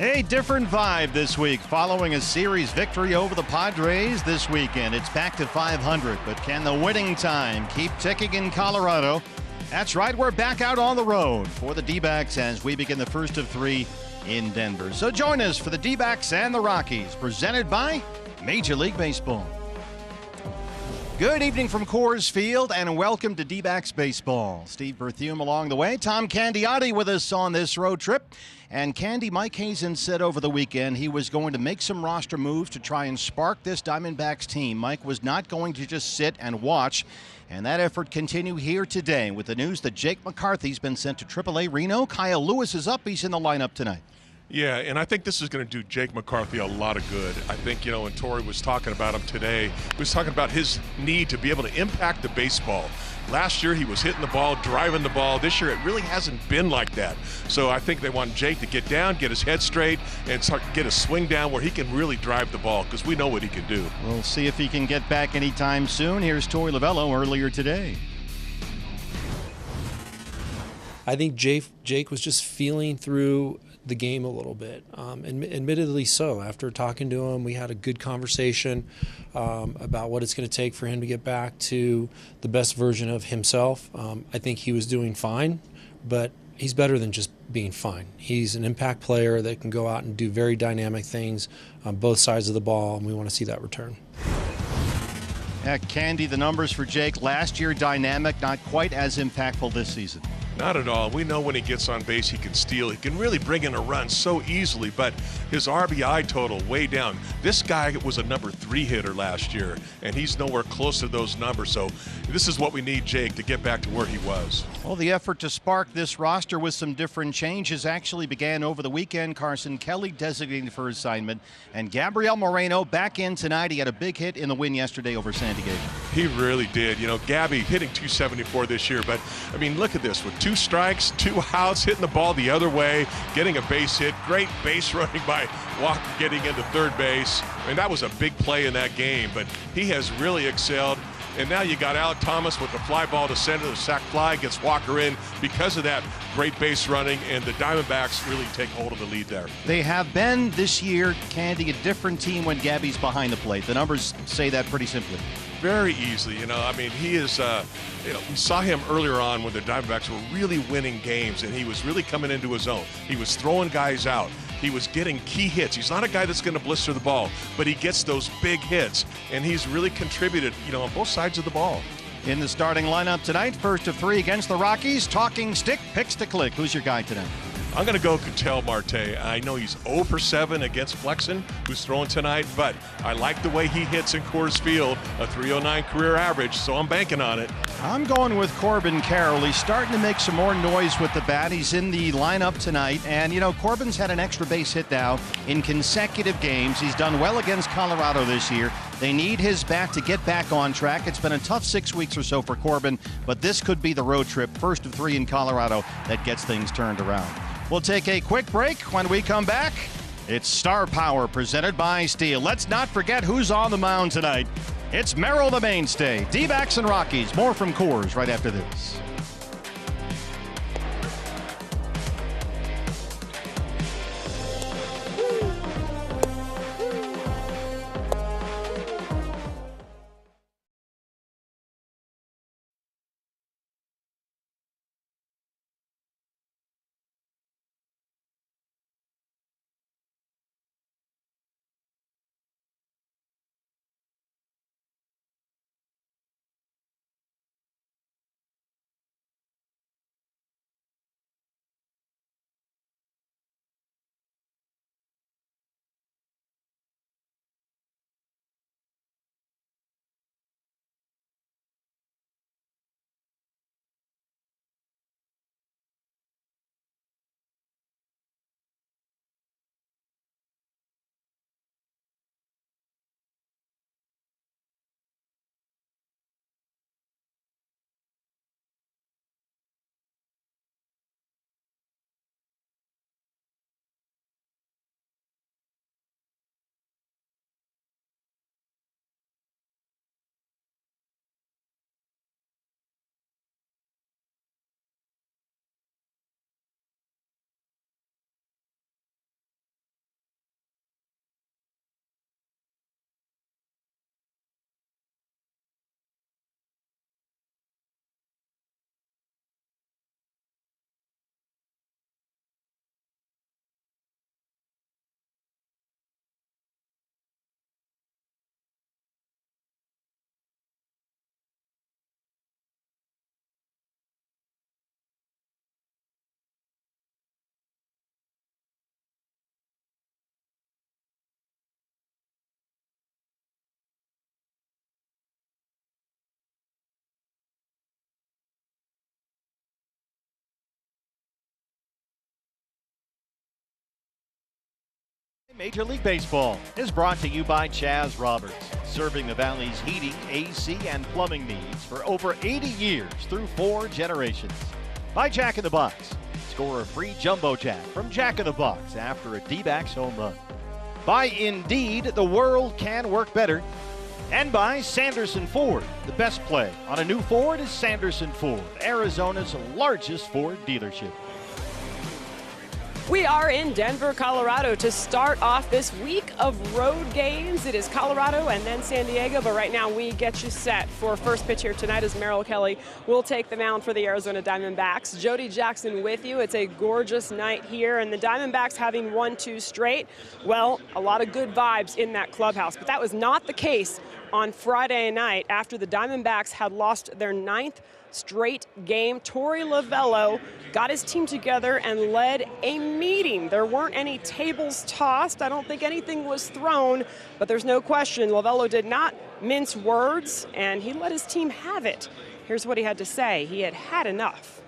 A different vibe this week following a series victory over the Padres this weekend. It's back to 500, but can the winning time keep ticking in Colorado? That's right, we're back out on the road for the D-backs as we begin the first of three in Denver. So join us for the D-backs and the Rockies, presented by Major League Baseball. Good evening from Coors Field and welcome to D-backs Baseball. Steve Berthiaume along the way. Tom Candiotti with us on this road trip. And Candy, Mike Hazen said over the weekend he was going to make some roster moves to try and spark this Diamondbacks team. Mike was not going to just sit and watch. And that effort continued here today with the news that Jake McCarthy's been sent to AAA Reno. Kyle Lewis is up. He's in the lineup tonight. Yeah, and I think this is going to do Jake McCarthy a lot of good. I think, and Torrey was talking about him today. He was talking about his need to be able to impact the baseball. Last year he was hitting the ball, driving the ball. This year it really hasn't been like that. So I think they want Jake to get down, get his head straight, and start get a swing down where he can really drive the ball because we know what he can do. We'll see if he can get back anytime soon. Here's Torey Lovullo earlier today. I think Jake was just feeling through the game a little bit, admittedly so. After talking to him, we had a good conversation about what it's going to take for him to get back to the best version of himself. I think he was doing fine, but he's better than just being fine. He's an impact player that can go out and do very dynamic things on both sides of the ball, and we want to see that return. Yeah, Candy, the numbers for Jake last year, dynamic, not quite as impactful this season. Not at all. We know when he gets on base, he can steal. He can really bring in a run so easily, but his RBI total way down. This guy was a number 3 hitter last year, and he's nowhere close to those numbers. So this is what we need Jake to get back to where he was. Well, the effort to spark this roster with some different changes actually began over the weekend. Carson Kelly designated for assignment, and Gabriel Moreno back in tonight. He had a big hit in the win yesterday over San Diego. He really did. Gabby hitting .274 this year, but I mean, look at this with 2 strikes, 2 outs, hitting the ball the other way, getting a base hit, great base running by Walker getting into third base. I mean, that was a big play in that game, but he has really excelled. And now you got Alec Thomas with the fly ball to center, the sac fly gets Walker in because of that great base running, and the Diamondbacks really take hold of the lead there. They have been this year, Candy, a different team when Gabby's behind the plate. The numbers say that pretty simply. Very easily, I mean, he is, we saw him earlier on when the Diamondbacks were really winning games, and he was really coming into his own. He was throwing guys out. He was getting key hits. He's not a guy that's going to blister the ball, but he gets those big hits, and he's really contributed, on both sides of the ball. In the starting lineup tonight, first of 3 against the Rockies, talking stick, picks to click. Who's your guy tonight? I'm going to go Ketel Marte. I know he's 0 for 7 against Flexen, who's throwing tonight, but I like the way he hits in Coors Field, a .309 career average, so I'm banking on it. I'm going with Corbin Carroll. He's starting to make some more noise with the bat. He's in the lineup tonight, and Corbin's had an extra base hit now in consecutive games. He's done well against Colorado this year. They need his bat to get back on track. It's been a tough 6 weeks or so for Corbin, but this could be the road trip, first of 3 in Colorado, that gets things turned around. We'll take a quick break. When we come back, it's Star Power presented by Steel. Let's not forget who's on the mound tonight. It's Merrill the mainstay. D-backs and Rockies. More from Coors right after this. Major League Baseball is brought to you by Chaz Roberts, serving the Valley's heating, AC, and plumbing needs for over 80 years through 4 generations. By Jack in the Box. Score a free Jumbo Jack from Jack in the Box after a D-backs home run. By Indeed, the world can work better. And by Sanderson Ford. The best play on a new Ford is Sanderson Ford, Arizona's largest Ford dealership. We are in Denver, Colorado to start off this week of road games. It is Colorado and then San Diego, but right now we get you set for first pitch here tonight as Merrill Kelly will take the mound for the Arizona Diamondbacks. Jody Jackson with you. It's a gorgeous night here, and the Diamondbacks having won 2 straight. Well, a lot of good vibes in that clubhouse, but that was not the case on Friday night after the Diamondbacks had lost their 9th straight game. Torey Lovello got his team together and led a meeting. There weren't any tables tossed. I don't think anything was thrown, but there's no question Lovello did not mince words, and he let his team have it. Here's what he had to say. He had had enough.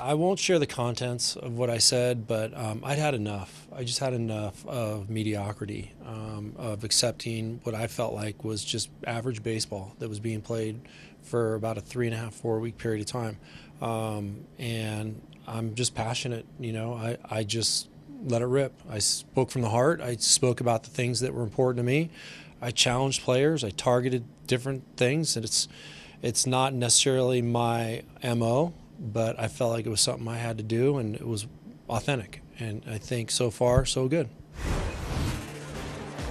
I won't share the contents of what I said, but I'd had enough. I just had enough of mediocrity, of accepting what I felt like was just average baseball that was being played for about a 3.5, 4 week period of time. And I'm just passionate, you know, I just let it rip. I spoke from the heart. I spoke about the things that were important to me. I challenged players. I targeted different things, and it's not necessarily my MO, but I felt like it was something I had to do, and it was authentic. And I think so far, so good.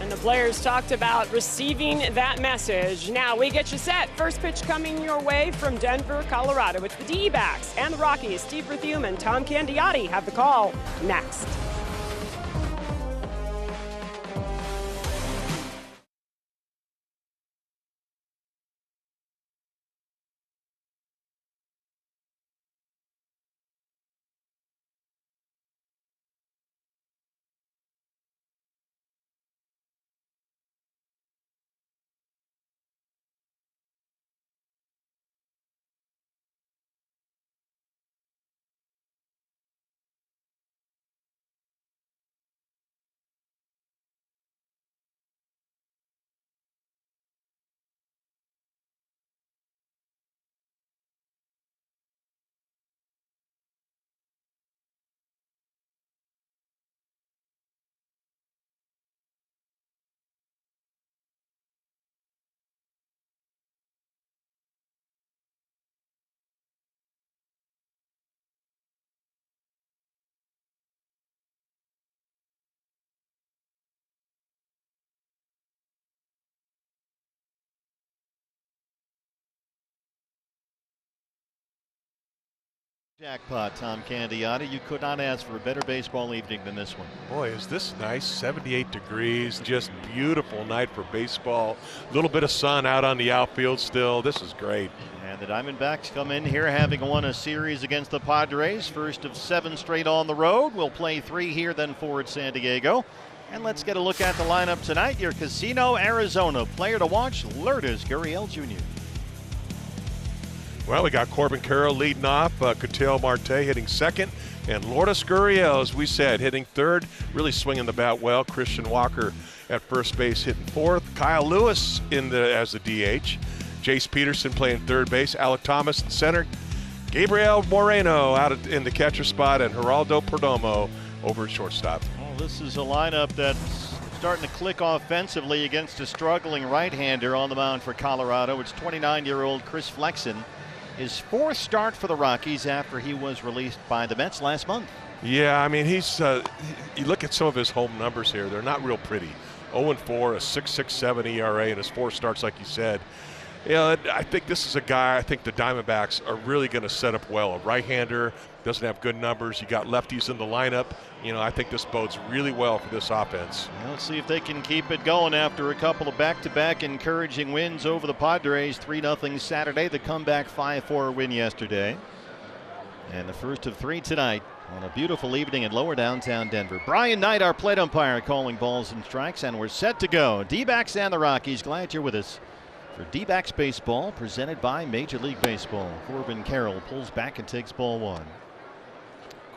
And the players talked about receiving that message. Now we get you set. First pitch coming your way from Denver, Colorado. It's the D-backs and the Rockies. Steve Berthiaume and Tom Candiotti have the call next. Jackpot, Tom Candiotti. You could not ask for a better baseball evening than this one. Boy, is this nice. 78 degrees. Just beautiful night for baseball. A little bit of sun out on the outfield still. This is great. And the Diamondbacks come in here having won a series against the Padres. First of 7 straight on the road. We'll play 3 here, then 4 at San Diego. And let's get a look at the lineup tonight. Your Casino, Arizona player to watch, Lourdes Gurriel Jr. Well, we got Corbin Carroll leading off, Ketel Marte hitting second, and Lourdes Gurriel, as we said, hitting third, really swinging the bat well. Christian Walker at first base hitting fourth. Kyle Lewis as the DH. Jace Peterson playing third base. Alec Thomas in center. Gabriel Moreno out in the catcher spot, and Geraldo Perdomo over at shortstop. Well, this is a lineup that's starting to click offensively against a struggling right-hander on the mound for Colorado. It's 29-year-old Chris Flexen. His 4th start for the Rockies after he was released by the Mets last month. Yeah, I mean, he's you look at some of his home numbers here, they're not real pretty. 0-4, a 6.67 ERA in his 4 starts, like you said. Yeah, I think this is a guy, I think the Diamondbacks are really going to set up well. A right-hander, doesn't have good numbers. You got lefties in the lineup. You know, I think this bodes really well for this offense. Well, let's see if they can keep it going after a couple of back-to-back encouraging wins over the Padres. 3-0 Saturday, the comeback 5-4 win yesterday. And the first of 3 tonight on a beautiful evening in lower downtown Denver. Brian Knight, our plate umpire, calling balls and strikes, and we're set to go. D-backs and the Rockies, glad you're with us for D-backs baseball, presented by Major League Baseball. Corbin Carroll pulls back and takes ball 1.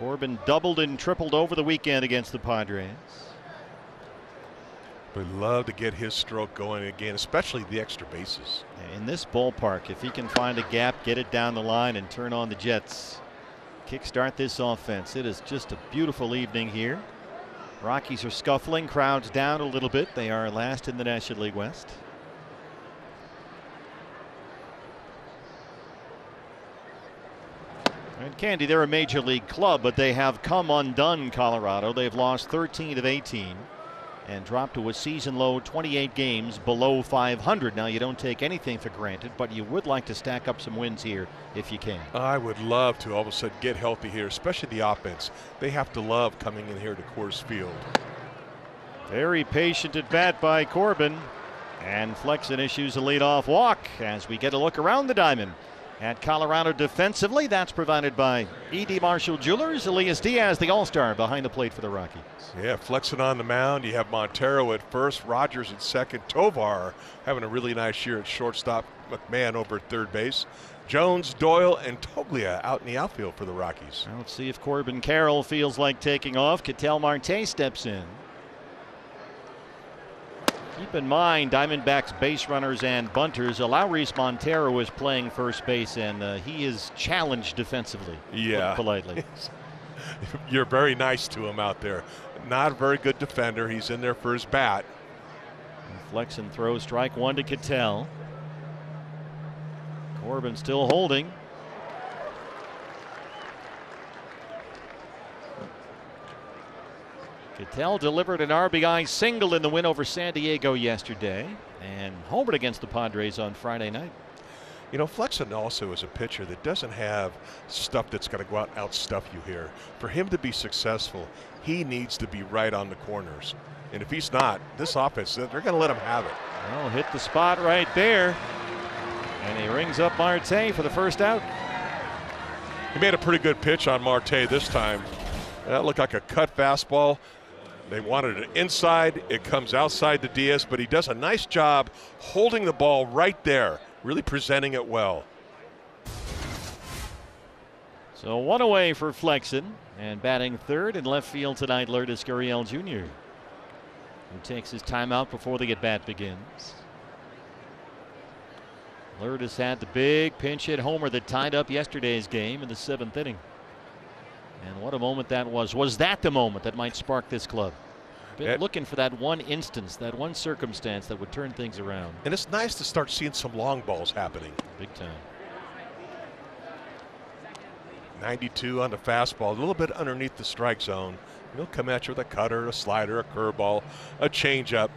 Corbin doubled and tripled over the weekend against the Padres. We'd love to get his stroke going again, especially the extra bases. In this ballpark, if he can find a gap, get it down the line, and turn on the Jets, kickstart this offense. It is just a beautiful evening here. Rockies are scuffling, crowds down a little bit. They are last in the National League West. And Candy, they're a major league club, but they have come undone, Colorado. They've lost 13 of 18 and dropped to a season low 28 games below 500. Now, you don't take anything for granted, but you would like to stack up some wins here if you can. I would love to all of a sudden get healthy here, especially the offense. They have to love coming in here to Coors Field. Very patient at bat by Corbin. And Flexen issues a leadoff walk as we get a look around the diamond at Colorado defensively. That's provided by E.D. Marshall Jewelers. Elias Diaz, the all-star, behind the plate for the Rockies. Yeah, Flexen on the mound. You have Montero at first, Rogers at second, Tovar having a really nice year at shortstop, McMahon over at third base, Jones, Doyle, and Toglia out in the outfield for the Rockies. Well, let's see if Corbin Carroll feels like taking off. Ketel Marte steps in. Keep in mind, Diamondbacks base runners and bunters. Alaurice Montero is playing first base, and he is challenged defensively. Yeah. Politely. You're very nice to him out there. Not a very good defender. He's in there for his bat. Flexen throws strike one to Ketel. Corbin still holding. Ketel delivered an RBI single in the win over San Diego yesterday and homered against the Padres on Friday night. You know, Flexen also is a pitcher that doesn't have stuff that's going to go out and outstuff you here. For him to be successful, he needs to be right on the corners. And if he's not, this offense, they're going to let him have it. Well, hit the spot right there. And he rings up Marte for the first out. He made a pretty good pitch on Marte this time. That looked like a cut fastball. They wanted it inside. It comes outside the Diaz, but he does a nice job holding the ball right there, really presenting it well. So one away for Flexen, and batting third in left field tonight, Lourdes Gurriel Jr., who takes his timeout before the at-bat begins. Lourdes had the big pinch hit homer that tied up yesterday's game in the 7th inning. And what a moment that was. Was that the moment that might spark this club? Been looking for that one instance, that one circumstance that would turn things around. And it's nice to start seeing some long balls happening. Big time. 92 on the fastball, a little bit underneath the strike zone. He'll come at you with a cutter, a slider, a curveball, a changeup.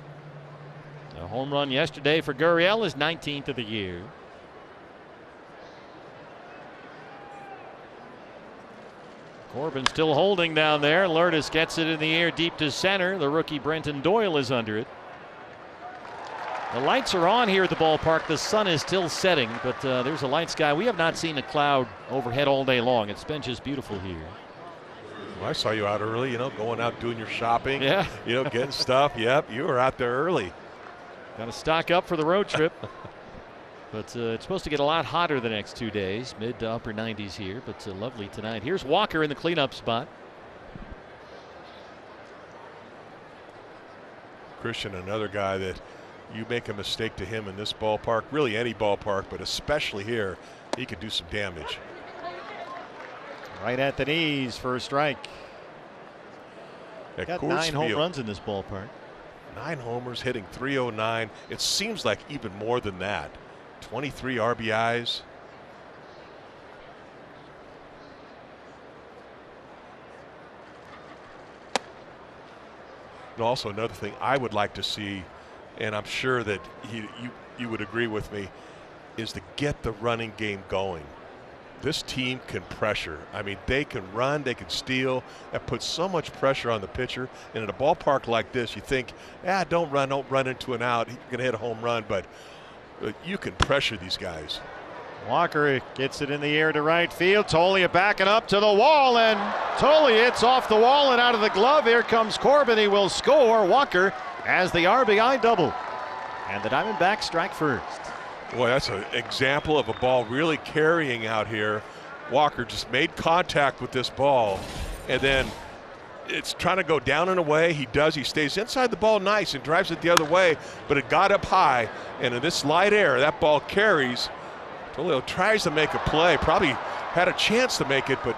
A home run yesterday for Gurriel, his 19th of the year. Corbin still holding down there. Lourdes gets it in the air deep to center. The rookie Brenton Doyle is under it. The lights are on here at the ballpark. The sun is still setting, but there's a light sky. We have not seen a cloud overhead all day long. It's been just beautiful here. Well, I saw you out early, you know, going out doing your shopping. Yeah. You know, getting stuff. Yep, you were out there early. Got to stock up for the road trip. But it's supposed to get a lot hotter the next 2 days, mid to upper 90s here, but lovely tonight. Here's Walker in the cleanup spot. Christian, another guy that you make a mistake to him in this ballpark, really any ballpark, but especially here, he could do some damage. Right at the knees for a strike. At Got Coors 9 home Field, runs in this ballpark. 9 homers, hitting .309. It seems like even more than that. 23 RBIs. And also another thing I would like to see, and I'm sure that you would agree with me, is to get the running game going. This team can pressure. I mean, they can run, they can steal. That puts so much pressure on the pitcher. And in a ballpark like this, you think, don't run into an out. You're going to hit a home run, but you can pressure these guys. Walker gets it in the air to right field. Toglia backing up to the wall, and Toglia hits off the wall and out of the glove. Here comes Corbin. He will score. Walker has the RBI double. And the Diamondbacks strike first. Boy, that's an example of a ball really carrying out here. Walker just made contact with this ball and then it's trying to go down and away. He does. He stays inside the ball nice and drives it the other way, but it got up high, and in this light air, that ball carries. Toledo tries to make a play, probably had a chance to make it, but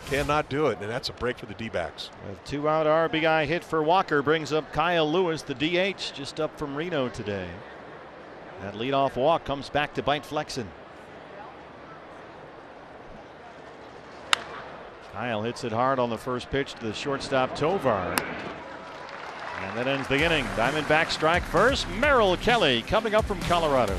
cannot do it, and that's a break for the D-backs. A 2-out RBI hit for Walker brings up Kyle Lewis, the DH, just up from Reno today. That leadoff walk comes back to bite Flexen. Kyle hits it hard on the first pitch to the shortstop Tovar. And that ends the inning. Diamondbacks strike first. Merrill Kelly coming up from Colorado.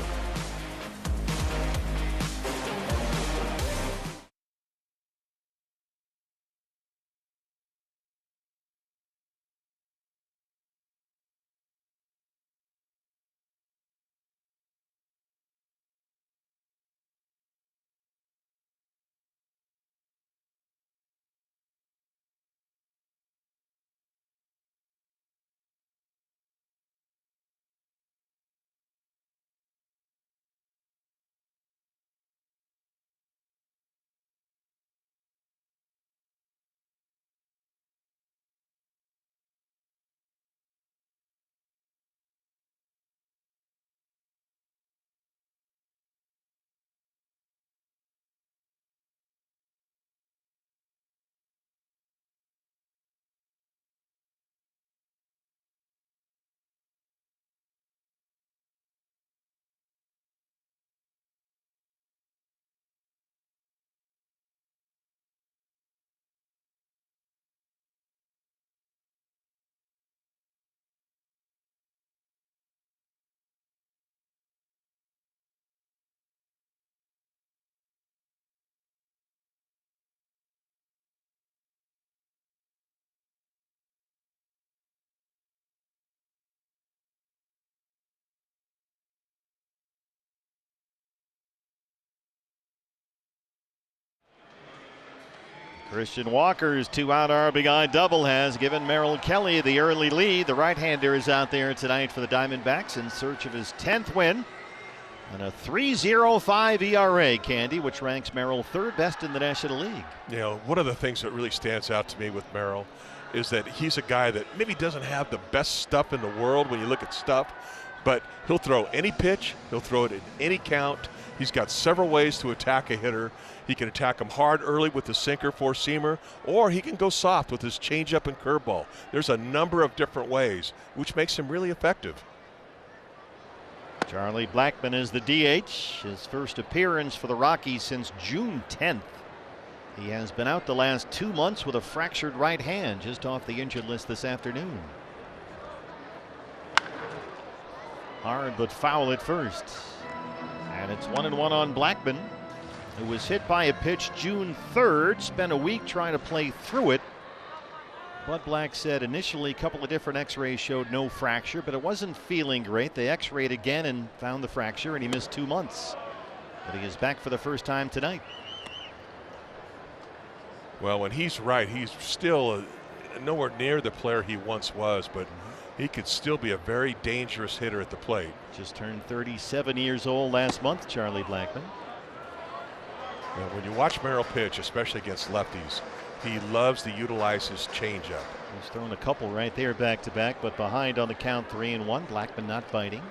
Christian Walker's 2-out RBI double has given Merrill Kelly the early lead. The right-hander is out there tonight for the Diamondbacks in search of his 10th win. And a 3.05 ERA, Candy, which ranks Merrill third best in the National League. You know, one of the things that really stands out to me with Merrill is that he's a guy that maybe doesn't have the best stuff in the world when you look at stuff, but he'll throw any pitch, he'll throw it in any count. He's got several ways to attack a hitter. He can attack him hard early with the sinker, four-seamer, or he can go soft with his changeup and curveball. There's a number of different ways, which makes him really effective. Charlie Blackmon is the DH. His first appearance for the Rockies since June 10th. He has been out the last 2 months with a fractured right hand, just off the injured list this afternoon. Hard but foul at first. And it's 1-1 on Blackmon, who was hit by a pitch June 3rd, spent a week trying to play through it. Bud Black said initially a couple of different x-rays showed no fracture, but it wasn't feeling great. They x-rayed again and found the fracture, and he missed 2 months. But he is back for the first time tonight. Well, when he's right, he's still nowhere near the player he once was, but he could still be a very dangerous hitter at the plate. Just turned 37 years old last month, Charlie Blackmon. Now, when you watch Merrill pitch, especially against lefties, he loves to utilize his changeup. He's thrown a couple right there back to back, but behind on the count 3-1. Blackmon not biting.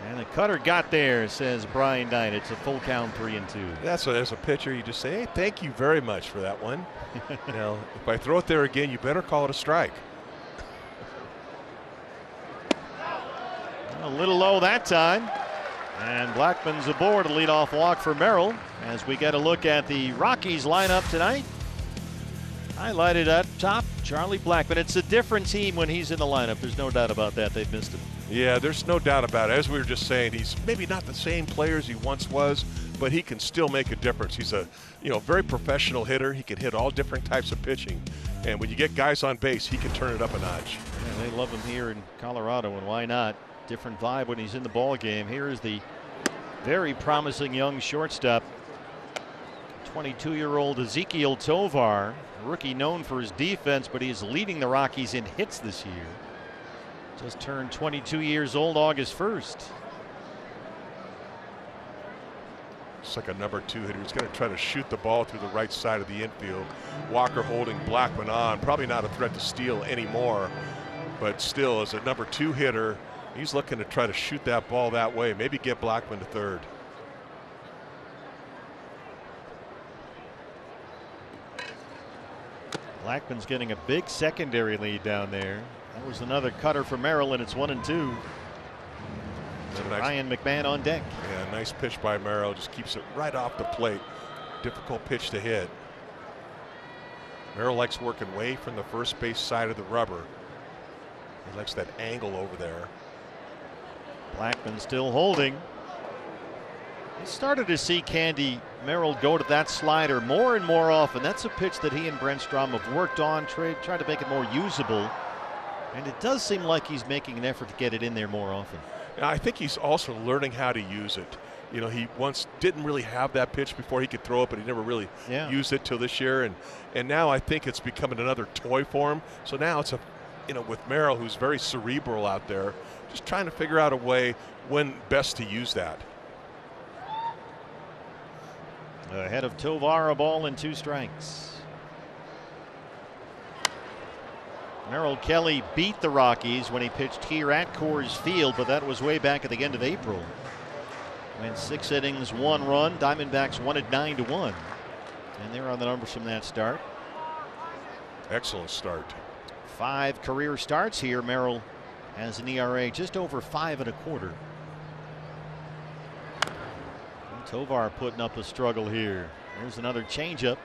And the cutter got there, says Brian Knight. It's a full count 3-2. That's what, as a pitcher, you just say, hey, thank you very much for that one. Now, if I throw it there again, you better call it a strike. A little low that time. And Blackmon's aboard, a leadoff walk for Merrill as we get a look at the Rockies lineup tonight. Highlighted at top, Charlie Blackmon. It's a different team when he's in the lineup. There's no doubt about that. They've missed him. Yeah, there's no doubt about it. As we were just saying, he's maybe not the same player as he once was, but he can still make a difference. He's a very professional hitter. He can hit all different types of pitching. And when you get guys on base, he can turn it up a notch. Yeah, they love him here in Colorado, and why not? Different vibe when he's in the ball game. Here is the very promising young shortstop, 22-year-old Ezekiel Tovar, a rookie known for his defense, but he's leading the Rockies in hits this year. Just turned 22 years old August 1st. It's like a number 2 hitter. He's going to try to shoot the ball through the right side of the infield. Walker holding Blackman on. Probably not a threat to steal anymore, but still, as a number 2 hitter, he's looking to try to shoot that ball that way. Maybe get Blackman to third. Blackman's getting a big secondary lead down there. That was another cutter for Merrill, and it's 1-2. Nice, Ryan McMahon on deck. Yeah, nice pitch by Merrill. Just keeps it right off the plate. Difficult pitch to hit. Merrill likes working way from the first base side of the rubber. He likes that angle over there. Blackman still holding. I started to see Candy Merrill go to that slider more and more often. That's a pitch that he and Brent Strom have worked on, tried to make it more usable. And it does seem like he's making an effort to get it in there more often. I think he's also learning how to use it. You know, he once didn't really have that pitch before. He could throw it, but he never really used it till this year. And now I think it's becoming another toy for him. So now it's with Merrill, who's very cerebral out there, just trying to figure out a way when best to use that. Ahead of Tovar, a ball and 2 strikes. Merrill Kelly beat the Rockies when he pitched here at Coors Field, but that was way back at the end of April. Went 6 innings, 1 run. Diamondbacks won it 9-1. And they're on the numbers from that start. Excellent start. 5 career starts here. Merrill has an ERA just over 5.25. Tovar putting up a struggle here. There's another changeup.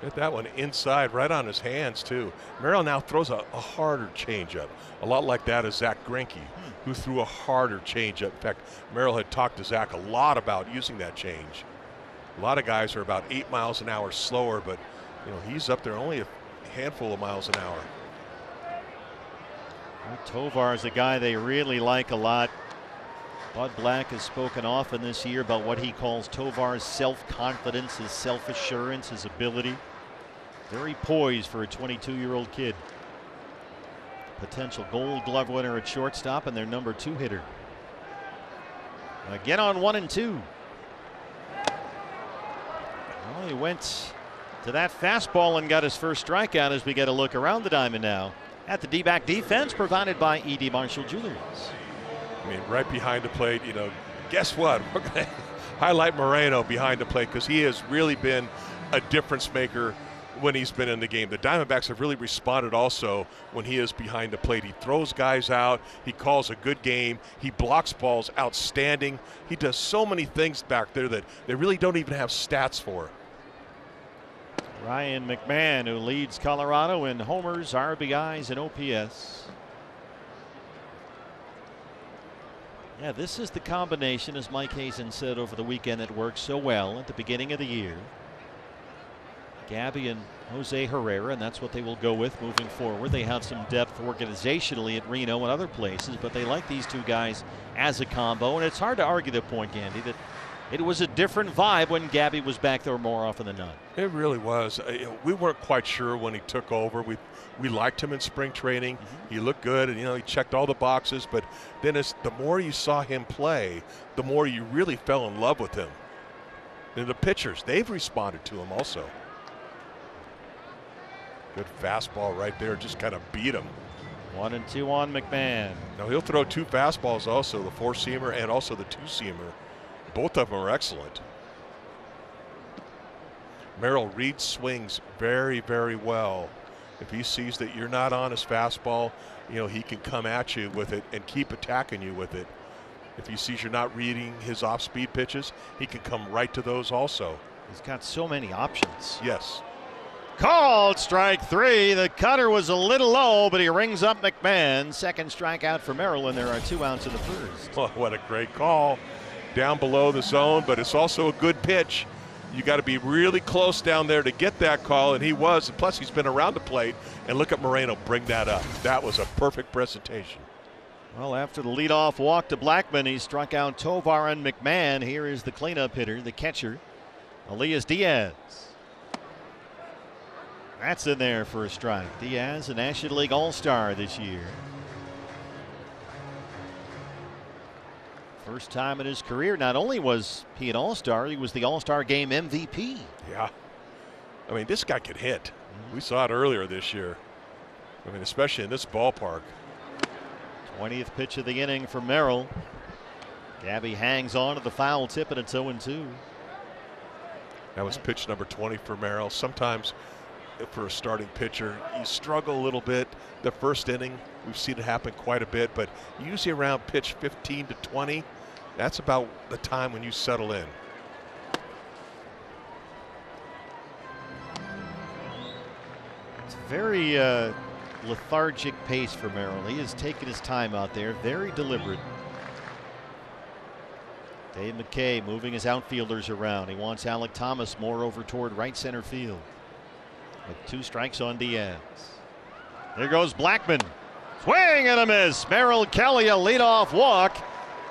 Get that one inside, right on his hands, too. Merrill now throws a harder changeup, a lot like that as Zach Greinke, who threw a harder changeup. In fact, Merrill had talked to Zach a lot about using that change. A lot of guys are about 8 miles an hour slower, but he's up there only a handful of miles an hour. Tovar is a guy they really like a lot. Bud Black has spoken often this year about what he calls Tovar's self-confidence, his self-assurance, his ability. Very poised for a 22-year-old kid. Potential Gold Glove winner at shortstop and their number 2 hitter. Again on 1-2. Well, he went to that fastball and got his first strikeout as we get a look around the diamond now at the D-back defense provided by E.D. Marshall Jewelers. I mean, right behind the plate, guess what? We're going to highlight Moreno behind the plate because he has really been a difference maker when he's been in the game. The Diamondbacks have really responded also when he is behind the plate. He throws guys out. He calls a good game. He blocks balls outstanding. He does so many things back there that they really don't even have stats for. Ryan McMahon, who leads Colorado in homers, RBIs, and OPS. Yeah, this is the combination, as Mike Hazen said over the weekend, that worked so well at the beginning of the year. Gabby and Jose Herrera, and that's what they will go with moving forward. They have some depth organizationally at Reno and other places, but they like these 2 guys as a combo. And it's hard to argue the point, Andy, that it was a different vibe when Gabby was back there more often than not. It really was. We weren't quite sure when he took over. We liked him in spring training. He looked good, and he checked all the boxes. But then the more you saw him play, the more you really fell in love with him. And the pitchers, they've responded to him also. Good fastball right there, just kind of beat him. 1-2 on McMahon. Now he'll throw 2 fastballs also, the 4-seamer and also the 2-seamer. Both of them are excellent. Merrill reads swings very, very well. If he sees that you're not on his fastball, he can come at you with it and keep attacking you with it. If he sees you're not reading his off-speed pitches, he can come right to those also. He's got so many options. Yes. Called strike 3. The cutter was a little low, but he rings up McMahon. Second strikeout for Merrill, and there are 2 outs in the first. Oh, what a great call. Down below the zone, but it's also a good pitch. You got to be really close down there to get that call, and he was. Plus, he's been around the plate, and look at Moreno bring that up. That was a perfect presentation. Well, after the leadoff walk to Blackman, he struck out Tovar and McMahon. Here is the cleanup hitter, the catcher, Elias Diaz. That's in there for a strike. Diaz, a National League All-Star this year. First time in his career, not only was he an All-Star, he was the All-Star Game MVP. Yeah. I mean, this guy could hit. We saw it earlier this year. I mean, especially in this ballpark. 20th pitch of the inning for Merrill. Gabby hangs on to the foul tip, and it's 0-2. That was pitch number 20 for Merrill. Sometimes for a starting pitcher, you struggle a little bit. The first inning, we've seen it happen quite a bit, but usually around pitch 15 to 20, that's about the time when you settle in. It's a very lethargic pace for Merrill. He has taken his time out there, very deliberate. Dave McKay moving his outfielders around. He wants Alec Thomas more over toward right center field. With 2 strikes on Diaz. There goes Blackman. Swing and a miss. Merrill Kelly a leadoff walk.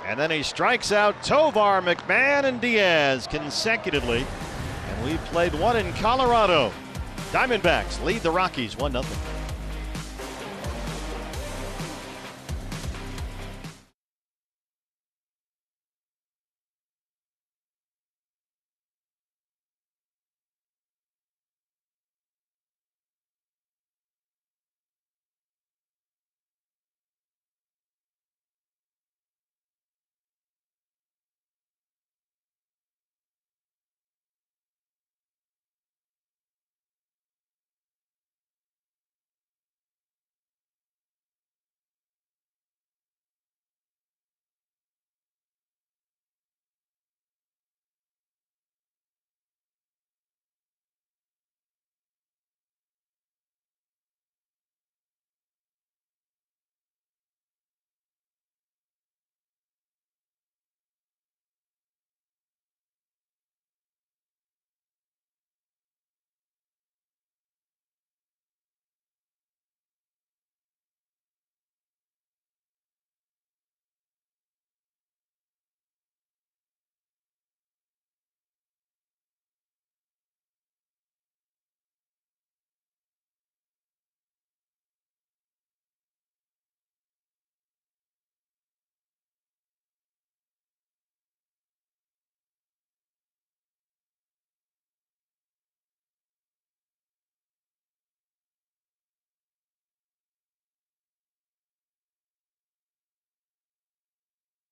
And then he strikes out Tovar, McMahon, and Diaz consecutively. And we played one in Colorado. Diamondbacks lead the Rockies 1-0.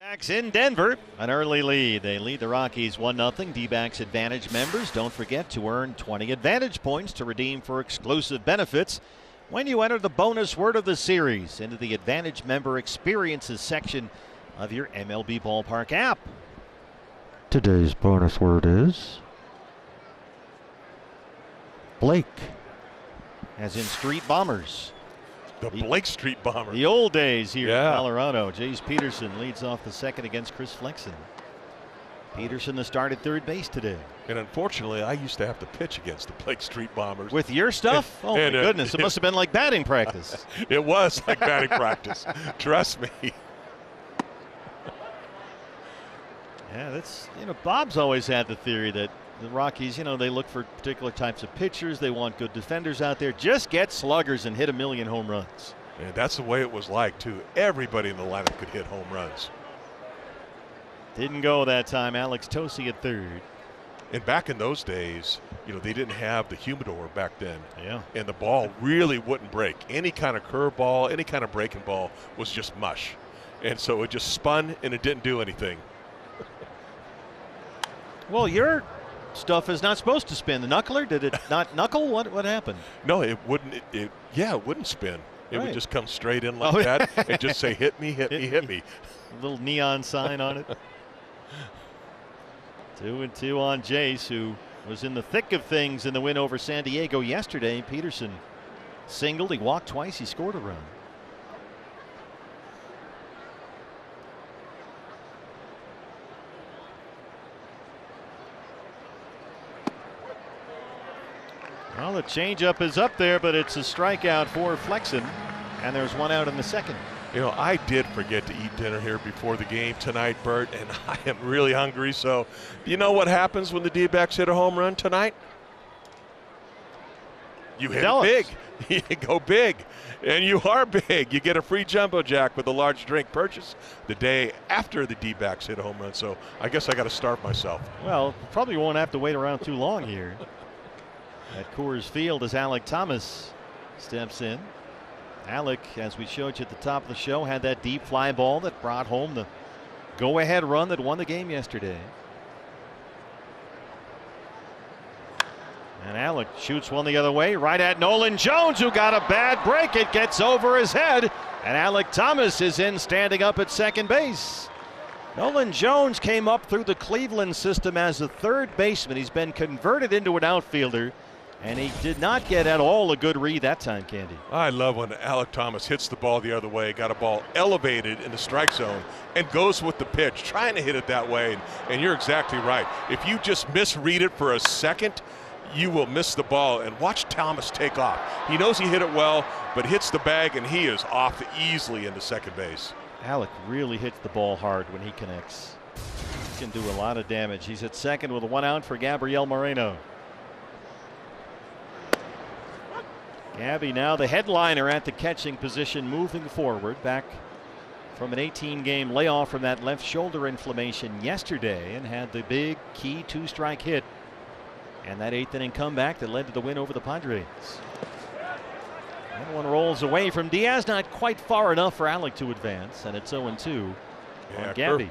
D-backs in Denver, an early lead. They lead the Rockies 1-0. D-backs Advantage members, don't forget to earn 20 Advantage points to redeem for exclusive benefits when you enter the bonus word of the series into the Advantage member experiences section of your MLB Ballpark app. Today's bonus word is Blake, as in Street Bombers. The Blake Street Bomber. The old days here in Colorado. Jace Peterson leads off the second against Chris Flexen. Peterson the start at third base today. And unfortunately, I used to have to pitch against the Blake Street Bombers. With your stuff? Oh, my goodness. It must have been like batting practice. It was like batting practice. Trust me. Yeah, that's, Bob's always had the theory that the Rockies, they look for particular types of pitchers. They want good defenders out there. Just get sluggers and hit a million home runs. And that's the way it was like, too. Everybody in the lineup could hit home runs. Didn't go that time. Alex Tosi at third. And back in those days, they didn't have the humidor back then. Yeah. And the ball really wouldn't break. Any kind of curveball, any kind of breaking ball was just mush. And so it just spun and it didn't do anything. Well, your stuff is not supposed to spin. The knuckler, did it not knuckle? What happened? No, it wouldn't. It wouldn't spin. It would just come straight in like that and just say, hit me, hit me, hit me. A little neon sign on it. 2-2 on Jace, who was in the thick of things in the win over San Diego yesterday. Peterson singled. He walked twice. He scored a run. Well, the changeup is up there, but it's a strikeout for Flexen, and there's one out in the second. I did forget to eat dinner here before the game tonight, Bert, and I am really hungry. So, you know what happens when the D-backs hit a home run tonight? You hit it big. You go big. And you are big. You get a free Jumbo Jack with a large drink purchase the day after the D-backs hit a home run. So I guess I got to starve myself. Well, probably won't have to wait around too long here at Coors Field as Alek Thomas steps in. Alek, as we showed you at the top of the show, had that deep fly ball that brought home the go-ahead run that won the game yesterday. And Alek shoots one the other way, right at Nolan Jones, who got a bad break. It gets over his head, and Alek Thomas is in standing up at second base. Nolan Jones came up through the Cleveland system as a third baseman. He's been converted into an outfielder, and he did not get at all a good read that time, Candy. I love when Alek Thomas hits the ball the other way, got a ball elevated in the strike zone, and goes with the pitch, trying to hit it that way. And you're exactly right. If you just misread it for a second, you will miss the ball. And watch Thomas take off. He knows he hit it well, but hits the bag, and he is off easily into second base. Alek really hits the ball hard when he connects. He can do a lot of damage. He's at second with a 1 out for Gabriel Moreno. Gabby now the headliner at the catching position, moving forward, back from an 18-game layoff from that left shoulder inflammation yesterday, and had the big key 2-strike hit and that 8th inning comeback that led to the win over the Padres. That one rolls away from Diaz, not quite far enough for Alek to advance, and it's 0-2 on Gabby.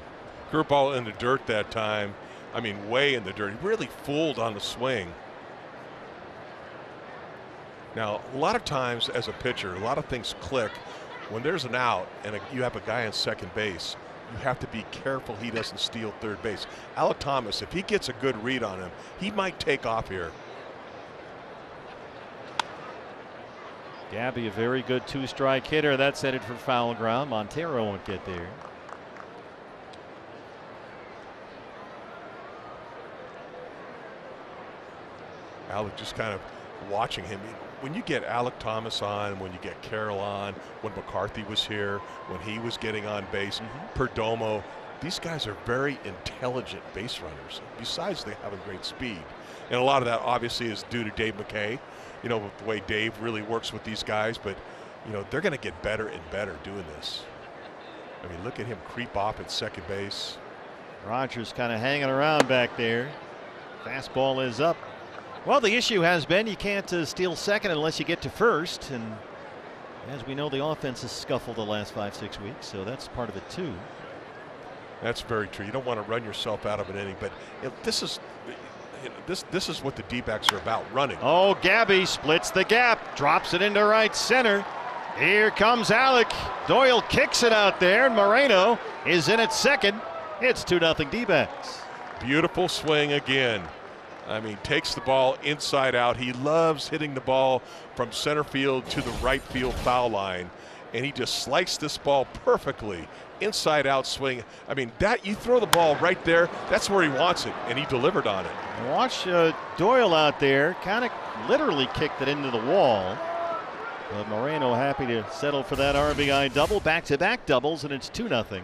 Curveball in the dirt that time. I mean, way in the dirt. He really fooled on the swing. Now, a lot of times as a pitcher, a lot of things click. When there's an out and you have a guy on second base, you have to be careful he doesn't steal third base. Alek Thomas, if he gets a good read on him, he might take off here. Gabby, a very good 2-strike hitter. That's headed for foul ground. Montero won't get there. Alek just kind of watching him. When you get Alek Thomas on, when you get Carroll on, when McCarthy was here, when he was getting on base, Perdomo, these guys are very intelligent base runners. Besides they having great speed. And a lot of that obviously is due to Dave McKay. You know, the way Dave really works with these guys, but you know, they're going to get better and better doing this. I mean, look at him creep off at second base. Rogers kind of hanging around back there. Fastball is up. Well, the issue has been you can't steal second unless you get to first, and as we know, the offense has scuffled the last 5-6 weeks, so that's part of it too. That's very true. You don't want to run yourself out of an inning, but this is what the D-backs are about, running. Oh, Gabby splits the gap, drops it into right center. Here comes Alek. Doyle kicks it out there, and Moreno is in at second. It's 2-0 D-backs. Beautiful swing again. I mean, takes the ball inside out. He loves hitting the ball from center field to the right field foul line, and he just sliced this ball perfectly. Inside out swing. I mean, that you throw the ball right there, that's where he wants it, and he delivered on it. Watch Doyle out there, kind of literally kicked it into the wall. But Moreno happy to settle for that RBI double, back-to-back doubles, and it's 2-0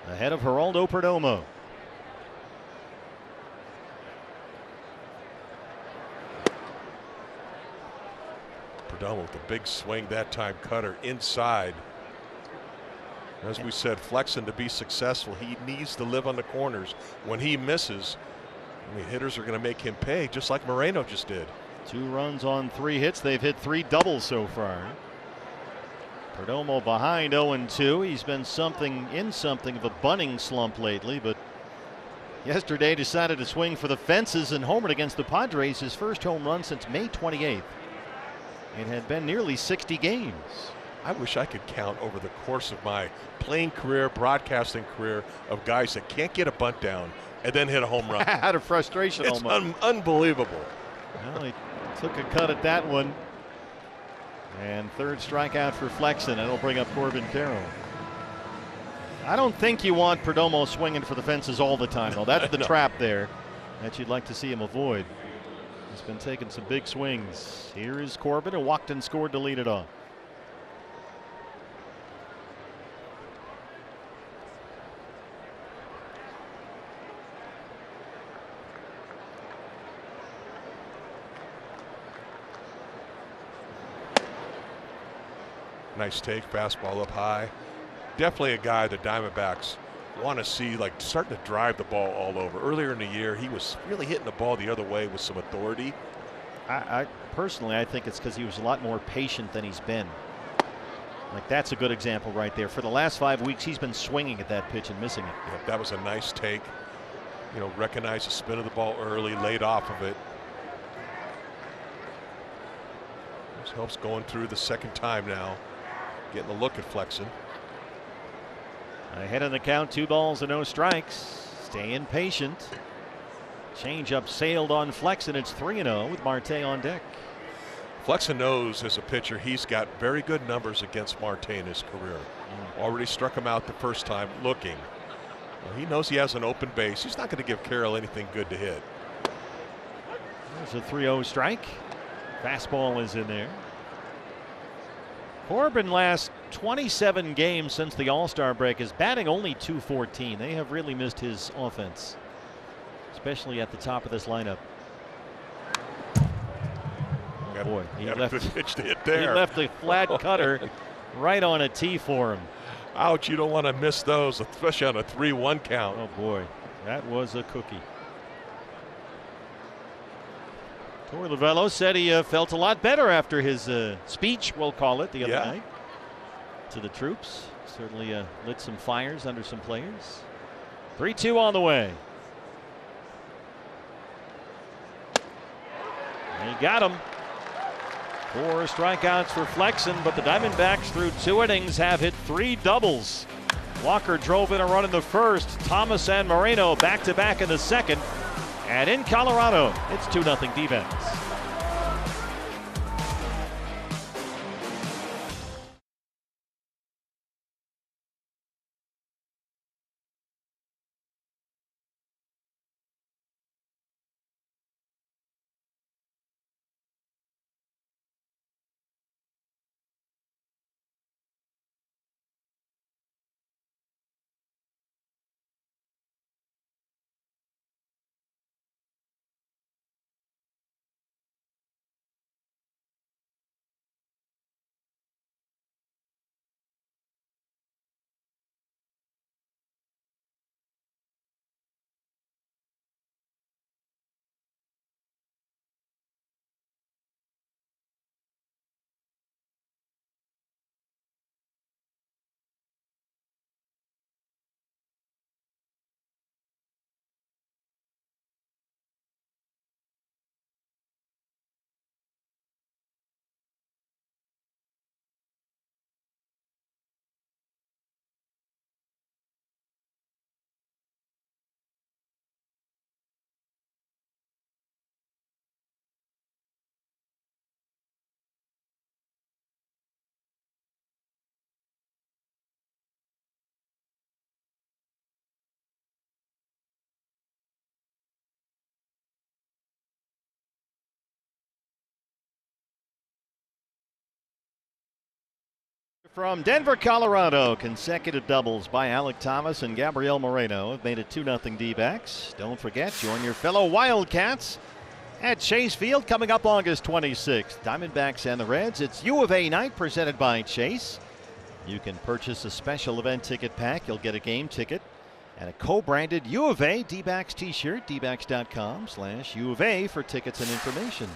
ahead of Geraldo Perdomo. Perdomo with a big swing that time, cutter inside. As we said, flexing to be successful, he needs to live on the corners. When he misses, I mean, hitters are going to make him pay, just like Moreno just did. 2 runs on 3 hits. They've hit 3 doubles so far. Perdomo behind 0-2. He's been something of a bunning slump lately, but yesterday decided to swing for the fences and homered against the Padres, his first home run since May 28th. It had been nearly 60 games. I wish I could count over the course of my playing career, broadcasting career, of guys that can't get a bunt down and then hit a home run. Out of frustration, it's almost. Unbelievable. Well, he took a cut at that one. And third strikeout for Flexen. It'll bring up Corbin Carroll. I don't think you want Perdomo swinging for the fences all the time, though. That's the No. trap there that you'd like to see him avoid. He's been taking some big swings. Here is Corbin, and Walkden scored to lead it off. Nice take, fastball up high. Definitely a guy the Diamondbacks want to see, like, starting to drive the ball all over. Earlier in the year, he was really hitting the ball the other way with some authority. I personally, I think it's because he was a lot more patient than he's been. Like, that's a good example right there. For the last 5 weeks, he's been swinging at that pitch and missing it. Yeah, that was a nice take. You know, recognized the spin of the ball early, laid off of it. This helps going through the second time now, getting a look at Flexen. Ahead of the count, 2 balls and no strikes. Staying patient. Changeup sailed on Flexen. It's 3-0 with Marte on deck. Flexen knows as a pitcher he's got very good numbers against Marte in his career. Already struck him out the first time looking. Well, he knows he has an open base. He's not going to give Carroll anything good to hit. There's a 3-0 strike. Fastball is in there. Corbin last 27 games since the All-Star break is batting only .214. They have really missed his offense, especially at the top of this lineup. Oh boy, he left a pitch to hit there. He left a flat cutter right on a tee for him. Ouch, you don't want to miss those, especially on a 3-1 count. Oh boy, that was a cookie. Torey Lovullo said he felt a lot better after his speech, we'll call it, the other night to the troops. Certainly lit some fires under some players. 3-2 on the way. And he got him. 4 strikeouts for Flexen, but the Diamondbacks through 2 innings have hit 3 doubles. Walker drove in a run in the first. Thomas and Moreno back-to-back in the second. And in Colorado, it's 2-0 D-backs. From Denver, Colorado, consecutive doubles by Alek Thomas and Gabriel Moreno have made it 2-0 D-backs. Don't forget, join your fellow Wildcats at Chase Field coming up August 26th. Diamondbacks and the Reds. It's U of A night presented by Chase. You can purchase a special event ticket pack. You'll get a game ticket and a co-branded U of A D-backs t-shirt. dbacks.com/U of A for tickets and information.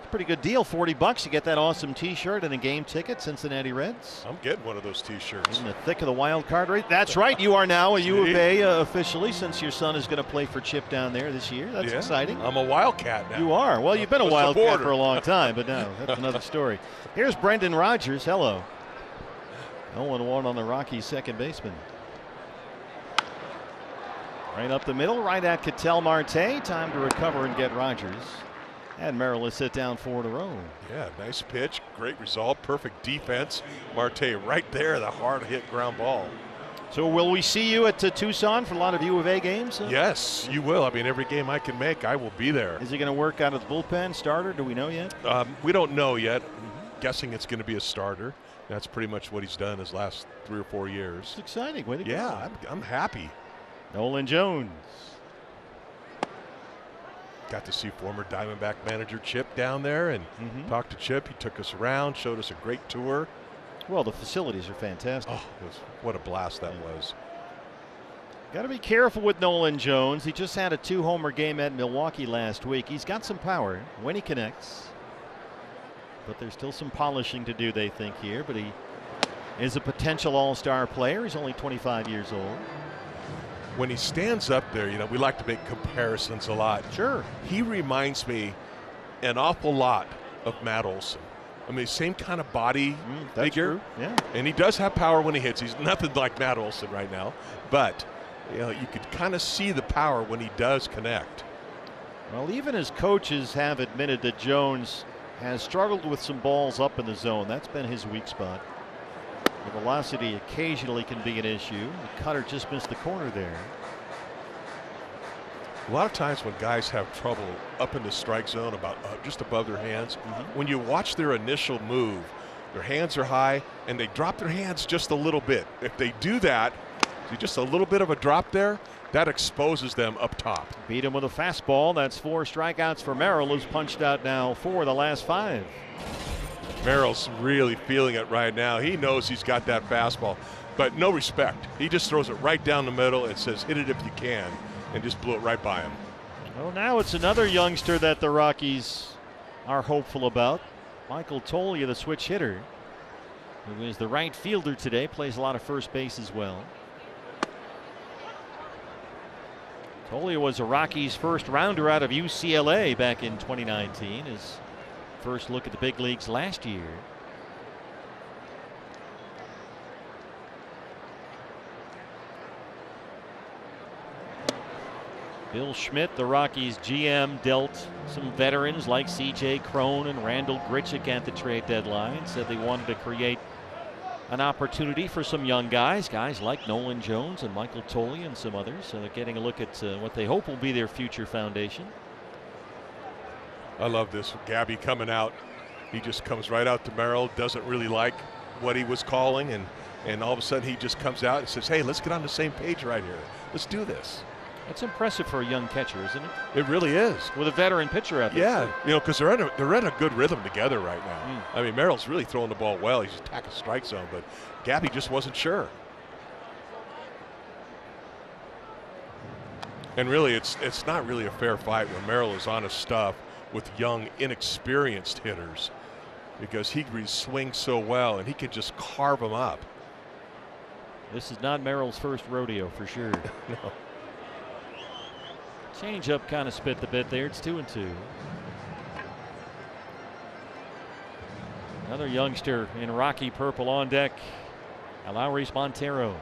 Pretty good deal, $40. You get that awesome T-shirt and a game ticket. Cincinnati Reds. I'm getting one of those T-shirts. In the thick of the wild card race. That's right. You are now a U of A officially, since your son is going to play for Chip down there this year. That's exciting. I'm a Wildcat now. You are. Well, you've been a Wildcat for a long time, but no, that's another story. Here's Brendan Rodgers. Hello. 0-1 on the Rockies second baseman. Right up the middle, right at Ketel Marte. Time to recover and get Rodgers. And Merrill is sit down 4 in a row. Yeah, nice pitch, great result, perfect defense. Marte right there, the hard hit ground ball. So will we see you at Tucson for a lot of U of A games? Yes, you will. I mean, every game I can make, I will be there. Is he going to work out of the bullpen starter? Do we know yet? We don't know yet. Guessing it's going to be a starter. That's pretty much what he's done his last 3 or 4 years. It's exciting. Way to go. Yeah, I'm happy. Nolan Jones. Got to see former Diamondback manager Chip down there and talk to Chip. He took us around, showed us a great tour. Well, the facilities are fantastic. Oh, what a blast that was. Got to be careful with Nolan Jones. He just had a 2-homer game at Milwaukee last week. He's got some power when he connects, but there's still some polishing to do, they think, here. But he is a potential all-star player. He's only 25 years old. When he stands up there, you know, we like to make comparisons a lot. Sure. He reminds me an awful lot of Matt Olson. I mean, same kind of body figure. True. Yeah. And he does have power when he hits. He's nothing like Matt Olson right now. But, you know, you could kind of see the power when he does connect. Well, even his coaches have admitted that Jones has struggled with some balls up in the zone. That's been his weak spot. The velocity occasionally can be an issue. The cutter just missed the corner there. A lot of times when guys have trouble up in the strike zone, about just above their hands, when you watch their initial move, their hands are high and they drop their hands just a little bit. If they do that, see just a little bit of a drop there, that exposes them up top. Beat him with a fastball. That's 4 strikeouts for Merrill, who's punched out now 4 of the last 5. Merrill's really feeling it right now. He knows he's got that fastball, but no respect. He just throws it right down the middle and says, hit it if you can, and just blew it right by him. Well, now it's another youngster that the Rockies are hopeful about. Michael Toglia, the switch hitter, who is the right fielder today, plays a lot of first base as well. Toglia was a Rockies first rounder out of UCLA back in 2019. His first look at the big leagues last year. Bill Schmidt, the Rockies GM, dealt some veterans like C.J. Cron and Randall Grichuk at the trade deadline. Said they wanted to create an opportunity for some young guys like Nolan Jones and Michael Toglia and some others. So they're getting a look at what they hope will be their future foundation. I love this. Gabby coming out. He just comes right out to Merrill, doesn't really like what he was calling, and all of a sudden he just comes out and says, hey, let's get on the same page right here. Let's do this. That's impressive for a young catcher, isn't it? It really is. With a veteran pitcher out there. Yeah, you know, because they're in a good rhythm together right now. I mean, Merrill's really throwing the ball well. He's attacking strike zone, but Gabby just wasn't sure. And really, it's not really a fair fight when Merrill is on his stuff with young, inexperienced hitters, because he swings so well and he can just carve them up. This is not Merrill's first rodeo for sure. No. Change up kind of spit the bit there. It's 2-2. Another youngster in Rocky purple on deck, Alauris Montero.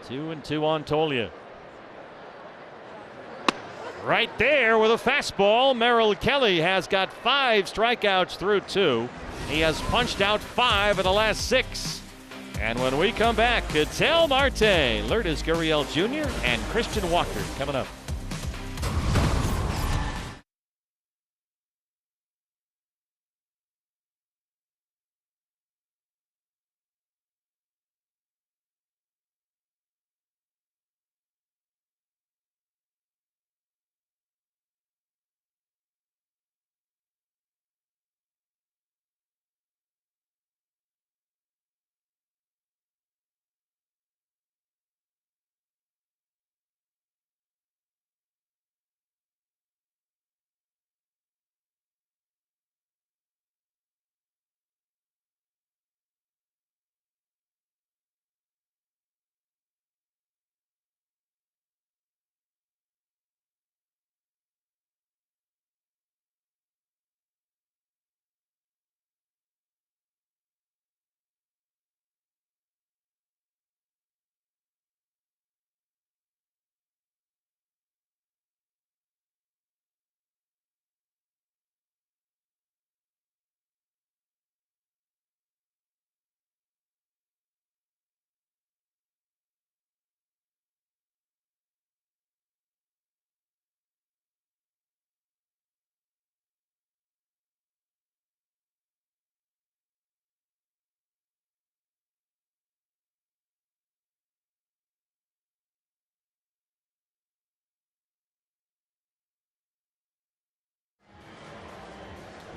2-2 on Toglia. Right there with a fastball. Merrill Kelly has got 5 strikeouts through 2. He has punched out 5 of the last 6. And when we come back, Ketel Marte, Lourdes Gurriel Jr., and Christian Walker coming up.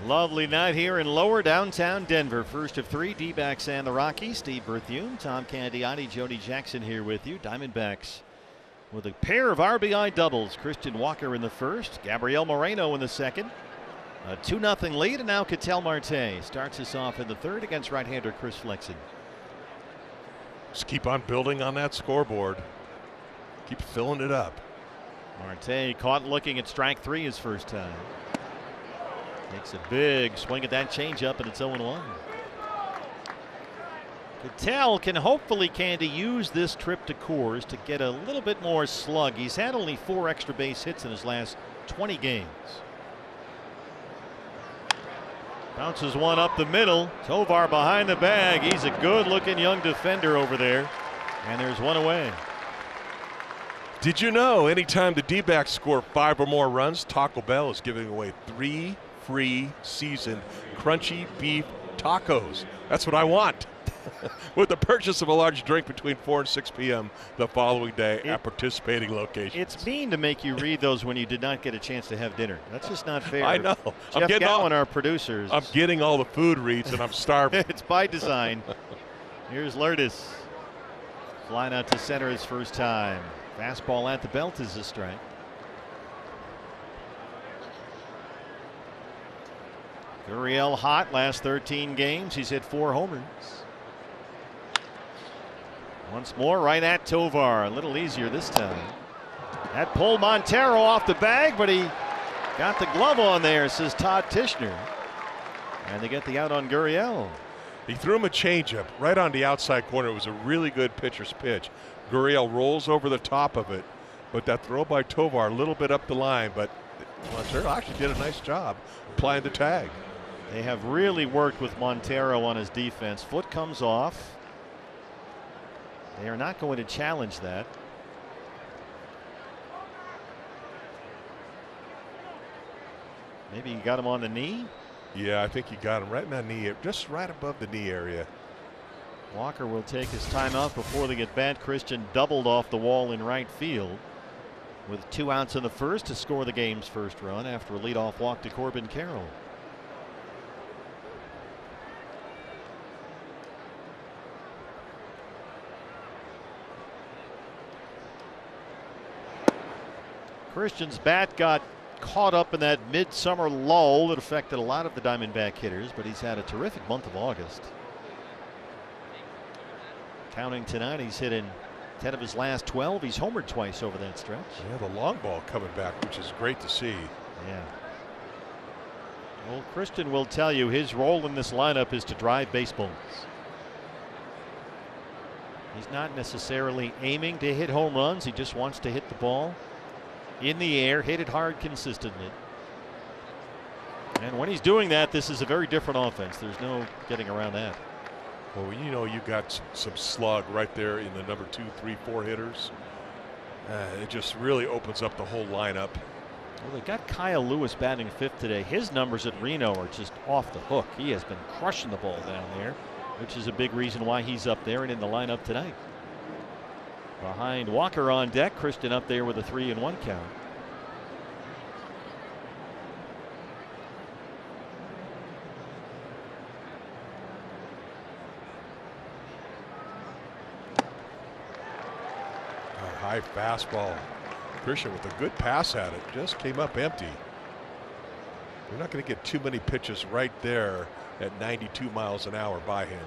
Lovely night here in lower downtown Denver. First of three, D-backs and the Rockies. Steve Berthiaume, Tom Candiotti, Jody Jackson here with you. Diamondbacks with a pair of RBI doubles. Christian Walker in the first, Gabriel Moreno in the second. A 2-0 lead, and now Ketel Marte starts us off in the third against right-hander Chris Flexen. Just keep on building on that scoreboard. Keep filling it up. Marte caught looking at strike three his first time. Takes a big swing at that changeup, and it's 0-1. Ketel can hopefully, Candy, use this trip to Coors to get a little bit more slug. He's had only 4 extra base hits in his last 20 games. Bounces one up the middle. Tovar behind the bag. He's a good-looking young defender over there. And there's one away. Did you know anytime the D-backs score 5 or more runs, Taco Bell is giving away 3 free seasoned crunchy beef tacos? That's what I want. With the purchase of a large drink between 4 and 6 p.m. the following day at participating locations. It's mean to make you read those when you did not get a chance to have dinner. That's just not fair. I know. Jeff Gowan, our producers. I'm getting all the food reads, and I'm starving. It's by design. Here's Lourdes. Flying out to center his first time. Fastball at the belt is a strike. Gurriel hot last 13 games. He's hit 4 homers. Once more right at Tovar. A little easier this time. That pulled Montero off the bag, but he got the glove on there, says Todd Tishner. And they get the out on Gurriel. He threw him a changeup right on the outside corner. It was a really good pitcher's pitch. Gurriel rolls over the top of it, but that throw by Tovar a little bit up the line, but Montero actually did a nice job applying the tag. They have really worked with Montero on his defense. Foot comes off. They are not going to challenge that. Maybe he got him on the knee. Yeah, I think he got him right in that knee, just right above the knee area. Walker will take his time out before they get back. Christian doubled off the wall in right field with 2 outs in the first to score the game's first run after a leadoff walk to Corbin Carroll. Christian's bat got caught up in that midsummer lull that affected a lot of the Diamondback hitters, but he's had a terrific month of August. Counting tonight, he's hit in 10 of his last 12. He's homered twice over that stretch. Yeah, the long ball coming back, which is great to see. Yeah. Well, Christian will tell you his role in this lineup is to drive baseballs. He's not necessarily aiming to hit home runs. He just wants to hit the ball in the air, hit it hard consistently. And when he's doing that, this is a very different offense. There's no getting around that. Well, you know, you got some slug right there in the number 2, 3, 4 hitters. It just really opens up the whole lineup. Well, they got Kyle Lewis batting 5th today. His numbers at Reno are just off the hook. He has been crushing the ball down there, which is a big reason why he's up there and in the lineup tonight. Behind Walker on deck, Christian up there with a 3-1 count. A high fastball. Christian with a good pass at it. Just came up empty. You're not going to get too many pitches right there at 92 miles an hour by him.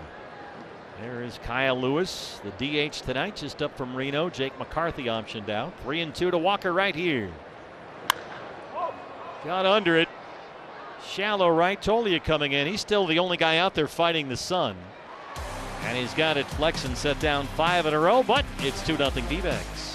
There is Kyle Lewis, the DH tonight, just up from Reno. Jake McCarthy optioned out. 3-2 to Walker right here. Got under it. Shallow right. Tolia coming in. He's still the only guy out there fighting the sun. And he's got it. Flexen set down 5 in a row, but it's 2-0 D-backs.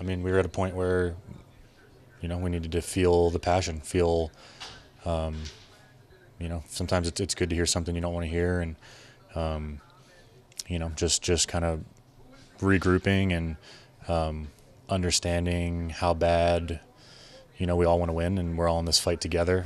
mean, we were at a point where, you know, we needed to feel the passion, feel, you know, sometimes it's good to hear something you don't want to hear, and, you know, just kind of regrouping and understanding how bad, you know, we all want to win, and we're all in this fight together.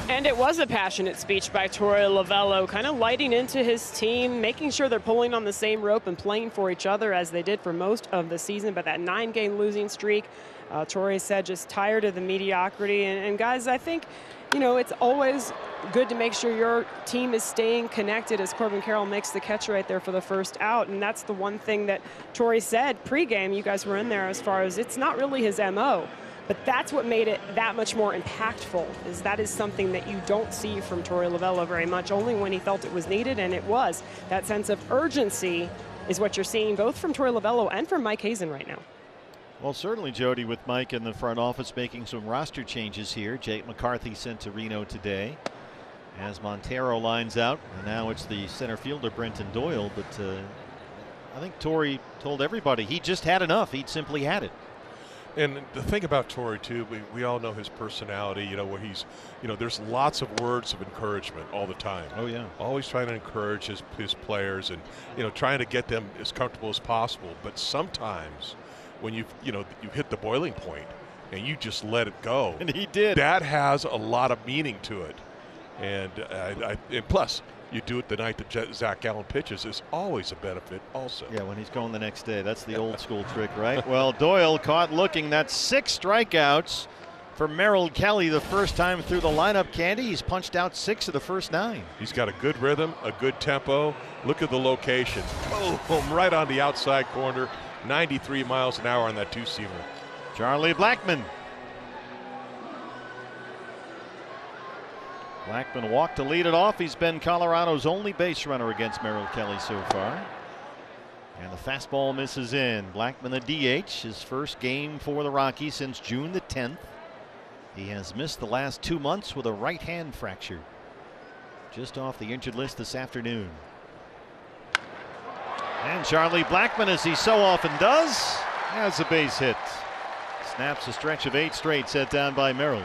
And it was a passionate speech by Torey Lovullo, kind of lighting into his team, making sure they're pulling on the same rope and playing for each other as they did for most of the season. But that 9-game losing streak, Torey said, just tired of the mediocrity. And guys, I think, you know, it's always good to make sure your team is staying connected, as Corbin Carroll makes the catch right there for the first out. And that's the one thing that Torey said pregame. You guys were in there, as far as it's not really his MO. But that's what made it that much more impactful, is that is something that you don't see from Torey Lovullo very much, only when he felt it was needed, and it was. That sense of urgency is what you're seeing both from Torey Lovullo and from Mike Hazen right now. Well, certainly, Jody, with Mike in the front office making some roster changes here. Jake McCarthy sent to Reno today as Montero lines out, and now it's the center fielder Brenton Doyle. But I think Torey told everybody he just had enough. He'd simply had it. And the thing about Torey, too, we all know his personality, you know, where he's, you know, there's lots of words of encouragement all the time. Oh, yeah. Always trying to encourage his players and, you know, trying to get them as comfortable as possible. But sometimes when you hit the boiling point and you just let it go. And he did. That has a lot of meaning to it. And plus, you do it the night that Zach Gallen pitches is always a benefit also. Yeah, when he's going the next day. That's the old school trick, right? Well, Doyle caught looking. That's 6 strikeouts for Merrill Kelly the first time through the lineup, Candy. He's punched out 6 of the first 9. He's got a good rhythm, a good tempo. Look at the location. Boom, right on the outside corner. 93 miles an hour on that 2-seamer. Charlie Blackmon. Blackmon walked to lead it off. He's been Colorado's only base runner against Merrill Kelly so far. And the fastball misses in. Blackmon, the DH, his first game for the Rockies since June the 10th. He has missed the last 2 months with a right hand fracture. Just off the injured list this afternoon. And Charlie Blackmon, as he so often does, has a base hit. Snaps a stretch of 8 straight set down by Merrill.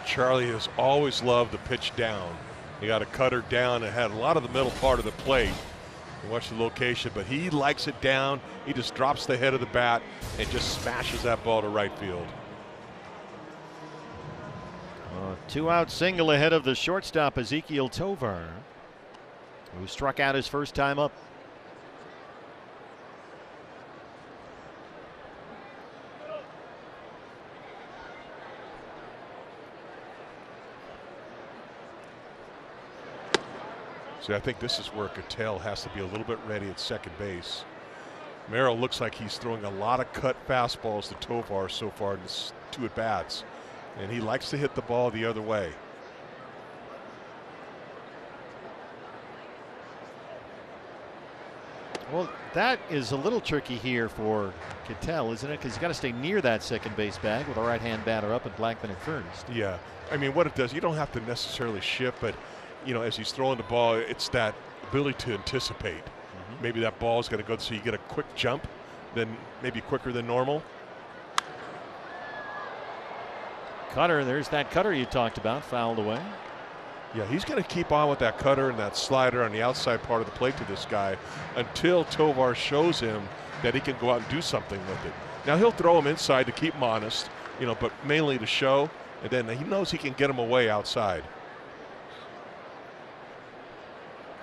Charlie has always loved the pitch down. He got a cutter down and had a lot of the middle part of the plate. Watch the location, but he likes it down. He just drops the head of the bat and just smashes that ball to right field. 2-out single ahead of the shortstop Ezekiel Tovar, who struck out his first time up. See, I think this is where Cattell has to be a little bit ready at second base. Merrill looks like he's throwing a lot of cut fastballs to Tovar so far in this 2 at-bats, and he likes to hit the ball the other way. Well, that is a little tricky here for Cattell, isn't it? Because he's got to stay near that second base bag with a right-hand batter up and Blackmon at first. Yeah, I mean, what it does, you don't have to necessarily shift, but you know, as he's throwing the ball, it's that ability to anticipate. Maybe that ball is going to go, so you get a quick jump, then maybe quicker than normal. Cutter, there's that cutter you talked about, fouled away. Yeah, he's going to keep on with that cutter and that slider on the outside part of the plate to this guy until Tovar shows him that he can go out and do something with it. Now, he'll throw him inside to keep him honest, you know, but mainly to show, and then he knows he can get him away outside.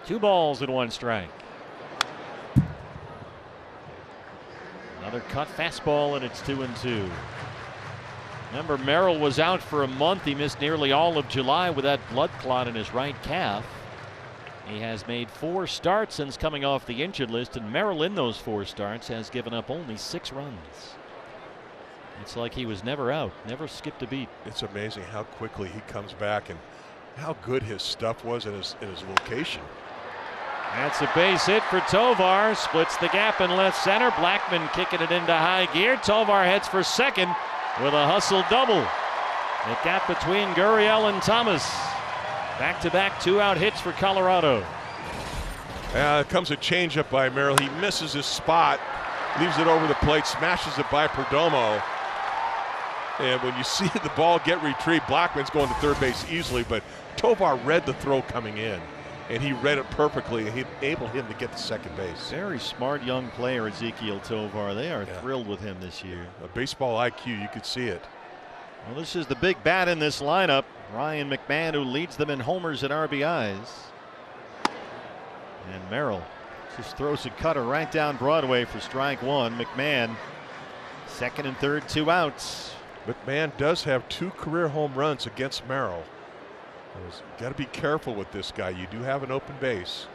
2 balls and 1 strike. Another cut fastball, and it's 2-2. Remember, Merrill was out for a month. He missed nearly all of July with that blood clot in his right calf. He has made 4 starts since coming off the injured list, and Merrill in those 4 starts has given up only 6 runs. It's like he was never out, never skipped a beat. It's amazing how quickly he comes back and how good his stuff was in his location. That's a base hit for Tovar. Splits the gap in left center. Blackmon kicking it into high gear. Tovar heads for second with a hustle double. The gap between Gurriel and Thomas. Back-to-back 2-out hits for Colorado. Comes a changeup by Merrill. He misses his spot, leaves it over the plate, smashes it by Perdomo. And when you see the ball get retrieved, Blackman's going to third base easily, but Tovar read the throw coming in, and he read it perfectly, and he enabled him to get to second base. Very smart young player, Ezequiel Tovar. They are thrilled with him this year. A baseball IQ, you could see it. Well, this is the big bat in this lineup. Ryan McMahon, who leads them in homers and RBIs. And Merrill just throws a cutter right down Broadway for strike one. McMahon, second and third, 2 outs. McMahon does have 2 career home runs against Merrill. Got to be careful with this guy. You do have an open base.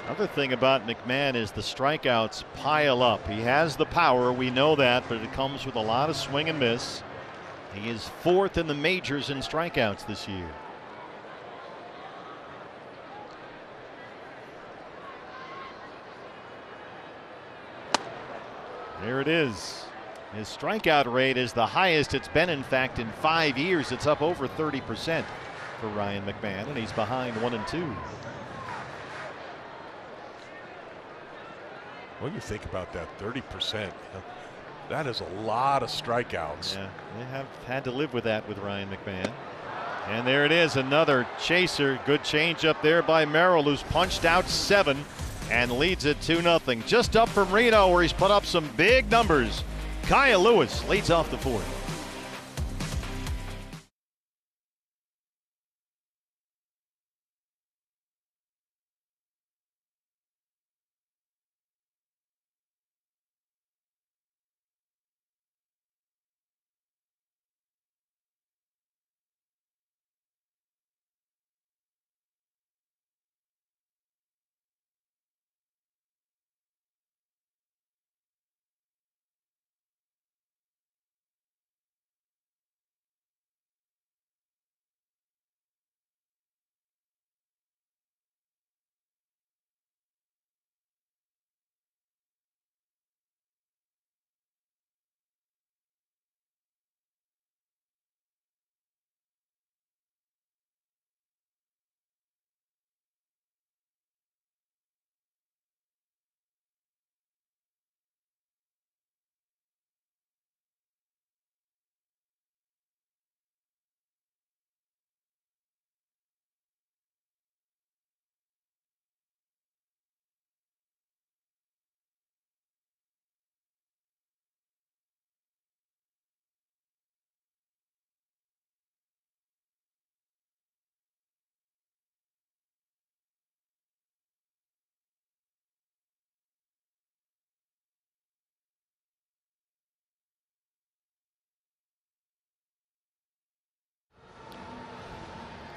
Other thing about McMahon is the strikeouts pile up. He has the power, we know that, but it comes with a lot of swing and miss. He is 4th in the majors in strikeouts this year. There it is. His strikeout rate is the highest it's been, in fact, in 5 years. It's up over 30% for Ryan McMahon, and he's behind 1 and 2. What do you think about that 30%? That is a lot of strikeouts. Yeah, they have had to live with that with Ryan McMahon. And there it is, another chaser. Good change up there by Merrill, who's punched out 7 and leads it 2-0. Just up from Reno, where he's put up some big numbers. Kyle Lewis leads off the 4th.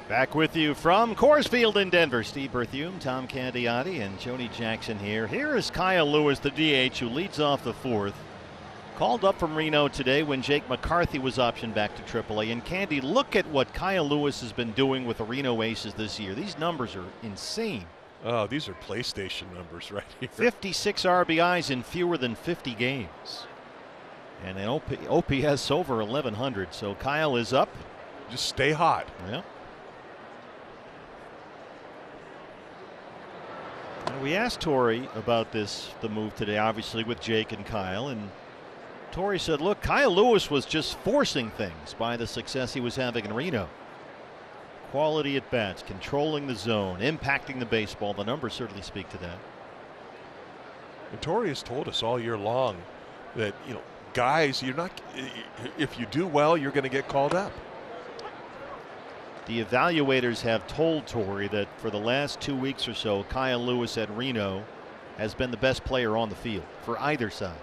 Back with you from Coors Field in Denver. Steve Berthiaume, Tom Candiotti, and Joni Jackson here. Here is Kyle Lewis, the DH, who leads off the 4th. Called up from Reno today when Jake McCarthy was optioned back to AAA. And Candy, look at what Kyle Lewis has been doing with the Reno Aces this year. These numbers are insane. Oh, these are PlayStation numbers right here. 56 RBIs in fewer than 50 games. And an OPS over 1,100. So Kyle is up. Just stay hot. Yeah. We asked Torrey about the move today, obviously with Jake and Kyle, and Torrey said, look, Kyle Lewis was just forcing things by the success he was having in Reno. Quality at bats, controlling the zone, impacting the baseball. The numbers certainly speak to that. And Torrey has told us all year long that, guys, if you do well, you're going to get called up. The evaluators have told Torrey that for the last 2 weeks or so, Kyle Lewis at Reno has been the best player on the field for either side.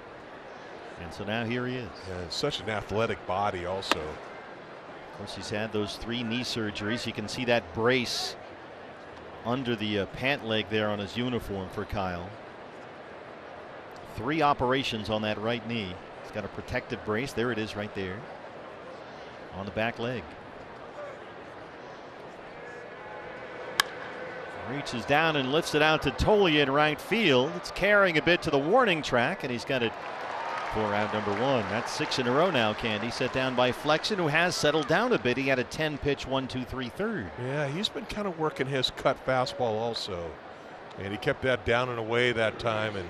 And so now here he is. Yeah, such an athletic body also. Of course, he's had those 3 knee surgeries. You can see that brace under the pant leg there on his uniform for Kyle. 3 operations on that right knee. He's got a protective brace. There it is right there on the back leg. Reaches down and lifts it out to Tolley in right field. It's carrying a bit to the warning track, and he's got it for out number 1. That's 6 in a row now, Candy. Set down by Flexen, who has settled down a bit. He had a 10-pitch 1-2-3 third. Yeah, he's been kind of working his cut fastball also, and he kept that down and away that time. And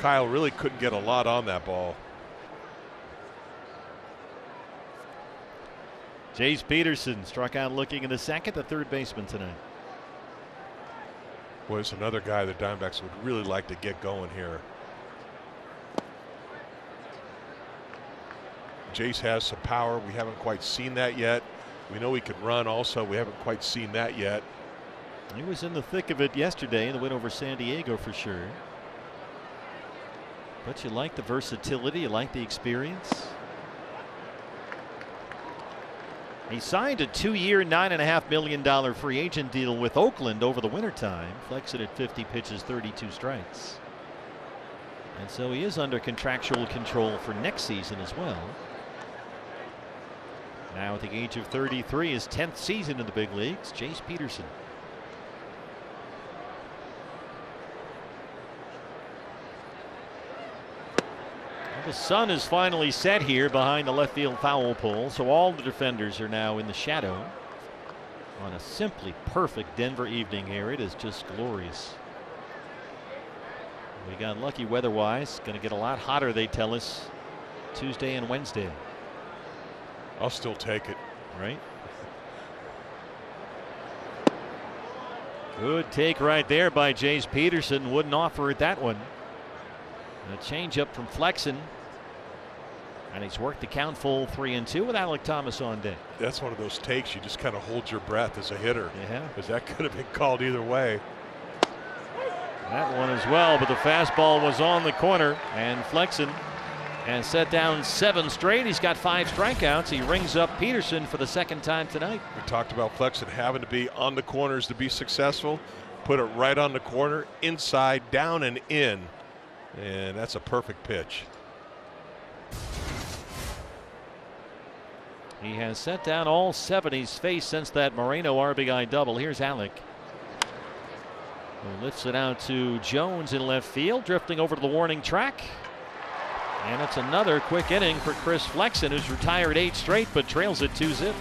Kyle really couldn't get a lot on that ball. Jace Peterson struck out looking in the second, the third baseman tonight. Was another guy the Diamondbacks would really like to get going here. Jace has some power. We haven't quite seen that yet. We know he can run also. We haven't quite seen that yet. He was in the thick of it yesterday in the win over San Diego for sure. But you like the versatility, you like the experience. He signed a 2-year, $9.5 million free agent deal with Oakland over the wintertime. Flexing at 50 pitches, 32 strikes. And so he is under contractual control for next season as well. Now at the age of 33, his 10th season in the big leagues, Jace Peterson. The sun is finally set here behind the left field foul pole, so all the defenders are now in the shadow on a simply perfect Denver evening here. It is just glorious. We got lucky weather-wise. Going to get a lot hotter, they tell us, Tuesday and Wednesday. I'll still take it. Right? Good take right there by Jace Peterson. Wouldn't offer it that one. A changeup from Flexen. And he's worked the count full 3-2 with Alek Thomas on deck. That's one of those takes you just kind of hold your breath as a hitter. Yeah. Because that could have been called either way. That one as well, but the fastball was on the corner, and Flexen has set down 7 straight. He's got 5 strikeouts. He rings up Peterson for the second time tonight. We talked about Flexen having to be on the corners to be successful. Put it right on the corner, inside, down, and in. And that's a perfect pitch. He has set down all 7 he's faced since that Moreno RBI double. Here's Alek, who lifts it out to Jones in left field, drifting over to the warning track. And it's another quick inning for Chris Flexen, who's retired 8 straight but trails it 2-0.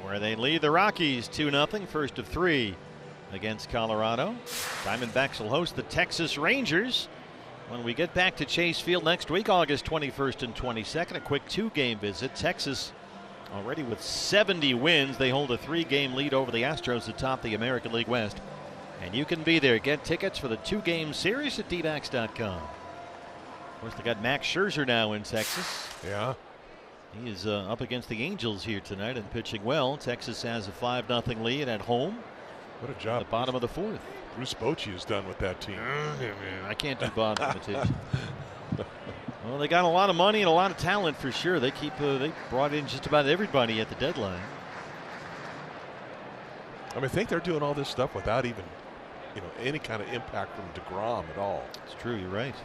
Where they lead the Rockies 2-0, first of 3 against Colorado. Diamondbacks will host the Texas Rangers when we get back to Chase Field next week, August 21st and 22nd. A quick 2-game visit. Texas already with 70 wins. They hold a 3-game lead over the Astros atop the American League West. And you can be there. Get tickets for the 2-game series at dbacks.com. Of course, they got Max Scherzer now in Texas. Yeah. He is up against the Angels here tonight and pitching well. Texas has a 5-0 lead at home. What a job. At the bottom of the 4th. Bruce Bochy has done with that team. I can't do bottom imitation. Well, they got a lot of money and a lot of talent for sure. They brought in just about everybody at the deadline. I mean, I think they're doing all this stuff without even, any kind of impact from DeGrom at all. It's true. You're right.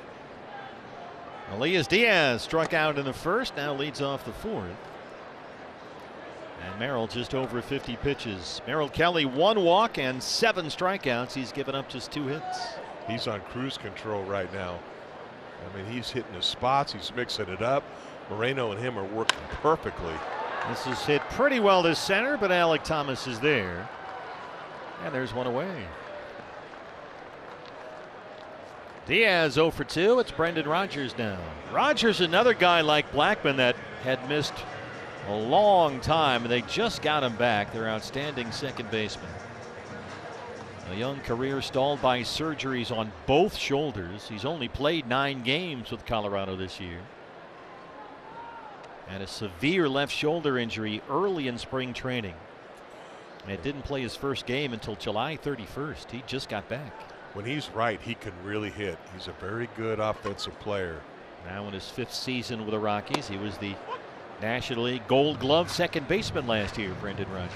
Elias Diaz struck out in the first, now leads off the 4th. And Merrill just over 50 pitches. Merrill Kelly 1 walk and 7 strikeouts. He's given up just 2 hits. He's on cruise control right now. I mean, he's hitting his spots. He's mixing it up. Moreno and him are working perfectly. This is hit pretty well to center, but Alec Thomas is there. And there's one away. Diaz 0 for 2. It's Brendan Rodgers now. Rodgers, another guy like Blackman that had missed a long time, and they just got him back. Their outstanding second baseman. A young career stalled by surgeries on both shoulders. He's only played 9 games with Colorado this year. And a severe left shoulder injury early in spring training. And didn't play his first game until July 31st. He just got back. When he's right, he can really hit. He's a very good offensive player. Now in his 5th season with the Rockies, he was the National League Gold Glove second baseman last year, Brendan Rodgers.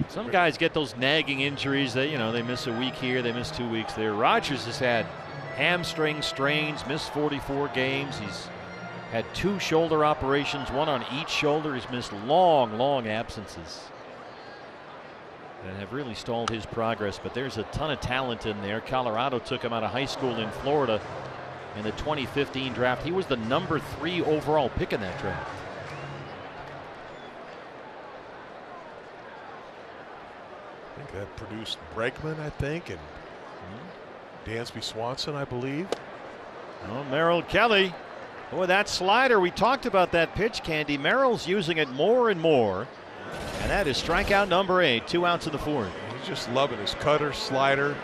Some guys get those nagging injuries that, they miss a week here, they miss 2 weeks there. Rodgers has had hamstring strains, missed 44 games. He's had 2 shoulder operations, 1 on each shoulder. He's missed long absences and have really stalled his progress. But there's a ton of talent in there. Colorado took him out of high school in Florida in the 2015 draft. He was the number 3 overall pick in that draft. I think that produced Bregman, I think, and Dansby Swanson, I believe. Oh, Merrill Kelly. Boy, that slider, we talked about that pitch, Candy. Merrill's using it more and more. And that is strikeout number 8, 2 outs in the 4th. He's just loving his cutter, slider.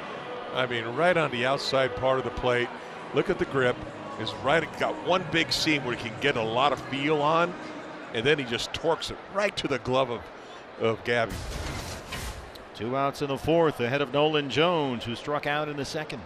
I mean, right on the outside part of the plate. Look at the grip. Is right. Got one big seam where he can get a lot of feel on, and then he just torques it right to the glove of Gabby. 2 outs in the 4th ahead of Nolan Jones, who struck out in the 2nd.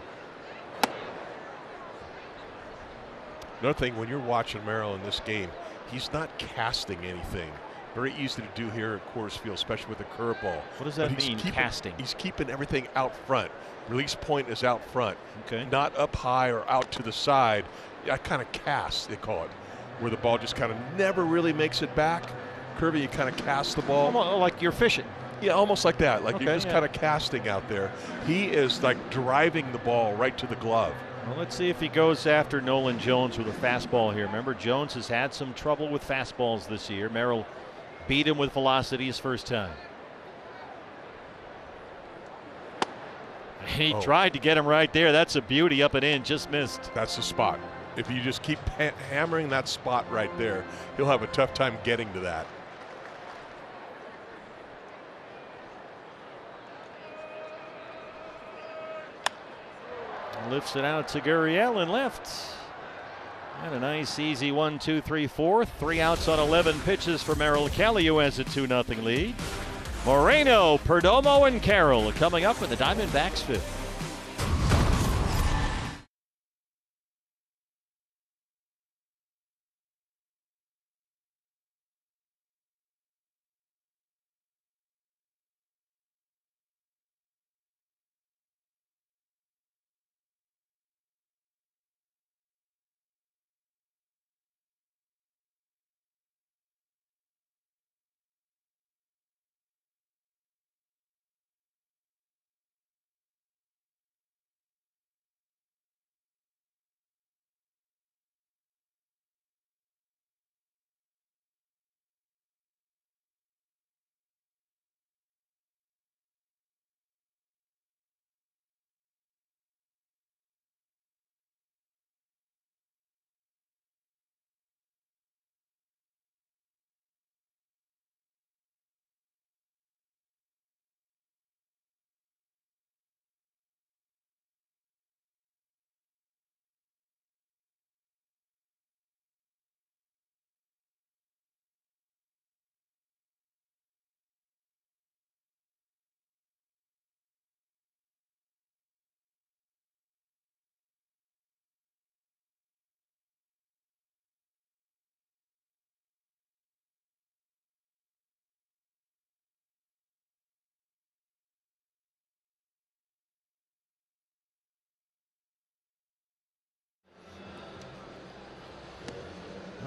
Another thing, when you're watching Merrill in this game, he's not casting anything. Very easy to do here at Coors Field, especially with a curveball. What does that mean, casting? He's keeping everything out front. Release point is out front. Okay. Not up high or out to the side. I kind of cast, they call it, where the ball just kind of never really makes it back. Curvy, you kind of cast the ball. Almost like you're fishing. Yeah, almost like that. Like okay, you're just kind of casting out there. He is like driving the ball right to the glove. Well, let's see if he goes after Nolan Jones with a fastball here. Remember, Jones has had some trouble with fastballs this year. Merrill beat him with velocity his first time. He tried to get him right there. That's a beauty, up and in, just missed. That's the spot. If you just keep hammering that spot right there, he'll have a tough time getting to that. Lifts it out to Gurriel in left. And a nice easy 1, 2, 3, 4. 3 outs on 11 pitches for Merrill Kelly, who has a 2-0 lead. Moreno, Perdomo, and Carroll coming up with the Diamondbacks 5th.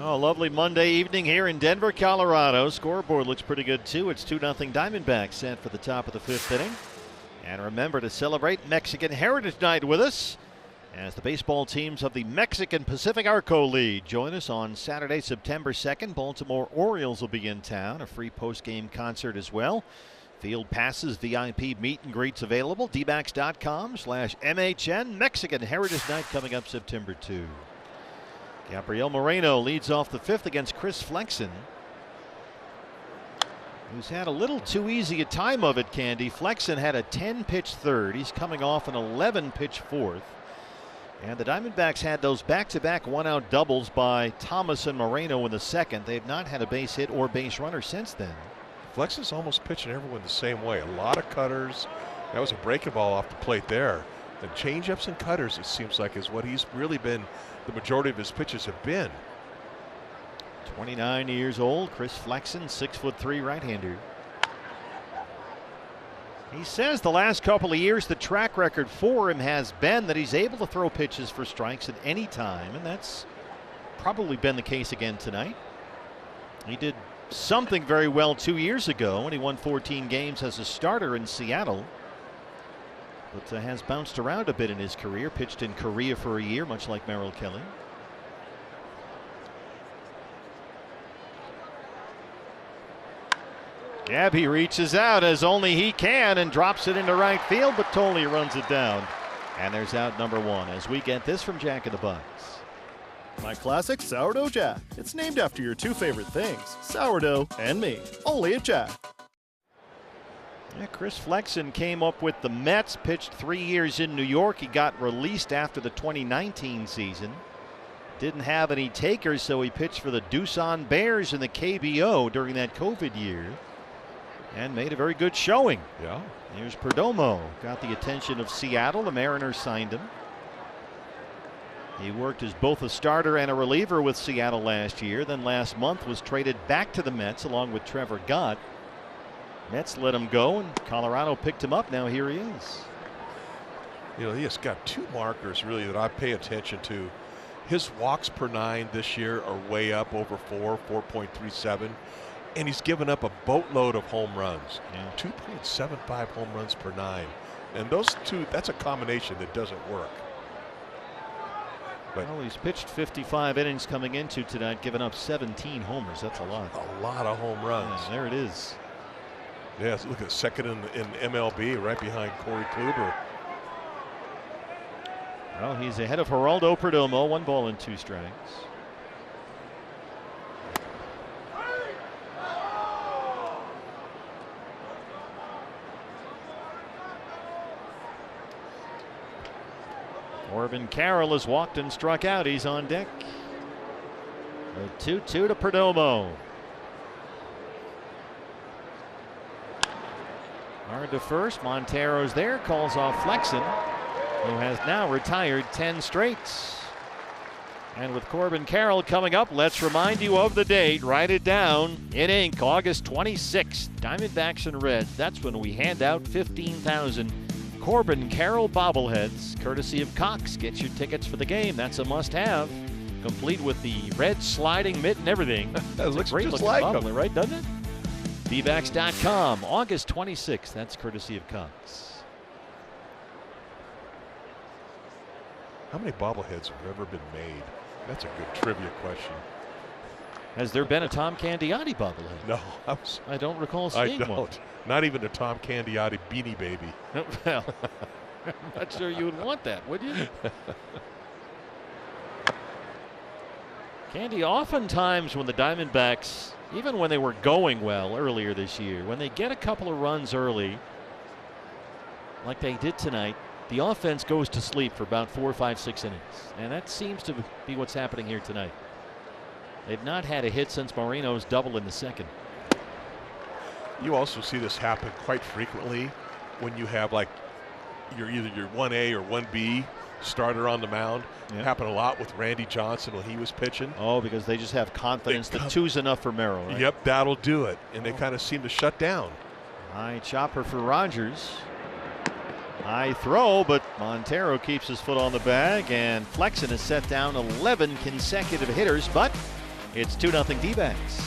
Oh, lovely Monday evening here in Denver, Colorado. Scoreboard looks pretty good too. It's 2-0 Diamondbacks set for the top of the 5th inning. And remember to celebrate Mexican Heritage Night with us as the baseball teams of the Mexican Pacific Arco League join us on Saturday, September 2nd. Baltimore Orioles will be in town. A free post-game concert as well. Field passes, VIP meet and greets available. dbacks.com/MHN. Mexican Heritage Night coming up September 2. Gabriel Moreno leads off the 5th against Chris Flexen, who's had a little too easy a time of it, Candy. Flexen had a 10-pitch 3rd. He's coming off an 11-pitch 4th. And the Diamondbacks had those back-to-back one-out doubles by Thomas and Moreno in the 2nd. They've not had a base hit or base runner since then. Flexen's almost pitching everyone the same way. A lot of cutters. That was a breaking ball off the plate there. The changeups and cutters, it seems like, is what he's really been. The majority of his pitches have been. 29 years old, Chris Flexen, 6'3" right-hander. He says the last couple of years the track record for him has been that he's able to throw pitches for strikes at any time, and that's probably been the case again tonight. He did something very well 2 years ago when he won 14 games as a starter in Seattle, but has bounced around a bit in his career. Pitched in Korea for a year, much like Merrill Kelly. Gabby reaches out as only he can and drops it into right field, but Toley runs it down. And there's out number 1 as we get this from Jack in the Box. My classic sourdough Jack. It's named after your 2 favorite things, sourdough and me. Only at Jack. Yeah, Chris Flexen came up with the Mets, pitched 3 years in New York. He got released after the 2019 season. Didn't have any takers, so he pitched for the Doosan Bears in the KBO during that COVID year and made a very good showing. Yeah. Here's Perdomo. Got the attention of Seattle. The Mariners signed him. He worked as both a starter and a reliever with Seattle last year. Then last month was traded back to the Mets along with Trevor Gott. Mets let him go, and Colorado picked him up. Now here he is. You know, he has got 2 markers really that I pay attention to. His walks per 9 this year are way up over 4.37, and he's given up a boatload of home runs. Yeah. 2.75 home runs per 9, and those 2, that's a combination that doesn't work. But well, he's pitched 55 innings coming into tonight, giving up 17 homers. That's a lot. A lot of home runs. Yeah, there it is. Yeah, look at second in MLB, right behind Corey Kluber. Well, he's ahead of Geraldo Perdomo. 1 ball and 2 strikes. Corbin Carroll has walked and struck out. He's on deck. A 2-2 to Perdomo. Hard to first. Montero's there. Calls off Flexen, who has now retired 10 straights. And with Corbin Carroll coming up, let's remind you of the date. Write it down in ink. August 26th. Diamondbacks and Reds. That's when we hand out 15,000 Corbin Carroll bobbleheads, courtesy of Cox. Get your tickets for the game. That's a must-have. Complete with the red sliding mitt and everything. That looks great just looking like bobblehead, them, right? Doesn't it? dbacks.com, August 26th. That's courtesy of Cox. How many bobbleheads have ever been made? That's a good trivia question. Has there been a Tom Candiotti bobblehead? No, I don't recall seeing one. Not even a Tom Candiotti Beanie Baby. Well, I'm not sure you would want that, would you? Candy, oftentimes when the Diamondbacks, even when they were going well earlier this year, when they get a couple of runs early, like they did tonight, the offense goes to sleep for about 4, 5, 6 innings. And that seems to be what's happening here tonight. They've not had a hit since Moreno's double in the 2nd. You also see this happen quite frequently when you have like either your 1A or 1B starter on the mound. Yeah. Happened a lot with Randy Johnson when he was pitching. Oh, because they just have confidence that 2's enough for Merrill, right? Yep, that'll do it. And they kind of seem to shut down. High chopper for Rogers. High throw, but Montero keeps his foot on the bag, and Flexen has set down 11 consecutive hitters, but It's 2-0 D-backs.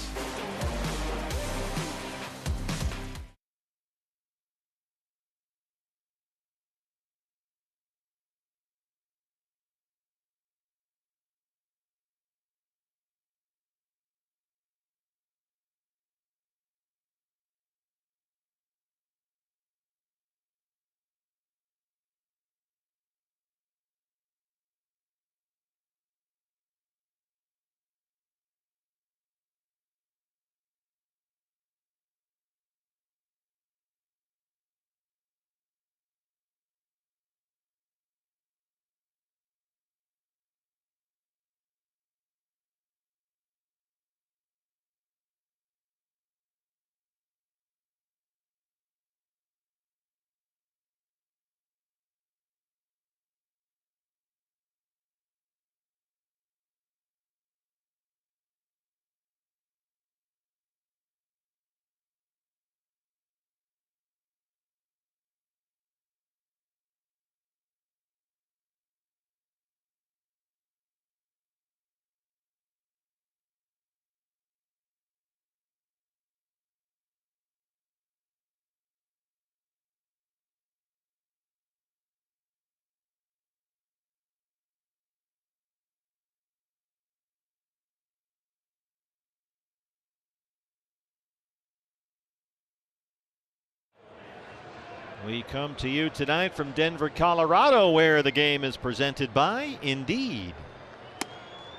We come to you tonight from Denver, Colorado, where the game is presented by Indeed.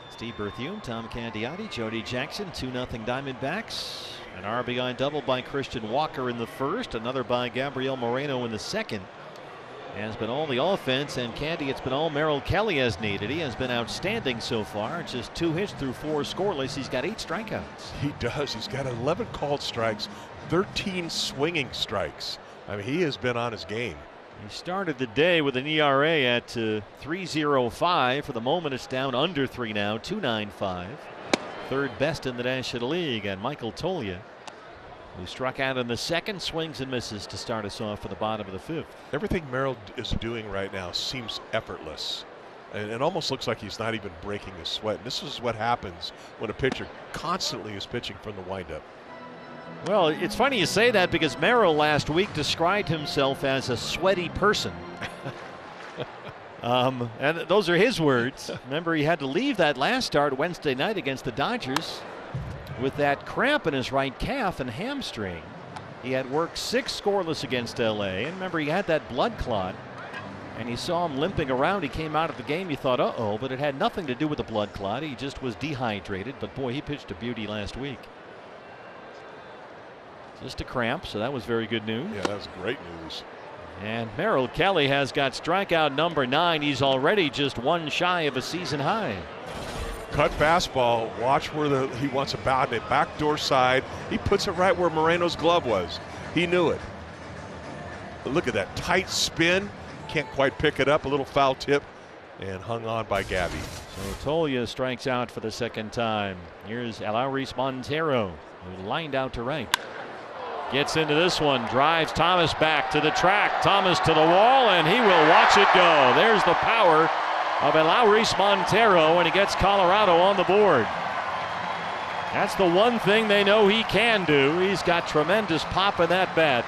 Steve Berthiaume, Tom Candiotti, Jody Jackson, 2-0 Diamondbacks. An RBI double by Christian Walker in the first, another by Gabriel Moreno in the second. Has been all the offense, and Candy, it's been all Merrill Kelly has needed. He has been outstanding so far. Just 2 hits through 4 scoreless. He's got 8 strikeouts. He does. He's got 11 called strikes, 13 swinging strikes. I mean, he has been on his game. He started the day with an ERA at 3.05. For the moment, it's down under 3 now, 2.95. Third best in the National League. And Michael Toglia, who struck out in the second, swings and misses to start us off for the bottom of the 5th. Everything Merrill is doing right now seems effortless. And it almost looks like he's not even breaking a sweat. And this is what happens when a pitcher constantly is pitching from the windup. Well, it's funny you say that because Merrill last week described himself as a sweaty person. And those are his words. Remember, he had to leave that last start Wednesday night against the Dodgers with that cramp in his right calf and hamstring. He had worked 6 scoreless against LA. And remember, he had that blood clot. And you saw him limping around. He came out of the game. You thought, uh-oh, but it had nothing to do with the blood clot. He just was dehydrated. But, boy, he pitched a beauty last week. Just a cramp, so that was very good news. Yeah, that was great news. And Merrill Kelly has got strikeout number 9. He's already just 1 shy of a season high. Cut fastball. Watch where he wants a backdoor side. He puts it right where Moreno's glove was. He knew it. But look at that tight spin. Can't quite pick it up. A little foul tip and hung on by Gabby. So Toglia strikes out for the second time. Here's Alauris Montero, who lined out to right. Gets into this one, drives Thomas back to the track. Thomas to the wall, and he will watch it go. There's the power of Alauris Montero, and he gets Colorado on the board. That's the one thing they know he can do. He's got tremendous pop in that bat.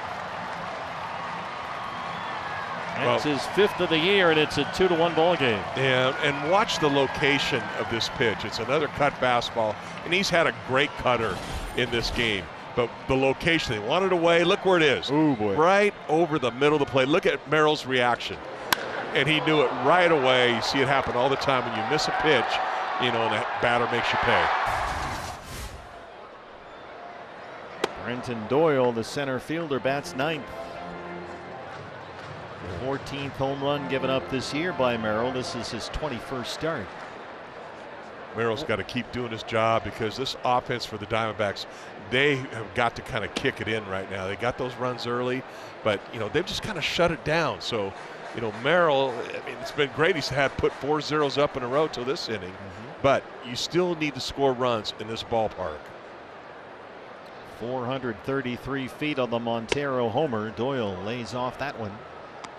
That's his 5th of the year, and it's a 2-1 ball game. Yeah, and watch the location of this pitch. It's another cut fastball, and he's had a great cutter in this game. But the location, they want it away. Look where it is. Oh, boy. Right over the middle of the plate. Look at Merrill's reaction. And he knew it right away. You see it happen all the time when you miss a pitch, you know, and the batter makes you pay. Brenton Doyle, the center fielder, bats 9th. The 14th home run given up this year by Merrill. This is his 21st start. Merrill's got to keep doing his job because this offense for the Diamondbacks, they have got to kind of kick it in right now. They got those runs early, but, you know, they've just kind of shut it down. So, you know, Merrill, I mean, it's been great. He's had put 4 zeros up in a row till this inning, but you still need to score runs in this ballpark. 433 feet on the Montero homer. Doyle lays off that one.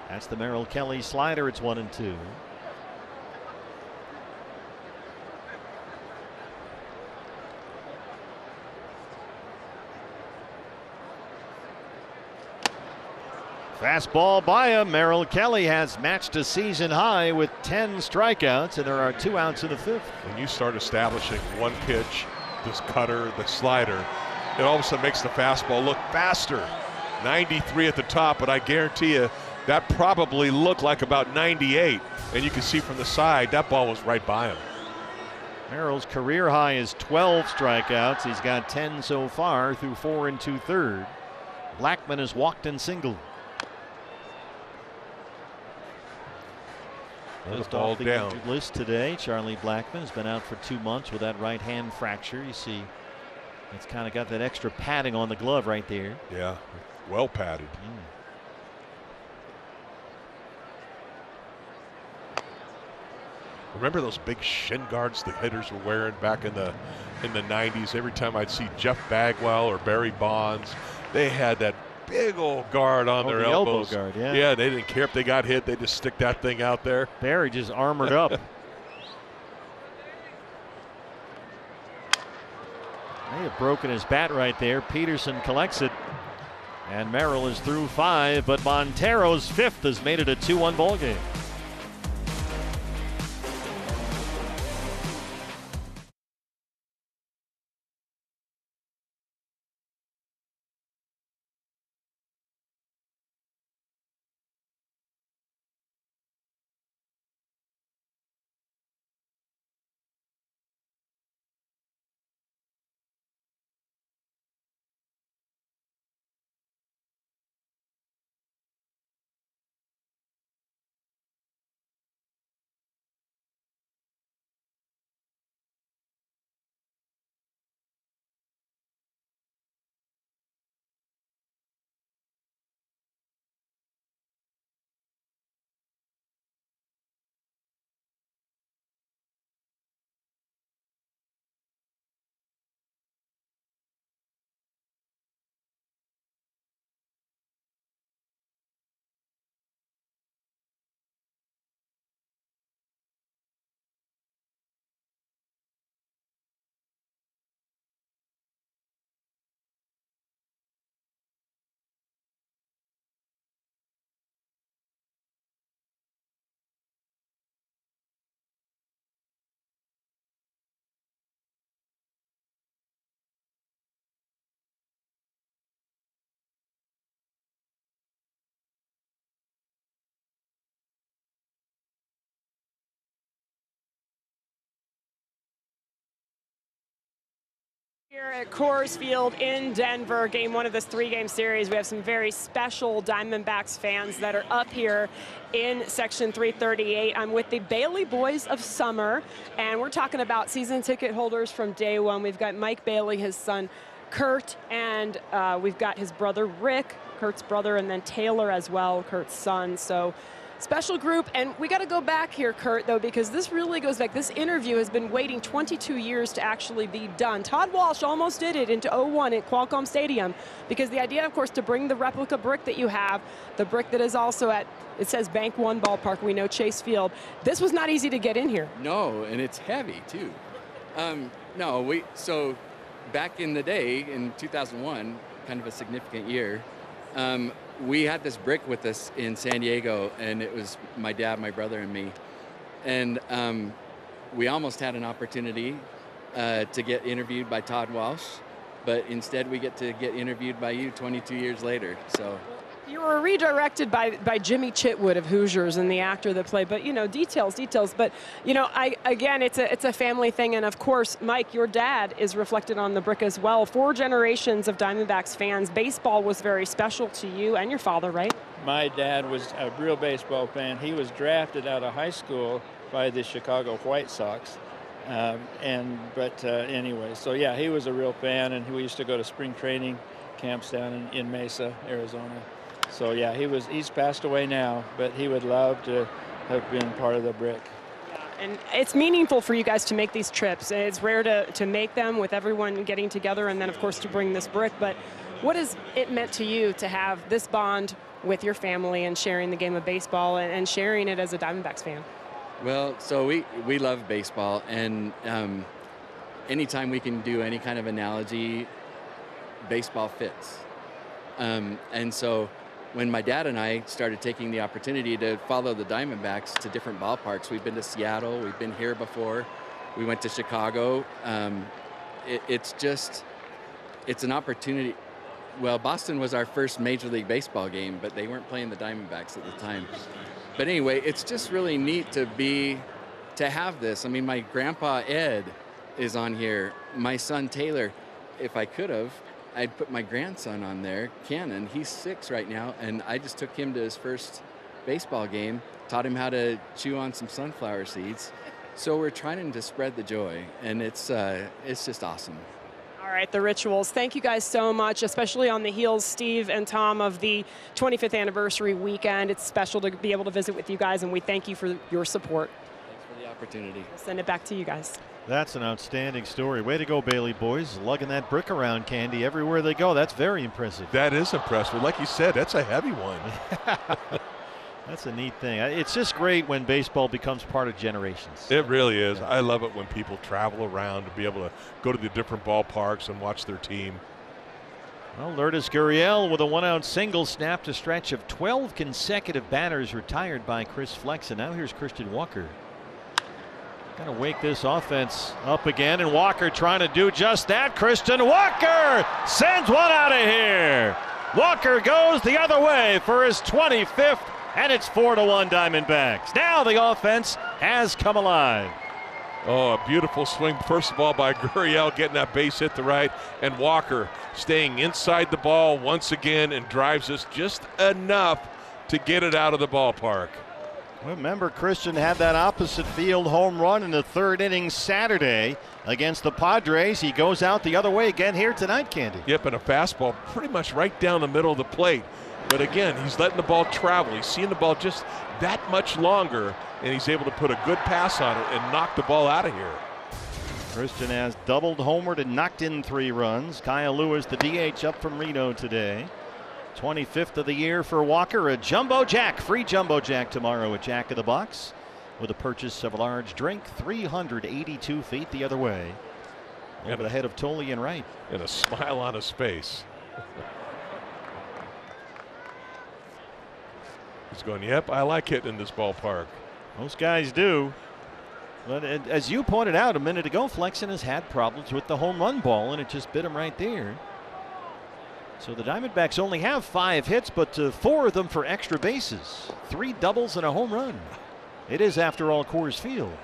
That's the Merrill Kelly slider. It's 1-2. Fastball by him. Merrill Kelly has matched a season high with 10 strikeouts, and there are 2 outs in the 5th. When you start establishing one pitch, this cutter, the slider, it all of a sudden makes the fastball look faster. 93 at the top, but I guarantee you that probably looked like about 98. And you can see from the side, that ball was right by him. Merrill's career high is 12 strikeouts. He's got 10 so far through 4 2/3. Blackman has walked and singled. Just off the injured list today, Charlie Blackman has been out for 2 months with that right hand fracture. You see, it's kind of got that extra padding on the glove right there. Yeah, well padded. Remember those big shin guards the hitters were wearing back in the 90s? Every time I'd see Jeff Bagwell or Barry Bonds, they had that big old guard on their elbows. Elbow guard, yeah. Yeah, they didn't care if they got hit. They just stick that thing out there. Barry just armored up. May have broken his bat right there. Peterson collects it. And Merrill is through 5, but Montero's 5th has made it a 2-1 ball game. Here at Coors Field in Denver, game 1 of this 3-game series, we have some very special Diamondbacks fans that are up here in section 338. I'm with the Bailey Boys of Summer, and we're talking about season ticket holders from day one. We've got Mike Bailey, his son Kurt, and we've got his brother Rick, Kurt's brother, and then Taylor as well, Kurt's son. So special group. And we got to go back here, Kurt, though, because this really goes back. This interview has been waiting 22 years to actually be done. Todd Walsh almost did it into 01 at Qualcomm Stadium, because the idea, of course, to bring the replica brick that you have, the brick that is also at, it says Bank One Ballpark, we know Chase Field. This was not easy to get in here. No, and it's heavy too. So back in the day, in 2001, kind of a significant year, we had this brick with us in San Diego, and it was my dad, my brother, and me. And we almost had an opportunity to get interviewed by Todd Walsh, but instead we get to get interviewed by you 22 years later. So you were redirected by Jimmy Chitwood of Hoosiers and the actor that played, but, you know, details. But, you know, again, it's a family thing. And, of course, Mike, your dad is reflected on the brick as well. 4 generations of Diamondbacks fans. Baseball was very special to you and your father, right? My dad was a real baseball fan. He was drafted out of high school by the Chicago White Sox. Anyway, so, yeah, he was a real fan, and we used to go to spring training camps down in Mesa, Arizona. So, yeah, he's passed away now, but he would love to have been part of the brick. And it's meaningful for you guys to make these trips. It's rare to make them with everyone getting together, and then, of course, to bring this brick. But what has it meant to you to have this bond with your family and sharing the game of baseball and sharing it as a Diamondbacks fan? Well, so we love baseball, and anytime we can do any kind of analogy, baseball fits. And so when my dad and I started taking the opportunity to follow the Diamondbacks to different ballparks. We've been to Seattle, we've been here before, we went to Chicago. It's an opportunity. Well, Boston was our first Major League Baseball game, but they weren't playing the Diamondbacks at the time. But anyway, it's just really neat to have this. I mean, my grandpa Ed is on here. My son Taylor, if I could have, I'd put my grandson on there, Cannon. He's 6 right now, and I just took him to his first baseball game, taught him how to chew on some sunflower seeds. So we're trying to spread the joy, and it's just awesome. All right, the rituals. Thank you guys so much, especially on the heels, Steve and Tom, of the 25th anniversary weekend. It's special to be able to visit with you guys, and we thank you for your support. Thanks for the opportunity. We'll send it back to you guys. That's an outstanding story. Way to go, Bailey boys. Lugging that brick around, Candy, everywhere they go. That's very impressive. That is impressive. Like you said, that's a heavy one. That's a neat thing. It's just great when baseball becomes part of generations. It really is. I love it when people travel around to be able to go to the different ballparks and watch their team. Well, Lourdes Gurriel with a 1-out single snapped a stretch of 12 consecutive batters retired by Chris Flexen. Now here's Christian Walker. Gonna wake this offense up again, and Walker trying to do just that. Christian Walker sends one out of here. Walker goes the other way for his 25th, and it's 4-1 Diamondbacks. Now the offense has come alive. Oh, a beautiful swing, first of all, by Gurriel, getting that base hit to right, and Walker staying inside the ball once again and drives us just enough to get it out of the ballpark. Remember, Christian had that opposite field home run in the 3rd inning Saturday against the Padres. He goes out the other way again here tonight, Candy. Yep, and a fastball pretty much right down the middle of the plate. But again, he's letting the ball travel. He's seeing the ball just that much longer, and he's able to put a good pass on it and knock the ball out of here. Christian has doubled, homered, and knocked in 3 runs. Kyle Lewis, the DH, up from Reno today. 25th of the year for Walker. A jumbo jack, free jumbo jack tomorrow at Jack in the Box with a purchase of a large drink. 382 feet the other way over the head of Tolley and Wright. And a smile on his face. He's going, yep, I like hitting in this ballpark. Most guys do. But as you pointed out a minute ago, Flexen has had problems with the home run ball, and it just bit him right there. So the Diamondbacks only have 5 hits, but 4 of them for extra bases. 3 doubles and a home run. It is, after all, Coors Field.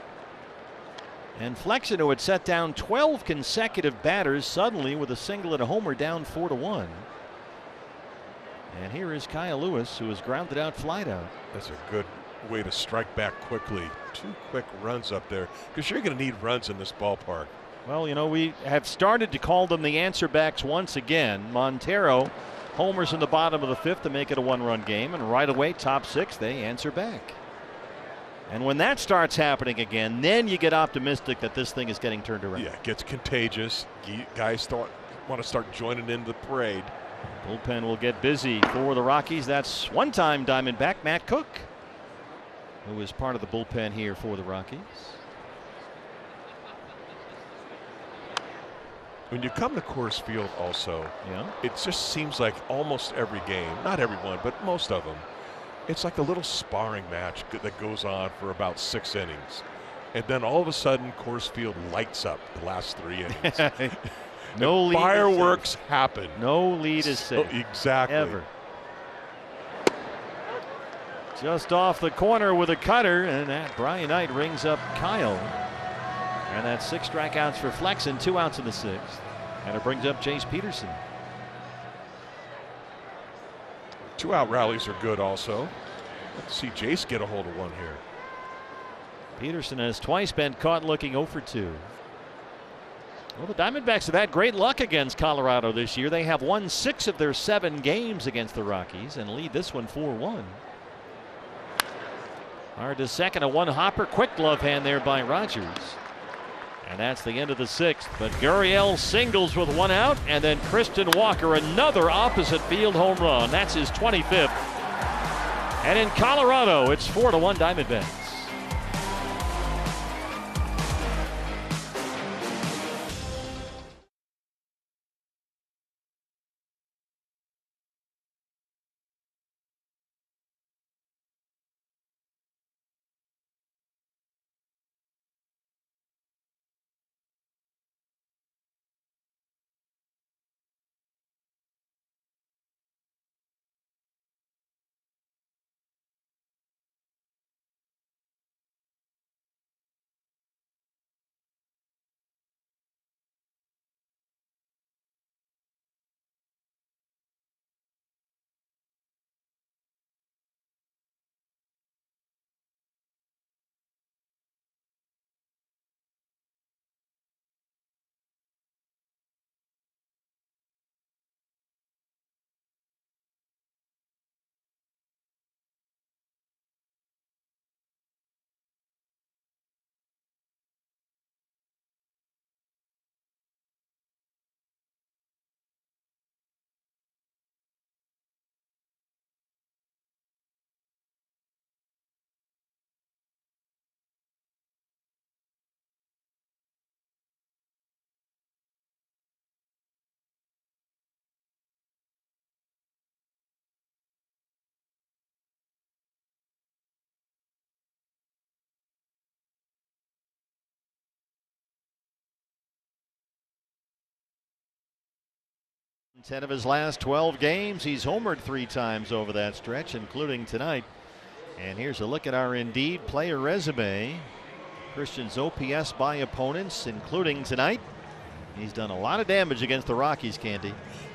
And Flexen, who had set down 12 consecutive batters, suddenly with a single and a homer, down 4-1. And here is Kyle Lewis, who has grounded out, flied out. That's a good way to strike back quickly. 2 quick runs up there, because you're going to need runs in this ballpark. Well, you know, we have started to call them the answer backs once again. Montero homers in the bottom of the 5th to make it a 1-run game, and right away, top 6, they answer back. And when that starts happening again, then you get optimistic that this thing is getting turned around. Yeah, it gets contagious. Guys want to start joining in the parade. Bullpen will get busy for the Rockies. That's one-time Diamondback Matt Cook, who is part of the bullpen here for the Rockies. When you come to Coors Field also, yeah, it just seems like almost every game, not everyone, but most of them, it's like a little sparring match that goes on for about 6 innings. And then all of a sudden, Coors Field lights up the last 3 innings. No lead. Fireworks happen. No lead is safe. Exactly. Ever. Just off the corner with a cutter, and that Brian Knight rings up Kyle. And that's 6 strikeouts for Flexen, 2 outs in the 6th. And it brings up Jace Peterson. 2-out rallies are good also. Let's see Jace get a hold of one here. Peterson has twice been caught looking 0 for 2. Well, the Diamondbacks have had great luck against Colorado this year. They have won 6 of their 7 games against the Rockies and lead this one 4-1. Hard to second, a 1-hopper. Quick glove hand there by Rogers. And that's the end of the 6th. But Gurriel singles with 1 out, and then Christian Walker, another opposite field home run. That's his 25th. And in Colorado, it's 4-1 Diamondbacks. 10 of his last 12 games. He's homered 3 times over that stretch, including tonight. And here's a look at our Indeed player resume. Christian's OPS by opponents, including tonight. He's done a lot of damage against the Rockies, Candy.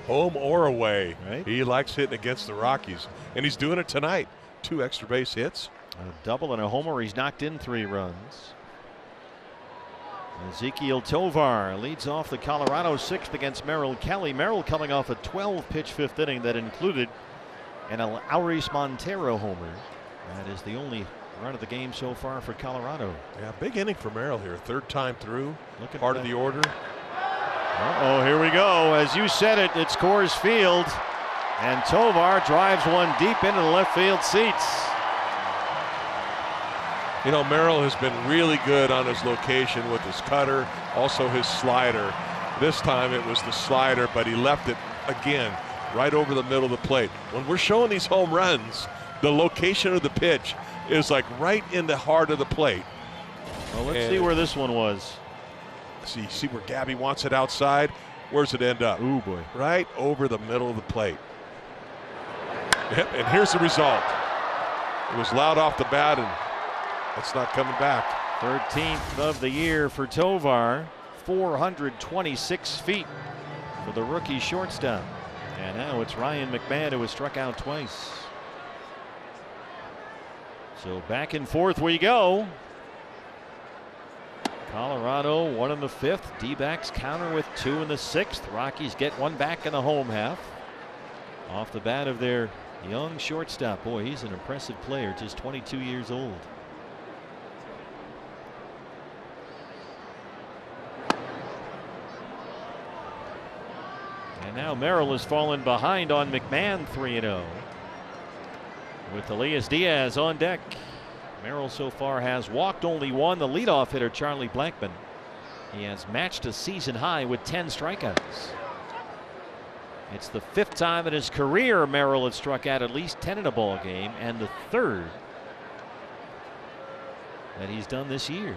Home or away. Right. He likes hitting against the Rockies, and he's doing it tonight. 2 extra base hits. A double and a homer. He's knocked in 3 runs. Ezekiel Tovar leads off the Colorado 6th against Merrill Kelly. Merrill coming off a 12-pitch 5th inning that included an Auris Montero homer. That is the only run of the game so far for Colorado. Yeah, big inning for Merrill here. 3rd time through. Part of the order. Oh, here we go. As you said it, it's Coors Field. And Tovar drives one deep into the left field seats. You know, Merrill has been really good on his location with his cutter, also his slider. This time it was the slider, but he left it again right over the middle of the plate. When we're showing these home runs, the location of the pitch is like right in the heart of the plate. Well, let's see where this one was. See where Gabby wants it outside. Where's it end up? Ooh, boy. Right over the middle of the plate. Yep, and here's the result. It was loud off the bat, and it's not coming back. 13th of the year for Tovar. 426 feet for the rookie shortstop. And now it's Ryan McMahon who has struck out twice. So back and forth we go. Colorado 1 in the 5th. D-backs counter with 2 in the 6th. Rockies get 1 back in the home half. Off the bat of their young shortstop. Boy, he's an impressive player, just 22 years old. And now Merrill has fallen behind on McMahon 3-0. With Elias Diaz on deck. Merrill so far has walked only 1. The leadoff hitter, Charlie Blackmon. He has matched a season high with 10 strikeouts. It's the 5th time in his career Merrill has struck out at least 10 in a ball game, and the 3rd that he's done this year.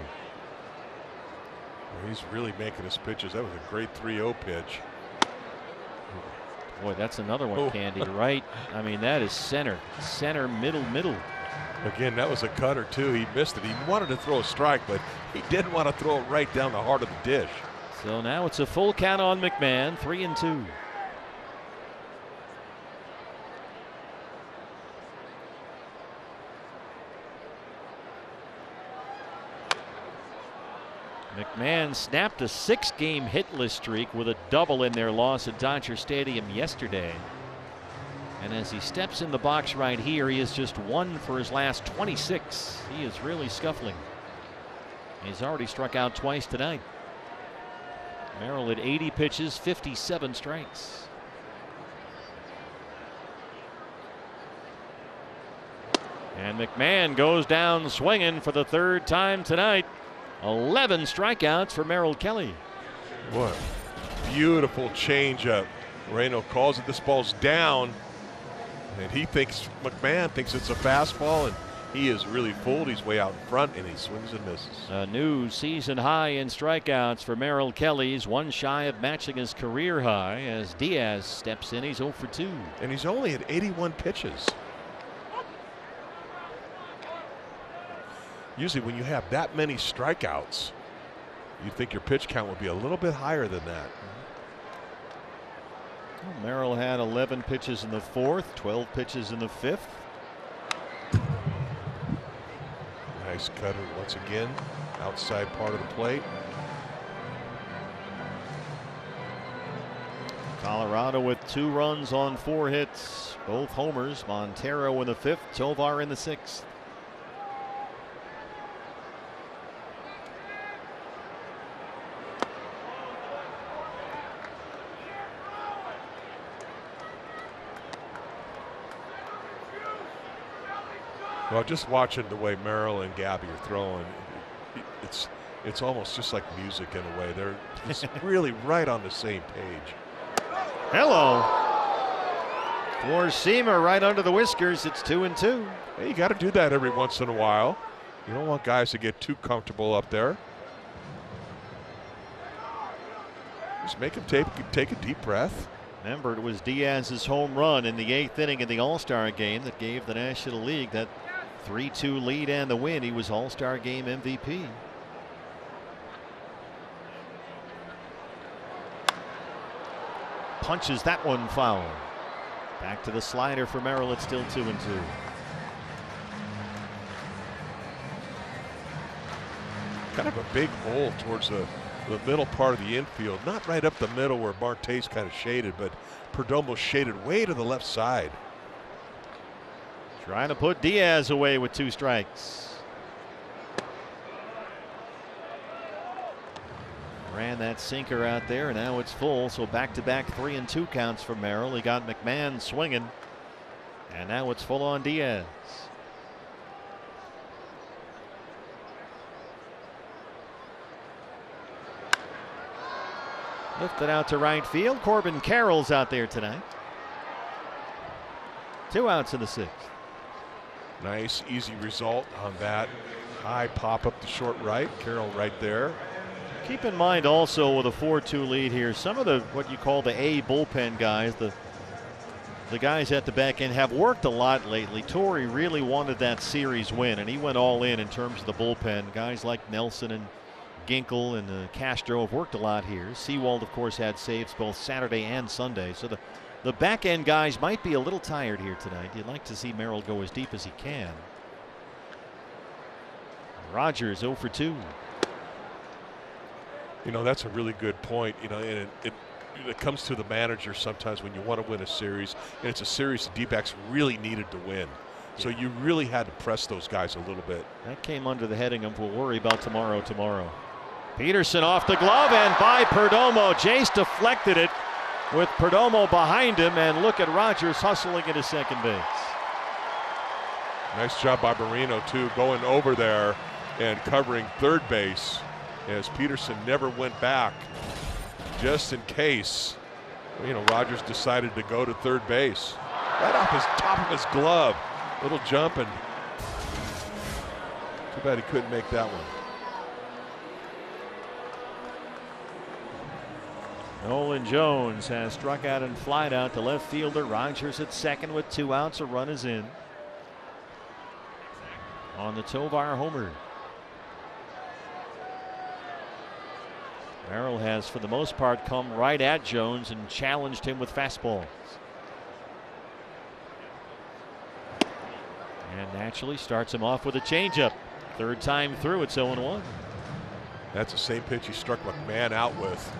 Well, he's really making his pitches. That was a great 3-0 pitch. Boy, that's another one, Candy, right? I mean, that is center, middle. Again, that was a cutter, too. He missed it. He wanted to throw a strike, but he didn't want to throw it right down the heart of the dish. So now it's a full count on McMahon, 3-2. McMahon snapped a 6-game hitless streak with a double in their loss at Dodger Stadium yesterday. And as he steps in the box right here, he is just 1 for his last 26. He is really scuffling. He's already struck out twice tonight. Merrill at 80 pitches, 57 strikes. And McMahon goes down swinging for the 3rd time tonight. 11 strikeouts for Merrill Kelly. What a beautiful changeup. Moreno calls it. This ball's down. And McMahon thinks it's a fastball, and he is really fooled. He's way out in front, and he swings and misses. A new season high in strikeouts for Merrill Kelly. He's 1 shy of matching his career high as Diaz steps in. He's 0 for 2. And he's only at 81 pitches. Usually when you have that many strikeouts, you'd think your pitch count would be a little bit higher than that. Well, Merrill had 11 pitches in the 4th, 12 pitches in the 5th. Nice cutter once again, outside part of the plate. Colorado with 2 runs on 4 hits, both homers. Montero in the 5th, Tovar in the 6th. Well, just watching the way Merrill and Gabby are throwing, it's almost just like music in a way. They're just really right on the same page. Hello. Four-seamer right under the whiskers. It's 2-2. Hey, you got to do that every once in a while. You don't want guys to get too comfortable up there. Just make them take a deep breath. Remember, it was Diaz's home run in the 8th inning in the All-Star game that gave the National League that 3-2 lead and the win. He was All-Star game MVP. Punches that one foul. Back to the slider for Merrill. It's still 2-2. Kind of a big hole towards the middle part of the infield. Not right up the middle where Marte's kind of shaded, but Perdomo shaded way to the left side. Trying to put Diaz away with 2 strikes. Ran that sinker out there, and now it's full. So back-to-back 3-2 counts for Merrill. He got McMahon swinging, and now it's full on Diaz. Lifted out to right field. Corbin Carroll's out there tonight. 2 outs in the 6th. Nice, easy result on that. High pop up to short right. Carroll right there. Keep in mind also with a 4-2 lead here, some of the what you call the A bullpen guys, the guys at the back end have worked a lot lately. Torrey really wanted that series win, and he went all in terms of the bullpen. Guys like Nelson and Ginkel and Castro have worked a lot here. Sewald, of course, had saves both Saturday and Sunday. So the back end guys might be a little tired here tonight. You'd like to see Merrill go as deep as he can. Rogers 0 for 2. You know, that's a really good point. You know, and it comes to the manager sometimes when you want to win a series, and it's a series the D-backs really needed to win. So you really had to press those guys a little bit. That came under the heading of we'll worry about tomorrow. Peterson off the glove and by Perdomo. Jace deflected it with Perdomo behind him, and look at Rogers hustling into second base. Nice job by Marino too, going over there and covering third base as Peterson never went back just in case, you know, Rogers decided to go to third base. Right off his top of his glove. Little jump, and too bad he couldn't make that one. Nolan Jones has struck out and flied out to left fielder. Rogers at second with 2 outs. A run is in on the Tovar homer. Merrill has, for the most part, come right at Jones and challenged him with fastballs. And naturally starts him off with a changeup. 3rd time through, it's 0-1. That's the same pitch he struck McMahon out with.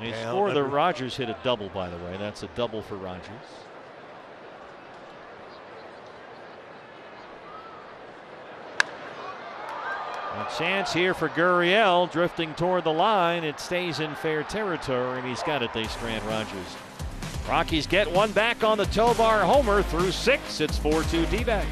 He scored the Rogers hit a double, by the way. That's a double for Rogers. A chance here for Gurriel, drifting toward the line. It stays in fair territory, and he's got it. They strand Rogers. Rockies get one back on the Tovar homer through 6. It's 4-2 D-backs.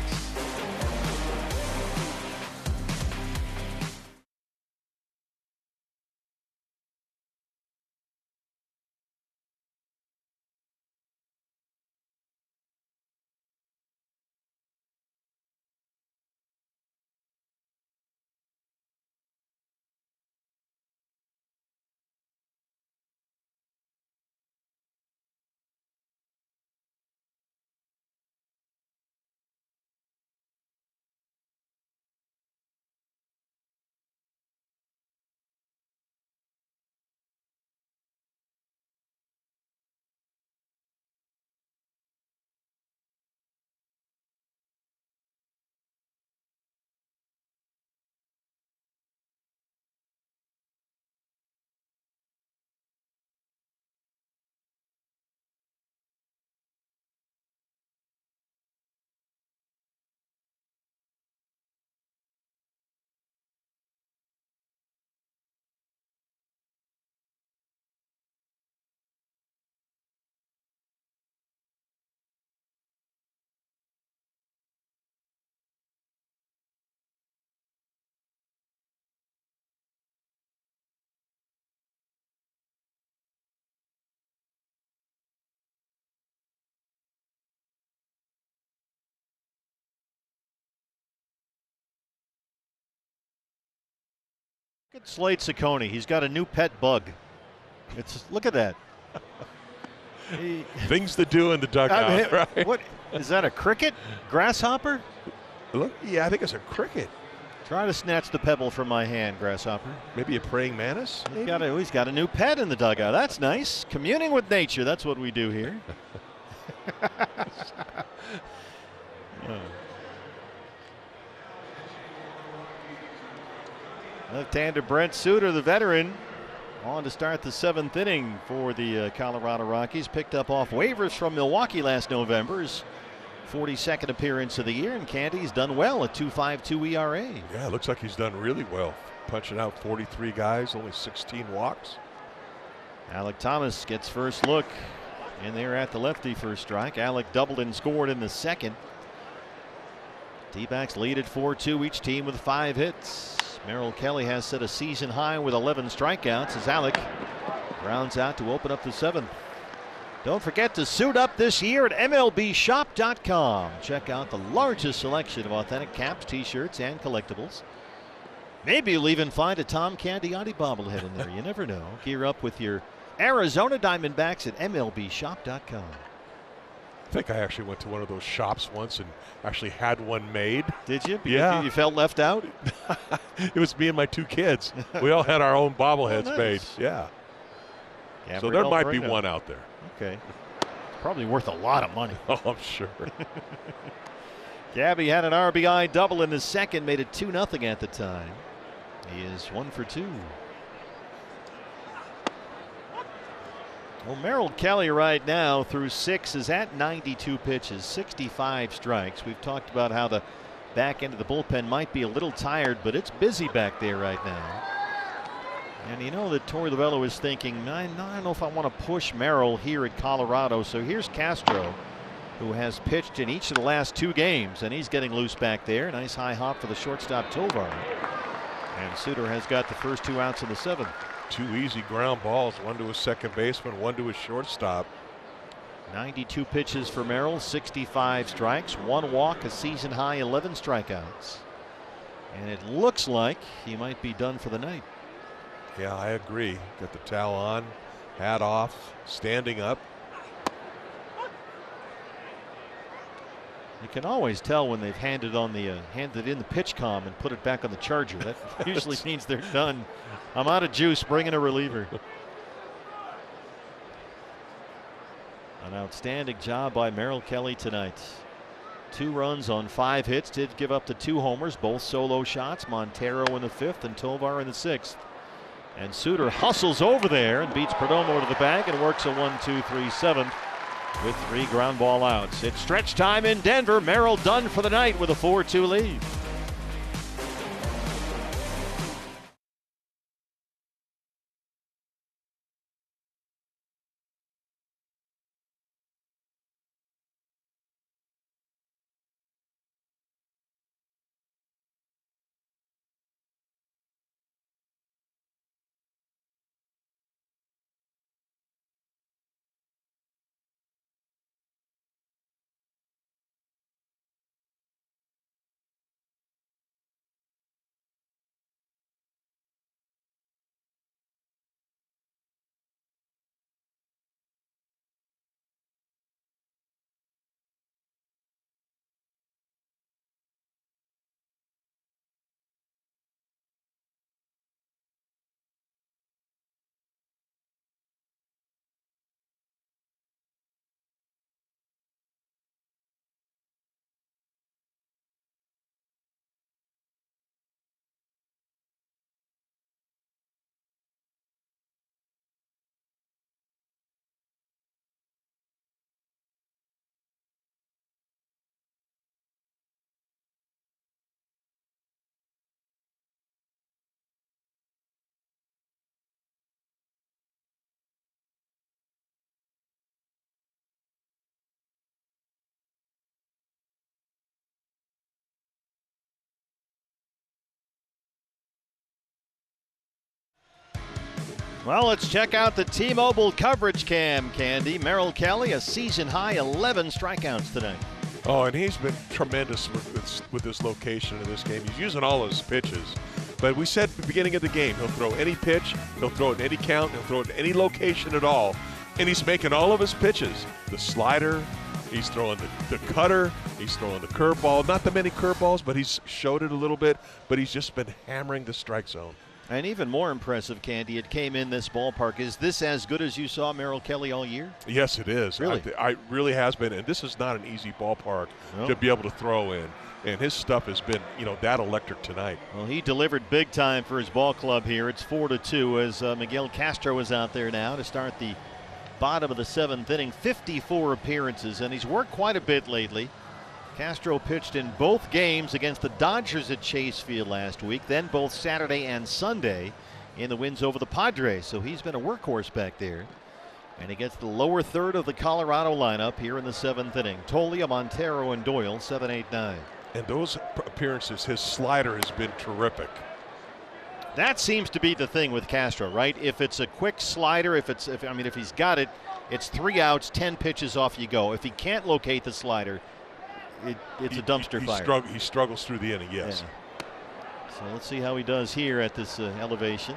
Look at Slade Ciccone. He's got a new pet bug. Look at that. Things to do in the dugout, right? What is that? A cricket? Grasshopper? Look, yeah, I think it's a cricket. Try to snatch the pebble from my hand, Grasshopper. Maybe a praying mantis? He's got a new pet in the dugout. That's nice. Communing with nature. That's what we do here. Left-hander Brent Suter, the veteran, on to start the 7th inning for the Colorado Rockies. Picked up off waivers from Milwaukee last November. His 42nd appearance of the year, and Candy's done well at 2.52 ERA. Yeah, it looks like he's done really well. Punching out 43 guys, only 16 walks. Alec Thomas gets first look, and they're at the lefty for a strike. Alec doubled and scored in the second. D-backs lead at 4-2, each team with 5 hits. Merrill Kelly has set a season high with 11 strikeouts as Alec rounds out to open up the 7th. Don't forget to suit up this year at MLBshop.com. Check out the largest selection of authentic caps, t-shirts, and collectibles. Maybe you'll even find a Tom Candiotti bobblehead in there. You never know. Gear up with your Arizona Diamondbacks at MLBshop.com. I think I actually went to one of those shops once and actually had one made. Did you? Yeah. You felt left out? It was me and my 2 kids. We all had our own bobbleheads made. Yeah. Gabriel So there might be Moreno. one out there. Okay. It's probably worth a lot of money. Oh, I'm sure. Gabby had an RBI double in the second, made it 2-0 at the time. He is 1 for 2. Well, Merrill Kelly right now through 6 is at 92 pitches, 65 strikes. We've talked about how the back end of the bullpen might be a little tired, but it's busy back there right now. And you know that Torey Lovullo is thinking, I don't know if I want to push Merrill here at Colorado. So here's Castro, who has pitched in each of the last 2 games, and he's getting loose back there. Nice high hop for the shortstop Tovar. And Suter has got the first 2 outs in the 7th. 2 easy ground balls, one to his second baseman, one to his shortstop. 92 pitches for Merrill, 65 strikes, 1 walk, a season high 11 strikeouts. And it looks like he might be done for the night. Yeah, I agree. Got the towel on, hat off, standing up. You can always tell when they've handed in the pitch comm and put it back on the charger. That usually means they're done. I'm out of juice. Bring in a reliever. An outstanding job by Merrill Kelly tonight. 2 runs on 5 hits. Did give up the 2 homers, both solo shots. Montero in the 5th and Tovar in the 6th. And Suter hustles over there and beats Perdomo to the bag and works a 1-2-3 7th with 3 ground ball outs. It's stretch time in Denver. Merrill done for the night with a 4-2 lead. Well, let's check out the T-Mobile coverage cam, Candy. Merrill Kelly, a season-high 11 strikeouts today. Oh, and he's been tremendous with this location in this game. He's using all his pitches. But we said at the beginning of the game, he'll throw any pitch, he'll throw it in any count, he'll throw it in any location at all. And he's making all of his pitches. The slider, he's throwing the cutter, he's throwing the curveball. Not that many curveballs, but he's showed it a little bit. But he's just been hammering the strike zone. And even more impressive, Candy, it came in this ballpark. Is this as good as you saw Merrill Kelly all year? Yes, it is. Really? I really has been. And this is not an easy ballpark to be able to throw in. And his stuff has been, that electric tonight. Well, he delivered big time for his ball club here. It's 4-2 as Miguel Castro is out there now to start the bottom of the 7th inning. 54 appearances, and he's worked quite a bit lately. Castro pitched in both games against the Dodgers at Chase Field last week, then both Saturday and Sunday in the wins over the Padres. So he's been a workhorse back there. And he gets the lower third of the Colorado lineup here in the 7th inning. Tolia, Montero, and Doyle, 7, 8, 9. And those appearances, his slider has been terrific. That seems to be the thing with Castro, right? If it's a quick slider, if he's got it, it's 3 outs, 10 pitches, off you go. If he can't locate the slider, it's a dumpster fire. He struggles through the inning, yes. Yeah. So let's see how he does here at this elevation.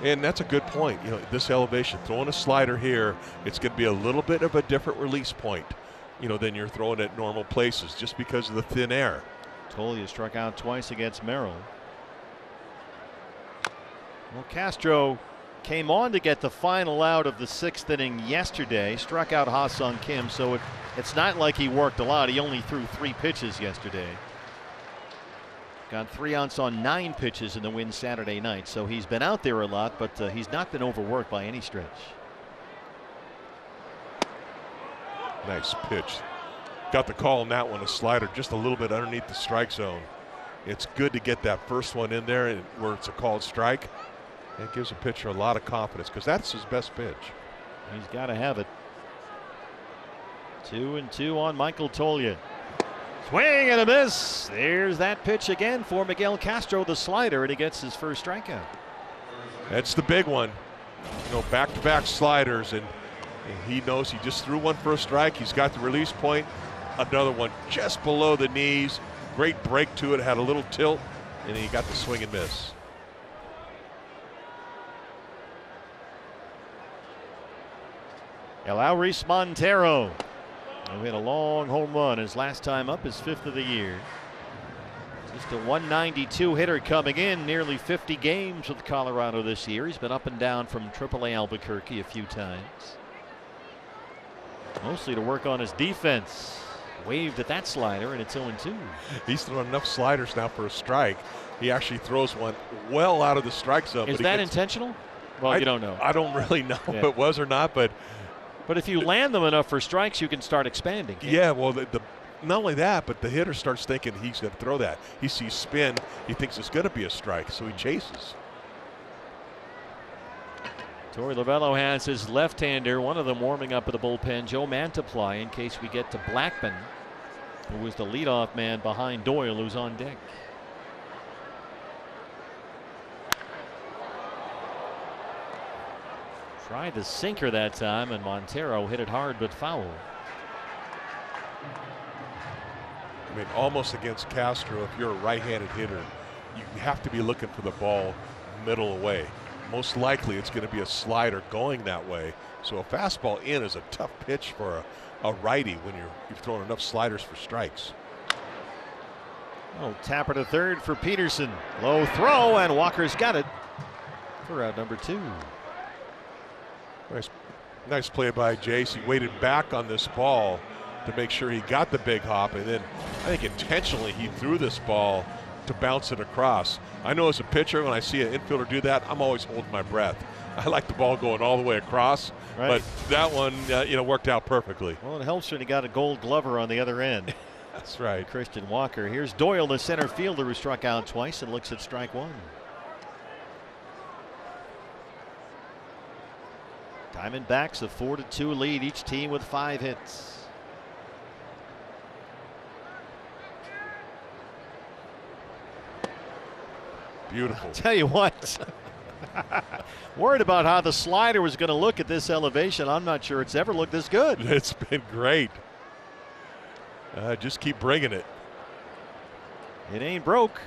And that's a good point. This elevation, throwing a slider here, it's going to be a little bit of a different release point, than you're throwing at normal places just because of the thin air. Tolia struck out twice against Merrill. Well, Castro came on to get the final out of the 6th inning yesterday, struck out Ha-Sung Kim, so it's not like he worked a lot. He only threw 3 pitches yesterday. Got 3 outs on 9 pitches in the win Saturday night, so he's been out there a lot, but he's not been overworked by any stretch. Nice pitch. Got the call on that one, a slider just a little bit underneath the strike zone. It's good to get that first one in there where it's a called strike. It gives a pitcher a lot of confidence because that's his best pitch. He's got to have it. 2-2 on Michael Tolia. Swing and a miss. There's that pitch again for Miguel Castro, the slider, and he gets his first strikeout. That's the big one. Back-to-back sliders, and he knows he just threw one for a strike. He's got the release point. Another one just below the knees. Great break to it, had a little tilt, and he got the swing and miss. Eleuris Montero, who hit a long home run his last time up, his 5th of the year. Just a 192 hitter coming in, nearly 50 games with Colorado this year. He's been up and down from AAA Albuquerque a few times. Mostly to work on his defense. Waved at that slider, and it's 0-2. He's thrown enough sliders now for a strike. He actually throws one well out of the strike zone. Is that intentional? Well, you don't know. I don't really know if it was or not, but if you land them enough for strikes, you can start expanding. Yeah, well, not only that, but the hitter starts thinking he's going to throw that. He sees spin. He thinks it's going to be a strike, so he chases. Torey Lovullo has his left-hander, one of them warming up at the bullpen, Joe Mantiply, in case we get to Blackman, who was the leadoff man behind Doyle, who's on deck. Tried the sinker that time, and Montero hit it hard but foul. I mean, almost against Castro, if you're a right-handed hitter, you have to be looking for the ball middle away. Most likely it's going to be a slider going that way. So a fastball in is a tough pitch for a righty when you've thrown enough sliders for strikes. Oh, tapper to third for Peterson. Low throw, and Walker's got it for out number 2. Nice play by Jace. He waited back on this ball to make sure he got the big hop, and then I think intentionally he threw this ball to bounce it across. I know as a pitcher, when I see an infielder do that, I'm always holding my breath. I like the ball going all the way across, but that one worked out perfectly. Well, it helps when he got a Gold Glover on the other end. That's right. Christian Walker. Here's Doyle, the center fielder, who struck out twice and looks at strike 1. Diamondbacks a 4-2 lead, each team with 5 hits. Beautiful. Tell you what, worried about how the slider was going to look at this elevation. I'm not sure it's ever looked this good. It's been great. Just keep bringing it. It ain't broke.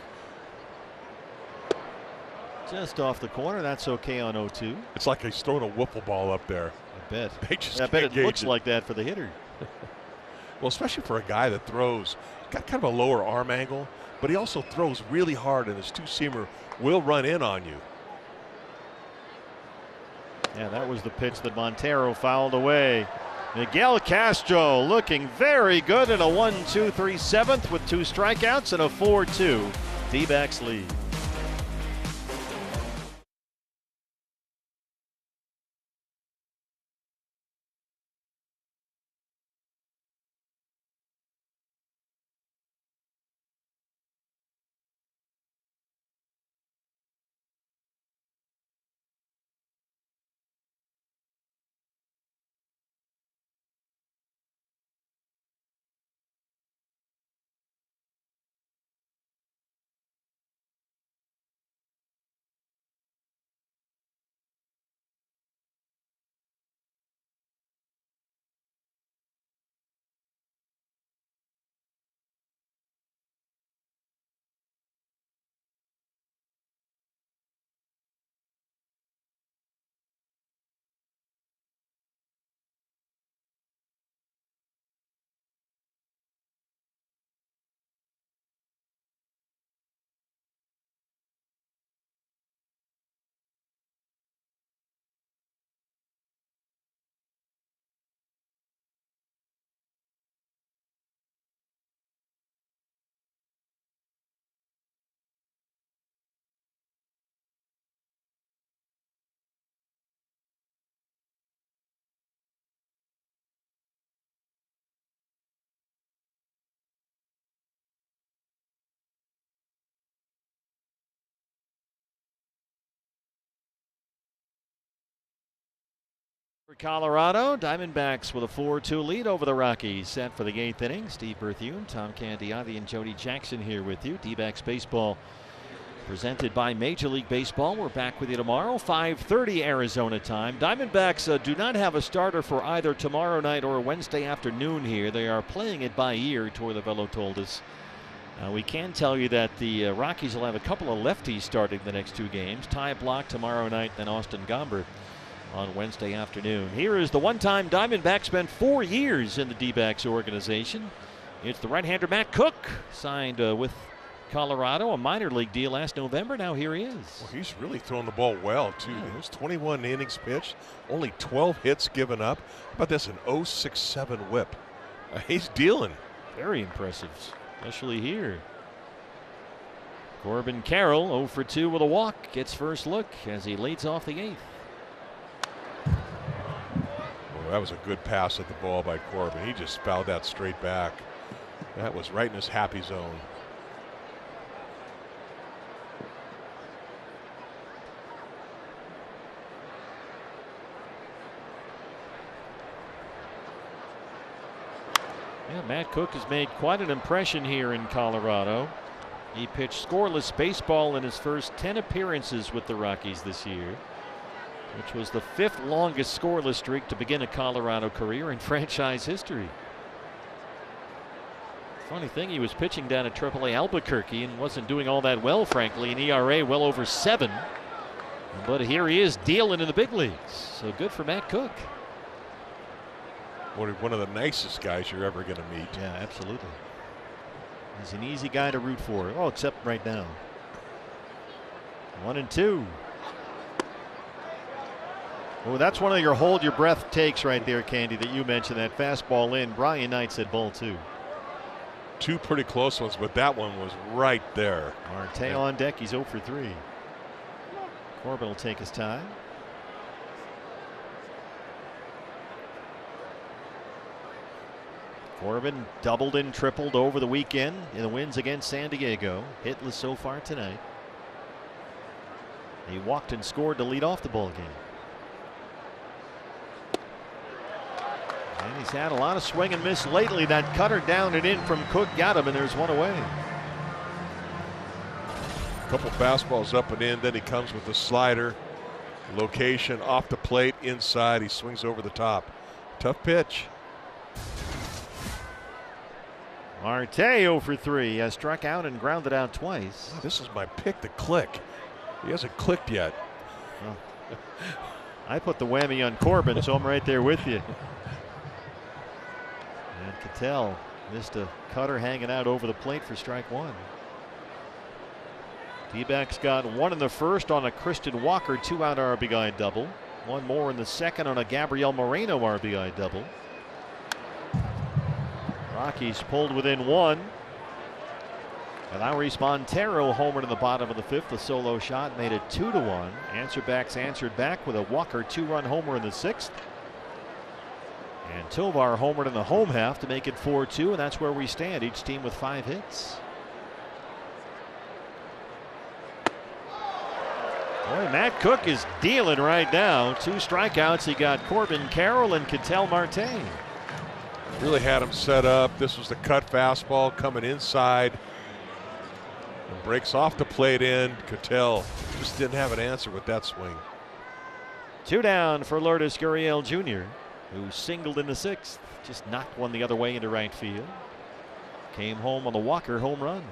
Just off the corner. That's okay on 0-2. It's like he's throwing a wiffle ball up there. bet. They just I bet can't it looks gauge like that for the hitter. Well, especially for a guy that throws, got kind of a lower arm angle, but he also throws really hard, and his two-seamer will run in on you. Yeah, that was the pitch that Montero fouled away. Miguel Castro looking very good in a 1-2-3 7th with 2 strikeouts and a 4-2 D-backs lead. For Colorado, Diamondbacks with a 4-2 lead over the Rockies. Set for the 8th inning. Steve Berthune, Tom Candiotti, and Jody Jackson here with you. D-backs baseball presented by Major League Baseball. We're back with you tomorrow, 5:30 Arizona time. Diamondbacks do not have a starter for either tomorrow night or Wednesday afternoon here. They are playing it by ear, Torlavello told us. We can tell you that the Rockies will have a couple of lefties starting the next 2 games. Ty Block tomorrow night, then Austin Gomber on Wednesday afternoon. Here is the one-time Diamondback, spent 4 years in the D-backs organization. It's the right-hander Matt Cook, signed with Colorado, a minor league deal last November. Now here he is. Well, he's really thrown the ball well, too. It was 21 innings pitched, only 12 hits given up. How about this, an 0.67 whip? He's dealing. Very impressive, especially here. Corbin Carroll 0 for 2 with a walk, gets first look as he leads off the 8th. That was a good pass at the ball by Corbin. He just fouled that straight back. That was right in his happy zone. Yeah, Matt Cook has made quite an impression here in Colorado. He pitched scoreless baseball in his first 10 appearances with the Rockies this year, which was the 5th longest scoreless streak to begin a Colorado career in franchise history. Funny thing, he was pitching down at AAA Albuquerque and wasn't doing all that well, frankly, an ERA well over 7. But here he is dealing in the big leagues. So good for Matt Cook. One of the nicest guys you're ever going to meet. Yeah, absolutely. He's an easy guy to root for. Oh, except right now. 1-2. Oh, that's one of your hold your breath takes right there, Candy, that you mentioned, that fastball in. Brian Knight said ball 2. 2 pretty close ones, but that one was right there. Marte on deck. He's 0 for 3. Corbin will take his time. Corbin doubled and tripled over the weekend in the wins against San Diego. Hitless so far tonight. He walked and scored to lead off the ball game. And he's had a lot of swing and miss lately. That cutter down and in from Cook got him, and there's one away. A couple fastballs up and in, then he comes with the slider. Location off the plate, inside. He swings over the top. Tough pitch. Marte 0 for 3 has struck out and grounded out twice. Oh, this is my pick to click. He hasn't clicked yet. Well, I put the whammy on Corbin, so I'm right there with you. And Cattell missed a cutter hanging out over the plate for strike one. D-backs got one in the first on a Christian Walker 2-out RBI double. One more in the second on a Gabriel Moreno RBI double. Rockies pulled within one. And Lowry Montero homered in the bottom of the fifth. A solo shot made it 2-1. Answerbacks answered back with a Walker 2-run homer in the sixth. And Tovar homered in the home half to make it 4-2, and that's where we stand. Each team with 5 hits. Boy, Matt Cook is dealing right now. 2 strikeouts. He got Corbin Carroll and Ketel Marte. Really had him set up. This was the cut fastball coming inside. And breaks off the plate end. Ketel just didn't have an answer with that swing. 2 down for Lourdes Gurriel Jr., who singled in the sixth. Just knocked one the other way into right field. Came home on the Walker home run.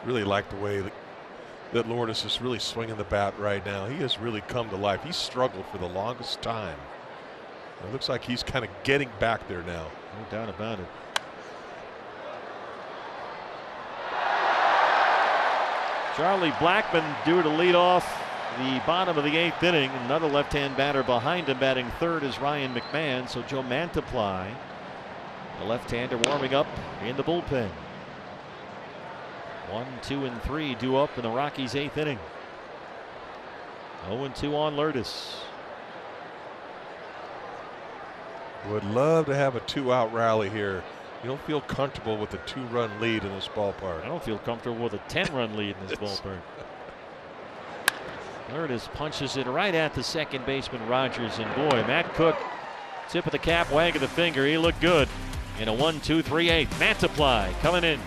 Really like the way that Lourdes is really swinging the bat right now. He has really come to life. He struggled for the longest time. It looks like he's kind of getting back there now. No doubt about it. Charlie Blackmon due to lead off the bottom of the 8th inning. Another left-hand batter behind him batting third is Ryan McMahon. So Joe Mantiply, the left-hander, warming up in the bullpen. 1, 2, and 3 due up in the Rockies' 8th inning. 0-2 on Lourdes. Would love to have a 2-out rally here. You don't feel comfortable with a 2-run lead in this ballpark. I don't feel comfortable with a 10-run lead in this ballpark. Lourdes punches it right at the second baseman Rogers, and boy, Matt Cook, tip of the cap, wag of the finger. He looked good in a 1-2-3-8. Mantiply coming in.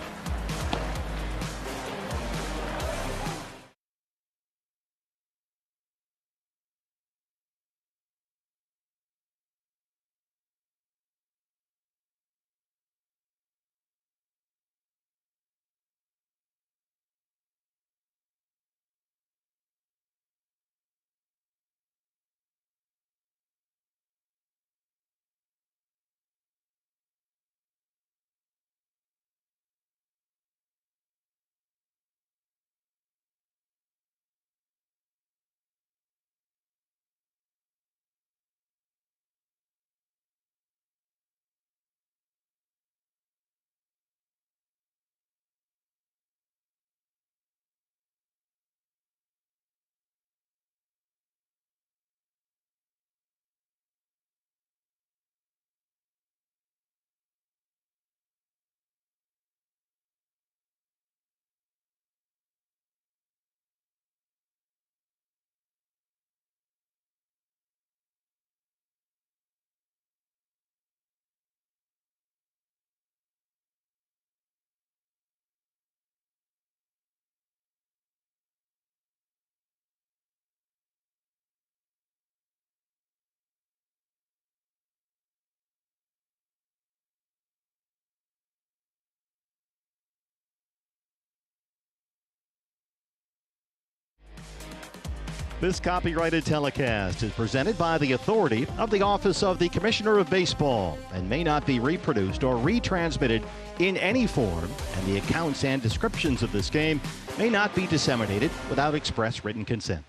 This copyrighted telecast is presented by the authority of the Office of the Commissioner of Baseball and may not be reproduced or retransmitted in any form, and the accounts and descriptions of this game may not be disseminated without express written consent.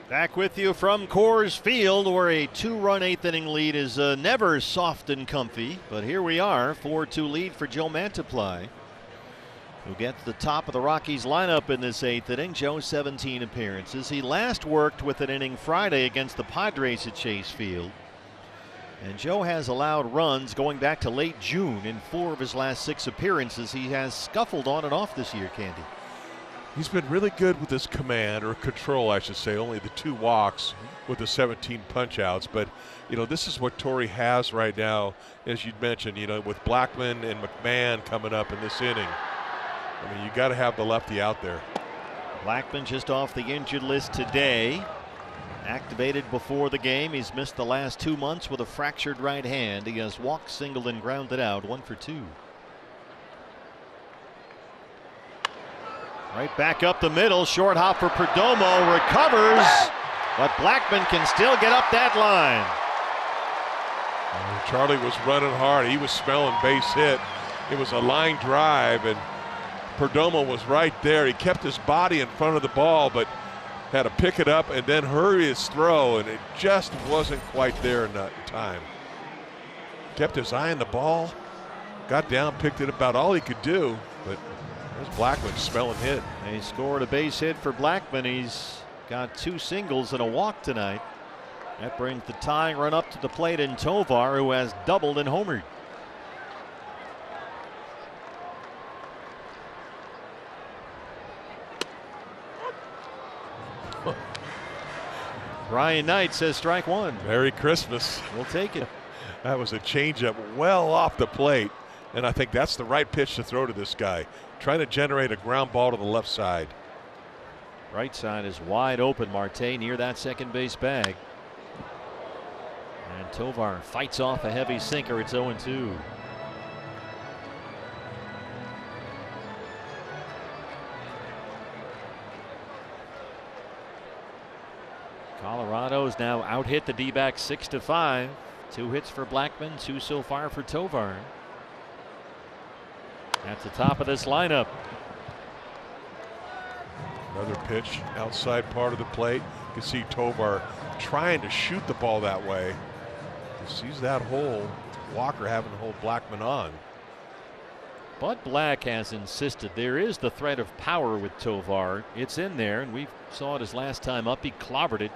Back with you from Coors Field, where a 2-run 8th inning lead is never soft and comfy, but here we are, 4-2 lead for Joe Mantiply, who gets the top of the Rockies lineup in this 8th inning. Joe, 17 appearances. He last worked with an inning Friday against the Padres at Chase Field. And Joe has allowed runs going back to late June in 4 of his last 6 appearances. He has scuffled on and off this year, Candy. He's been really good with his command, or control, I should say. Only the 2 walks with the 17 punch-outs. But, you know, this is what Torrey has right now, as you'd mentioned, you know, with Blackmon and McMahon coming up in this inning. I mean, you got to have the lefty out there. Blackmon just off the injured list today. activated before the game. He's missed the last 2 months with a fractured right hand. He has walked, singled, and grounded out, 1 for 2. Right back up the middle, short hop for Perdomo, recovers, but Blackmon can still get up that line. Charlie was running hard. He was smelling base hit. It was a line drive, and Perdomo was right there. He kept his body in front of the ball, but had to pick it up and then hurry his throw, and it just wasn't quite there in that time. Kept his eye on the ball, got down, picked it about all he could do, but there's Blackmon smelling hit. They scored a base hit for Blackmon. He's got 2 singles and a walk tonight. That brings the tying run up to the plate in Tovar, who has doubled and homered. Brian Knight says strike 1. Merry Christmas. We'll take it. That was a changeup well off the plate, and I think that's the right pitch to throw to this guy. Trying to generate a ground ball to the left side. Right side is wide open. Marte near that second base bag. And Tovar fights off a heavy sinker. It's 0-2. Colorado's now out hit the D-backs 6-5. 2 hits for Blackmon, 2 so far for Tovar. At the top of this lineup. Another pitch outside part of the plate. You can see Tovar trying to shoot the ball that way. He sees that hole. Walker having to hold Blackmon on. Bud Black has insisted there is the threat of power with Tovar. It's in there, and we saw it his last time up. He clobbered it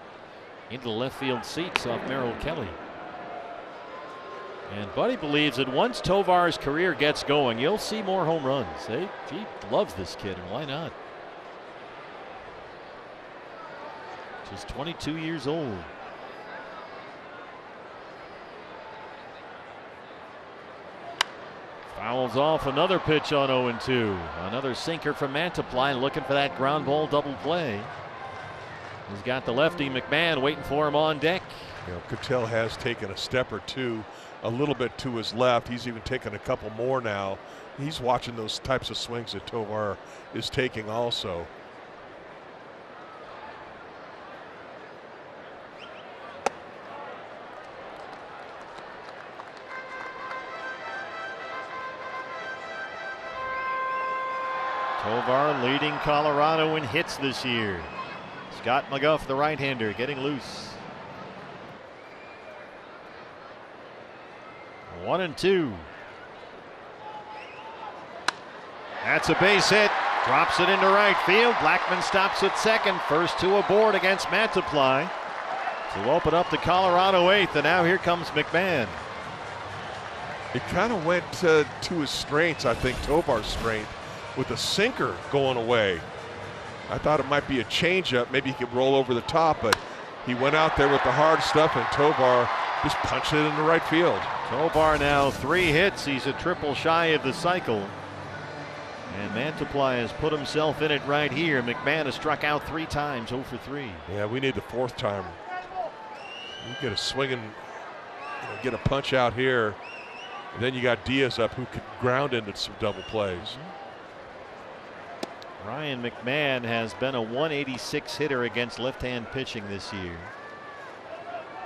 into the left field seats off Merrill Kelly. And Buddy believes that once Tovar's career gets going, you'll see more home runs. He loves this kid, and why not? Just 22 years old. Fouls off another pitch on 0-2. Another sinker from Mantiply, looking for that ground ball double play. He's got the lefty McMahon waiting for him on deck. You know, Cattell has taken a step or two a little bit to his left. He's even taken a couple more now. He's watching those types of swings that Tovar is taking also. Tovar leading Colorado in hits this year. Scott McGuff, the right-hander, getting loose. 1-2. That's a base hit. Drops it into right field. Blackmon stops at second. First 2 aboard against Mantiply to open up the Colorado 8th. And now here comes McMahon. It kind of went to his strengths, I think, Tovar's strength, with the sinker going away. I thought it might be a changeup. Maybe he could roll over the top, but he went out there with the hard stuff, and Tovar just punched it into right field. Tovar now 3 hits. He's a triple shy of the cycle. And Mantiply has put himself in it right here. McMahon has struck out 3 times, 0 for 3. Yeah, we need the 4th time. You get a swinging, get a punch out here. And then you got Diaz up, who could ground into some double plays. Ryan McMahon has been a 186 hitter against left-hand pitching this year.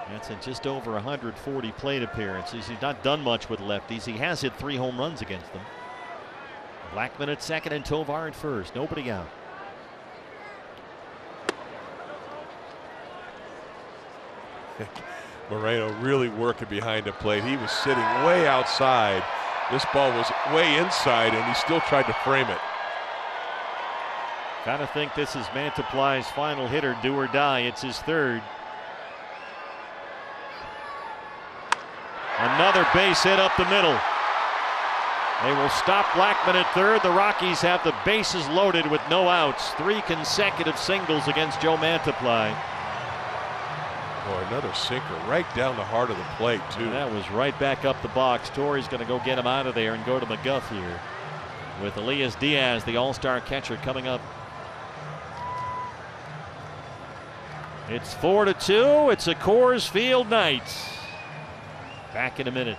That's in just over 140 plate appearances. He's not done much with lefties. He has hit 3 home runs against them. Blackmon at second and Tovar at first. Nobody out. Moreno really working behind the plate. He was sitting way outside. This ball was way inside, and he still tried to frame it. Gotta think this is Mantiply's final hitter, do or die. It's his 3rd. Another base hit up the middle. They will stop Blackmon at 3rd. The Rockies have the bases loaded with no outs. 3 consecutive singles against Joe Mantiply. Boy, another sinker right down the heart of the plate, too. And that was right back up the box. Torrey's going to go get him out of there and go to McGuff here, with Elias Diaz, the all-star catcher, coming up. It's 4-2. It's a Coors Field night. Back in a minute.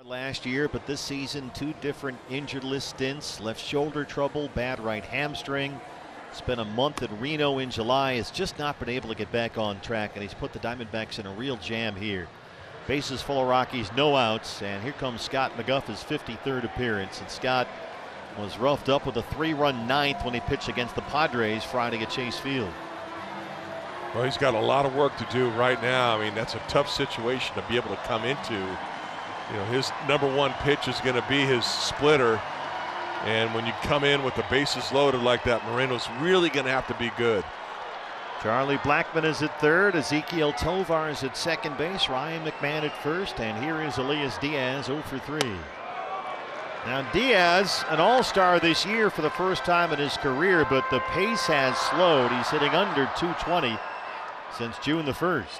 Last year, but this season, 2 different injured list stints. Left shoulder trouble, bad right hamstring. Spent a month in Reno in July. Has just not been able to get back on track, and he's put the Diamondbacks in a real jam here. Bases full of Rockies, no outs, and here comes Scott McGuff, his 53rd appearance. And Scott was roughed up with a 3-run ninth when he pitched against the Padres Friday at Chase Field. Well, he's got a lot of work to do right now. I mean, that's a tough situation to be able to come into. You know, his #1 pitch is going to be his splitter. And when you come in with the bases loaded like that, Moreno's really going to have to be good. Charlie Blackmon is at third. Ezekiel Tovar is at second base. Ryan McMahon at first. And here is Elias Diaz, 0 for 3. Now Diaz, an all-star this year for the first time in his career, but the pace has slowed. He's hitting under 220 since June the 1st.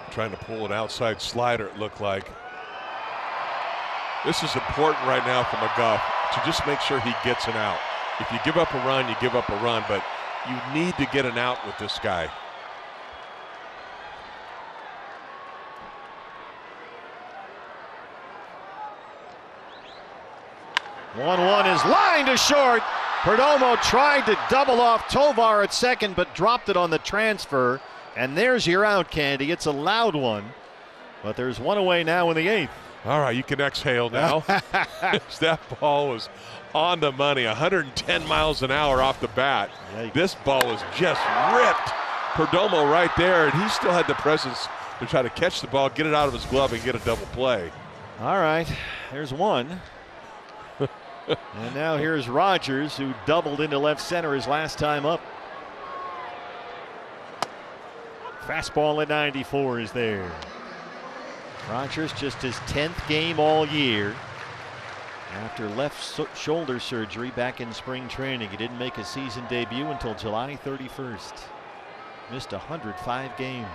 Trying to pull an outside slider, it looked like. This is important right now for McGuff to just make sure he gets an out. If you give up a run, you give up a run, but you need to get an out with this guy. One is lined to short. Perdomo tried to double off Tovar at second, but dropped it on the transfer. And there's your out, Candy. It's a loud one, but there's one away now in the 8th. All right, you can exhale now. That ball was on the money, 110 miles an hour off the bat. Yikes. This ball was just ripped. Perdomo right there, and he still had the presence to try to catch the ball, get it out of his glove, and get a double play. All right, there's one. And now here's Rogers, who doubled into left center his last time up. Fastball at 94 is there. Rogers just his 10th game all year. After left shoulder surgery back in spring training, he didn't make a season debut until July 31st. Missed 105 games.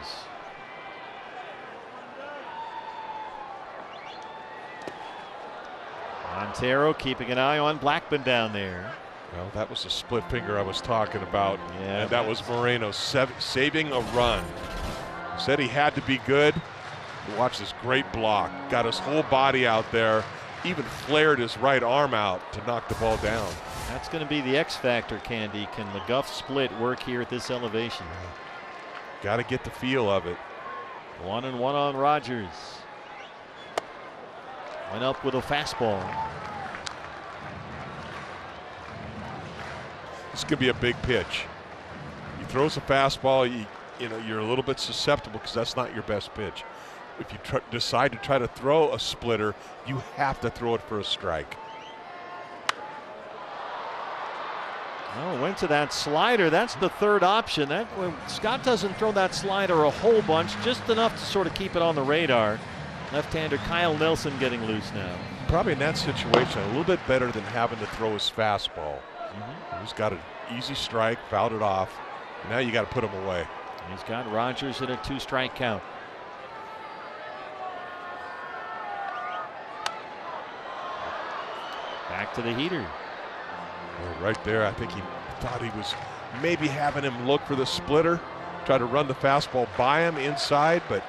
Montero keeping an eye on Blackmon down there. Well, that was the split finger I was talking about. Yeah, and that was Moreno saving a run. Said he had to be good. Watch this great block. Got his whole body out there. Even flared his right arm out to knock the ball down. That's going to be the X factor, Candy. Can McGuff split work here at this elevation? Got to get the feel of it. 1-1 on Rogers. Went up with a fastball. This could be a big pitch. He throws a fastball, you know, you're a little bit susceptible because that's not your best pitch. If you decide to try to throw a splitter, you have to throw it for a strike. Well, went to that slider. That's the third option. Scott doesn't throw that slider a whole bunch, just enough to sort of keep it on the radar. Left-hander Kyle Nelson getting loose now. Probably in that situation, a little bit better than having to throw his fastball. He's got an easy strike, fouled it off. Now you got to put him away. He's got Rogers in a 2-strike count. Back to the heater. Well, right there, I think he thought he was maybe having him look for the splitter, try to run the fastball by him inside, but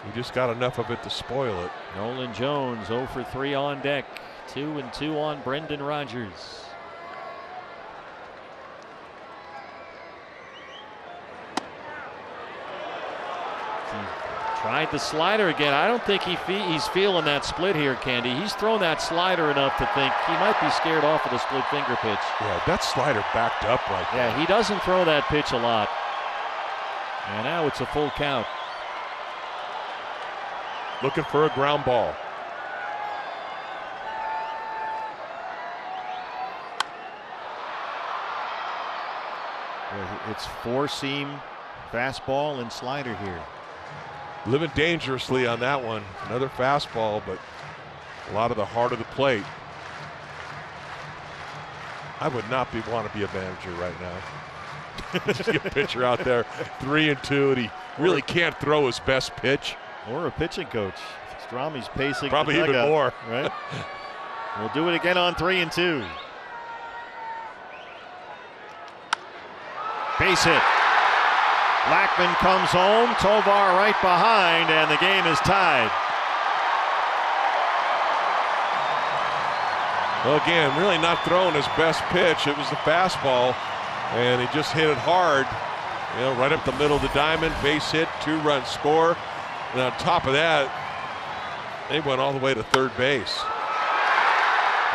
he just got enough of it to spoil it. Nolan Jones 0 for 3 on deck. 2-2 on Brendan Rodgers. Tried the slider again. I don't think he's feeling that split here, Candy. He's thrown that slider enough to think he might be scared off of the split finger pitch. Yeah, that slider backed up like that. Yeah, he doesn't throw that pitch a lot. And now it's a full count. Looking for a ground ball. It's 4-seam fastball and slider here. Living dangerously on that one. Another fastball, but a lot of the heart of the plate. I would not want to be a manager right now. Just get a pitcher out there, 3-2, and he really can't throw his best pitch. Or a pitching coach. Strami's pacing. Probably the even dugout, more. Right? We'll do it again on 3-2. Base hit. Blackman comes home. Tovar right behind, and the game is tied. Well, again, really not throwing his best pitch. It was the fastball, and he just hit it hard. You know, right up the middle of the diamond. Base hit, 2-run score. And on top of that, they went all the way to third base.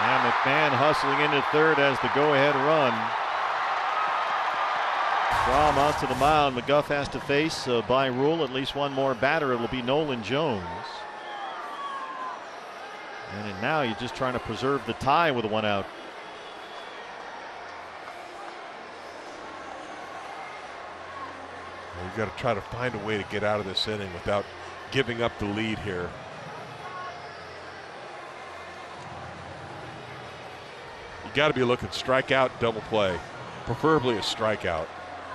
And McMahon hustling into third as the go-ahead run. Strom out to the mound. McGuff has to face, by rule, at least one more batter. It'll be Nolan Jones. And now you're just trying to preserve the tie with 1 out. Well, you got to try to find a way to get out of this inning without giving up the lead here. You got to be looking strikeout, double play, preferably a strikeout.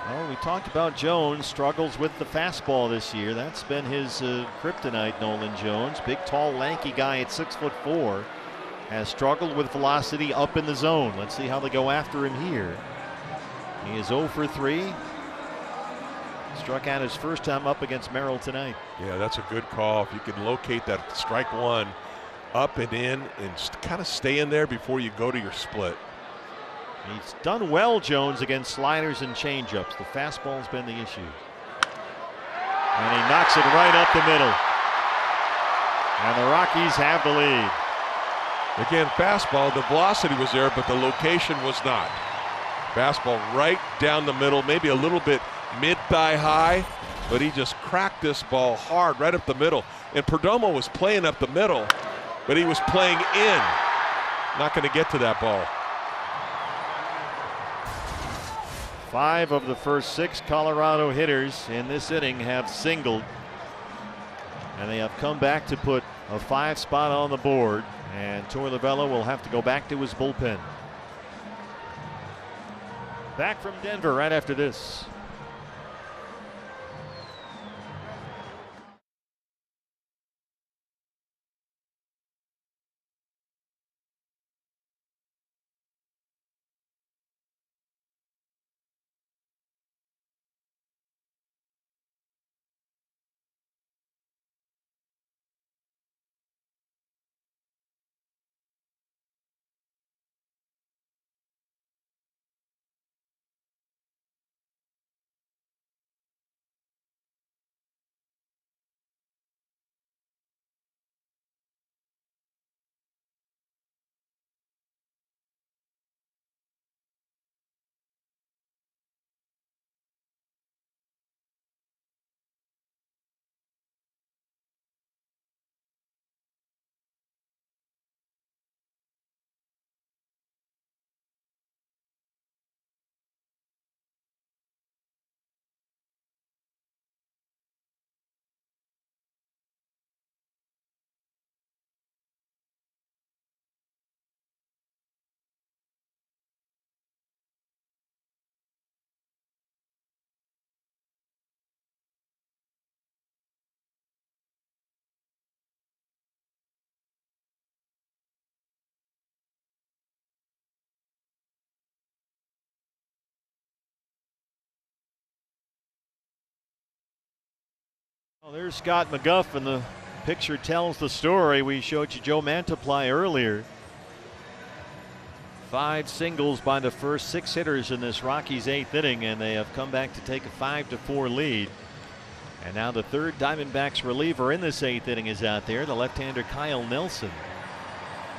Well, we talked about Jones struggles with the fastball this year. That's been his kryptonite. Nolan Jones, big, tall, lanky guy at 6'4", has struggled with velocity up in the zone. Let's see how they go after him here. He is 0 for 3. Struck out his first time up against Merrill tonight. Yeah, that's a good call. If you can locate that strike one up and in and kind of stay in there before you go to your split. He's done well, Jones, against sliders and changeups. The fastball's been the issue. And he knocks it right up the middle. And the Rockies have the lead. Again, fastball, the velocity was there, but the location was not. Fastball right down the middle, maybe a little bit mid-thigh high, but he just cracked this ball hard right up the middle. And Perdomo was playing up the middle, but he was playing in. Not going to get to that ball. 5 of the first 6 Colorado hitters in this inning have singled. And they have come back to put a 5 spot on the board. And Torlavella will have to go back to his bullpen. Back from Denver right after this. Well, there's Scott McGuff, and the picture tells the story. We showed you Joe Mantiply earlier. 5 singles by the first 6 hitters in this Rockies 8th inning, and they have come back to take a 5-4 lead. And now the third Diamondbacks reliever in this 8th inning is out there, the left-hander Kyle Nelson.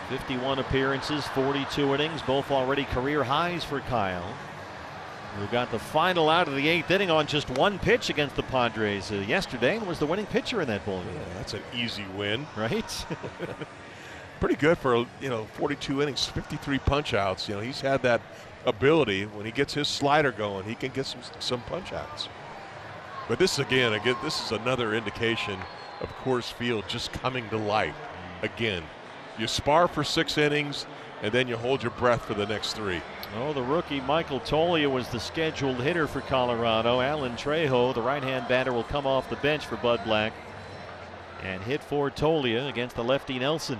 51 appearances, 42 innings, both already career highs for Kyle, who got the final out of the 8th inning on just 1 pitch against the Padres yesterday, and was the winning pitcher in that ball game. Yeah, that's an easy win, right? Pretty good for 42 innings, 53 punch outs. He's had that ability. When he gets his slider going, he can get some punch outs. But this is another indication of Coors Field just coming to life again. You spar for 6 innings, and then you hold your breath for the next 3. Oh, the rookie Michael Toglia was the scheduled hitter for Colorado. Alan Trejo, the right-hand batter, will come off the bench for Bud Black and hit for Toglia against the lefty Nelson.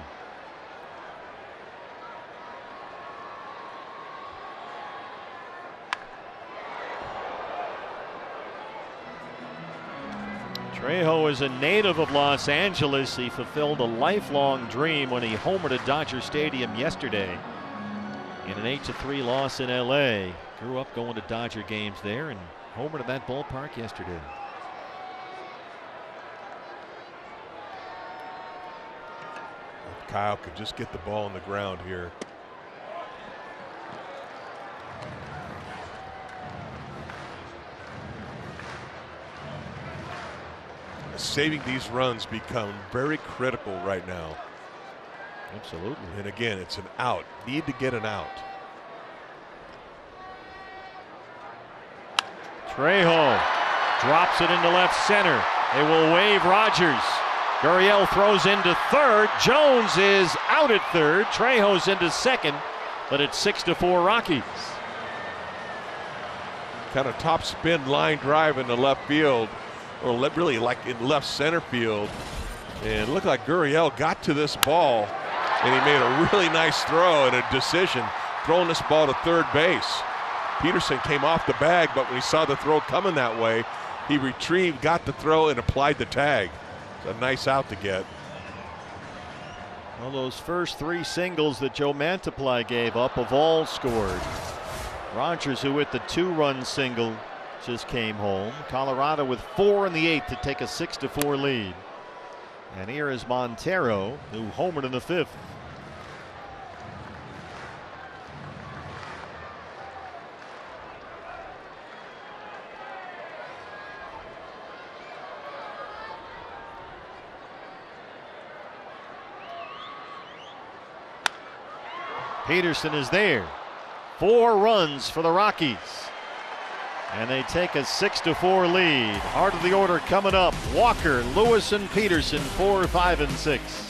Trejo is a native of Los Angeles. He fulfilled a lifelong dream when he homered at Dodger Stadium yesterday in an 8-3 loss in LA. Grew up going to Dodger games there and homered at that ballpark yesterday. If Kyle could just get the ball on the ground here. Saving these runs become very critical right now. Absolutely. And again, it's an out. Need to get an out. Trejo drops it into left center. They will wave Rogers. Gurriel throws into third. Jones is out at third. Trejo's into second, but it's 6-4 Rockies. Kind of top spin line drive into left field, or really like in left center field. And it looked like Gurriel got to this ball, and he made a really nice throw and a decision throwing this ball to third base. Peterson came off the bag, but when he saw the throw coming that way, he retrieved, got the throw, and applied the tag. It's a nice out to get. Well, those first 3 singles that Joe Mantiply gave up have all scored. Rogers, who hit the 2-run single, just came home. Colorado with 4 in the 8th to take a 6-4 lead. And here is Montero, who homered in the 5th. Peterson is there. 4 runs for the Rockies. And they take a 6-4 lead. Heart of the order coming up. Walker, Lewis, and Peterson, 4, 5, and 6.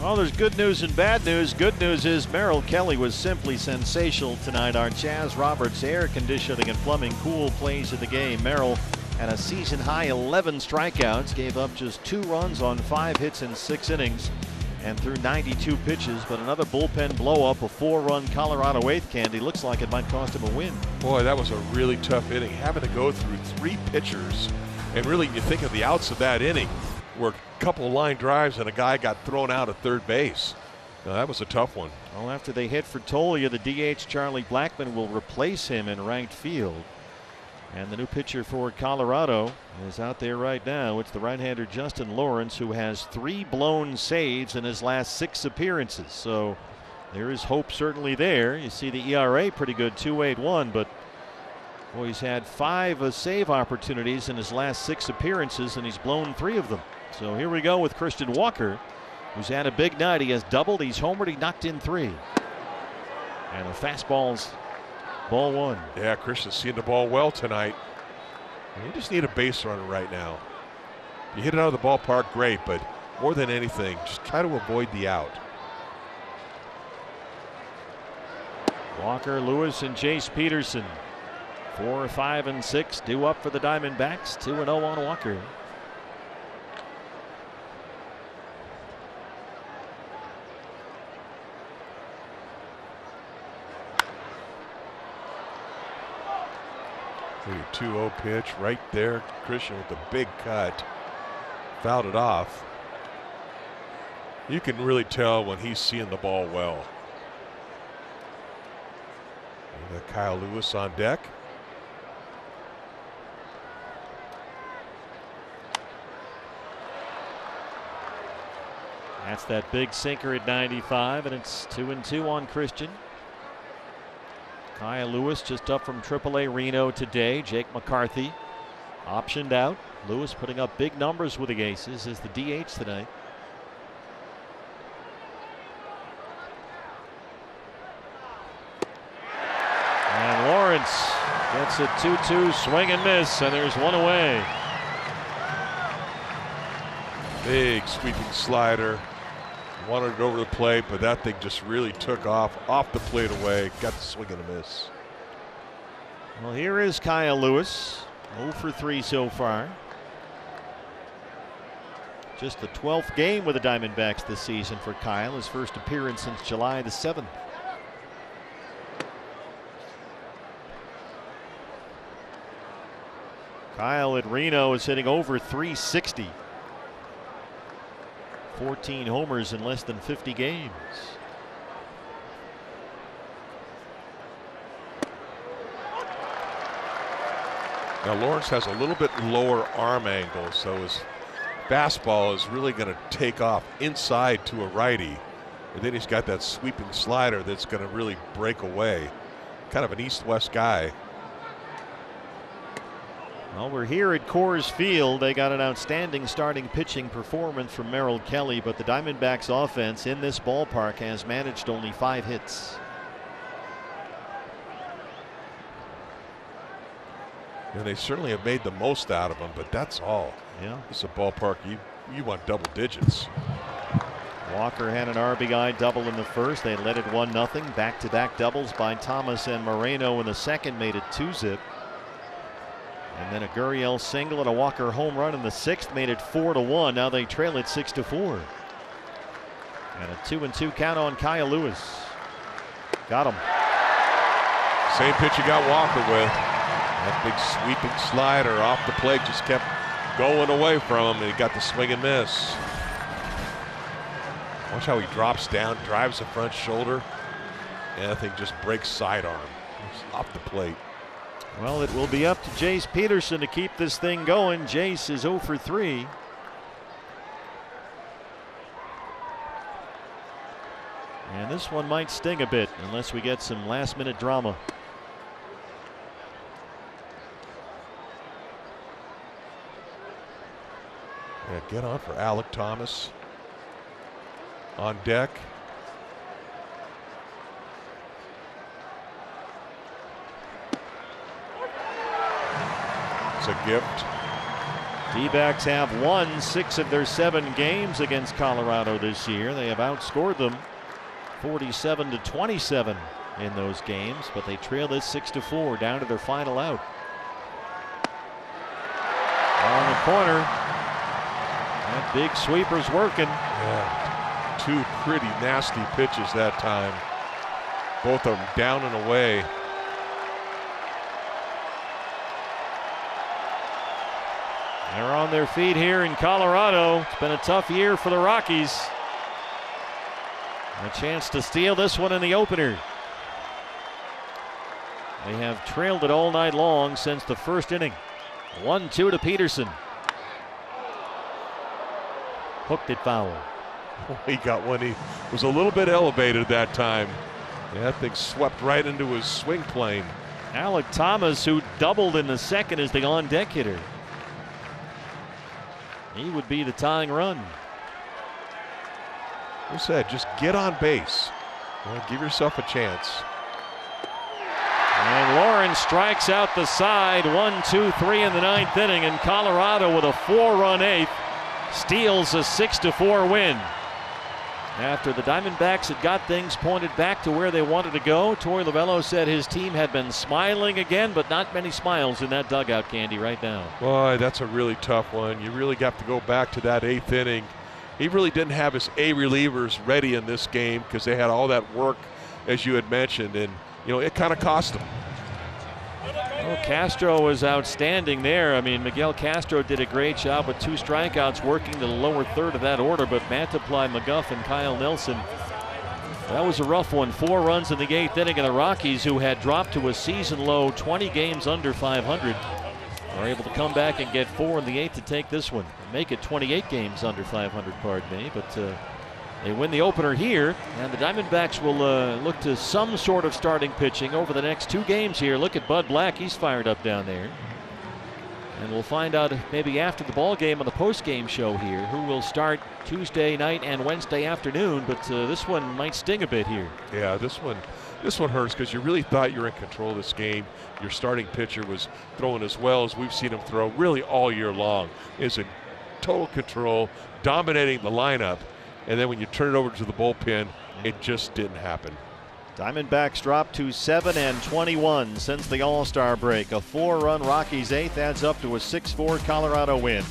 Well, there's good news and bad news. Good news is Merrill Kelly was simply sensational tonight. Our Chaz Roberts air conditioning and plumbing cool plays of the game. Merrill had a season high 11 strikeouts, gave up just 2 runs on 5 hits in 6 innings and threw 92 pitches, but another bullpen blow up, a 4-run Colorado 8th candy. Looks like it might cost him a win. Boy, that was a really tough inning, having to go through 3 pitchers. And really, you think of the outs of that inning, where a couple of line drives and a guy got thrown out at third base. Now, that was a tough one. Well, after they hit for Tolia, the DH Charlie Blackmon will replace him in right field. And the new pitcher for Colorado is out there right now. It's the right-hander Justin Lawrence, who has 3 blown saves in his last 6 appearances. So there is hope certainly there. You see the ERA pretty good, 2.81, but boy, he's had 5 save opportunities in his last 6 appearances, and he's blown 3 of them. So here we go with Christian Walker, who's had a big night. He has doubled, he's homered, he knocked in 3. And the fastball's ball 1. Yeah, Christian's seeing the ball well tonight. You just need a base runner right now. You hit it out of the ballpark, great, but more than anything, just try to avoid the out. Walker, Lewis, and Jace Peterson. 4, 5, and 6 due up for the Diamondbacks. 2-0 on Walker. A 2-0 pitch right there. Christian with the big cut. Fouled it off. You can really tell when he's seeing the ball well. And Kyle Lewis on deck. That's that big sinker at 95, and it's 2-2 on Christian. Kyle Lewis just up from AAA Reno today. Jake McCarthy optioned out. Lewis putting up big numbers with the Aces as the DH tonight. And Lawrence gets a 2-2 swing and miss, and there's 1 away. Big sweeping slider. Wanted it over the plate, but that thing just really took off the plate away. Got the swing and a miss. Well, here is Kyle Lewis. 0 for 3 so far. Just the 12th game with the Diamondbacks this season for Kyle. His first appearance since July the 7th. Kyle at Reno is hitting over 360. 14 homers in less than 50 games. Now Lawrence has a little bit lower arm angle, so his fastball is really going to take off inside to a righty. And then he's got that sweeping slider that's going to really break away. Kind of an east-west guy. Well, we're here at Coors Field. They got an outstanding starting pitching performance from Merrill Kelly, but the Diamondbacks offense in this ballpark has managed only 5 hits. And they certainly have made the most out of him, but that's all. Yeah. It's a ballpark you want double digits. Walker had an RBI double in the first. They led it 1-0. Back-to-back doubles by Thomas and Moreno in the second made it 2-zip. And then a Gurriel single and a Walker home run in the 6th made it 4-1. Now they trail it 6-4. And a 2-2 count on Kyle Lewis. Got him. Same pitch you got Walker with. That big sweeping slider off the plate just kept going away from him, and he got the swing and miss. Watch how he drops down, drives the front shoulder, and that thing just breaks sidearm. It's off the plate. Well, it will be up to Jace Peterson to keep this thing going. Jace is 0 for 3. And this one might sting a bit unless we get some last-minute drama. Yeah, get on for Alec Thomas on deck. It's a gift. D-backs have won 6 of their 7 games against Colorado this year. They have outscored them 47-27 in those games, but they trail this 6-4 down to their final out. On the corner, that big sweeper's working. Yeah, 2 pretty nasty pitches that time. Both of them down and away. They're on their feet here in Colorado. It's been a tough year for the Rockies. A chance to steal this one in the opener. They have trailed it all night long since the first inning. 1-2 to Peterson. Hooked it foul. He got one. He was a little bit elevated that time. Yeah, that thing swept right into his swing plane. Alec Thomas, who doubled in the second, is the on-deck hitter. He would be the tying run. Who said just get on base? Well, give yourself a chance. And Lawrence strikes out the side. 1-2-3 in the 9th inning, and Colorado with a 4-run 8th steals a 6-4 win. After the Diamondbacks had got things pointed back to where they wanted to go, Torey Lovullo said his team had been smiling again, but not many smiles in that dugout, Candy, right now. Boy, that's a really tough one. You really got to go back to that 8th inning. He really didn't have his A relievers ready in this game because they had all that work, as you had mentioned, and it kind of cost them. Well, Castro was outstanding there. I mean, Miguel Castro did a great job with 2 strikeouts working the lower third of that order, but Mantiply, McGuff, and Kyle Nelson, that was a rough one. 4 runs in the 8th inning, and the Rockies, who had dropped to a season low 20 games under 500, are able to come back and get 4 in the 8th to take this one. Make it 28 games under 500, pardon me, but they win the opener here, and the Diamondbacks will look to some sort of starting pitching over the next 2 games here. Look at Bud Black. He's fired up down there. And we'll find out maybe after the ball game on the post-game show here who will start Tuesday night and Wednesday afternoon, but this one might sting a bit here. Yeah, this one hurts because you really thought you were in control of this game. Your starting pitcher was throwing as well as we've seen him throw really all year long. Is in total control, dominating the lineup. And then when you turn it over to the bullpen, it just didn't happen. Diamondbacks dropped to 7-21 since the All-Star break. A 4-run Rockies 8th adds up to a 6-4 Colorado win.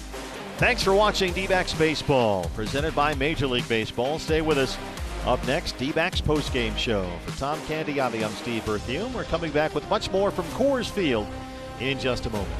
Thanks for watching D-backs Baseball, presented by Major League Baseball. Stay with us. Up next, D-backs postgame show. For Tom Candiotti, I'm Steve Berthiaume. We're coming back with much more from Coors Field in just a moment.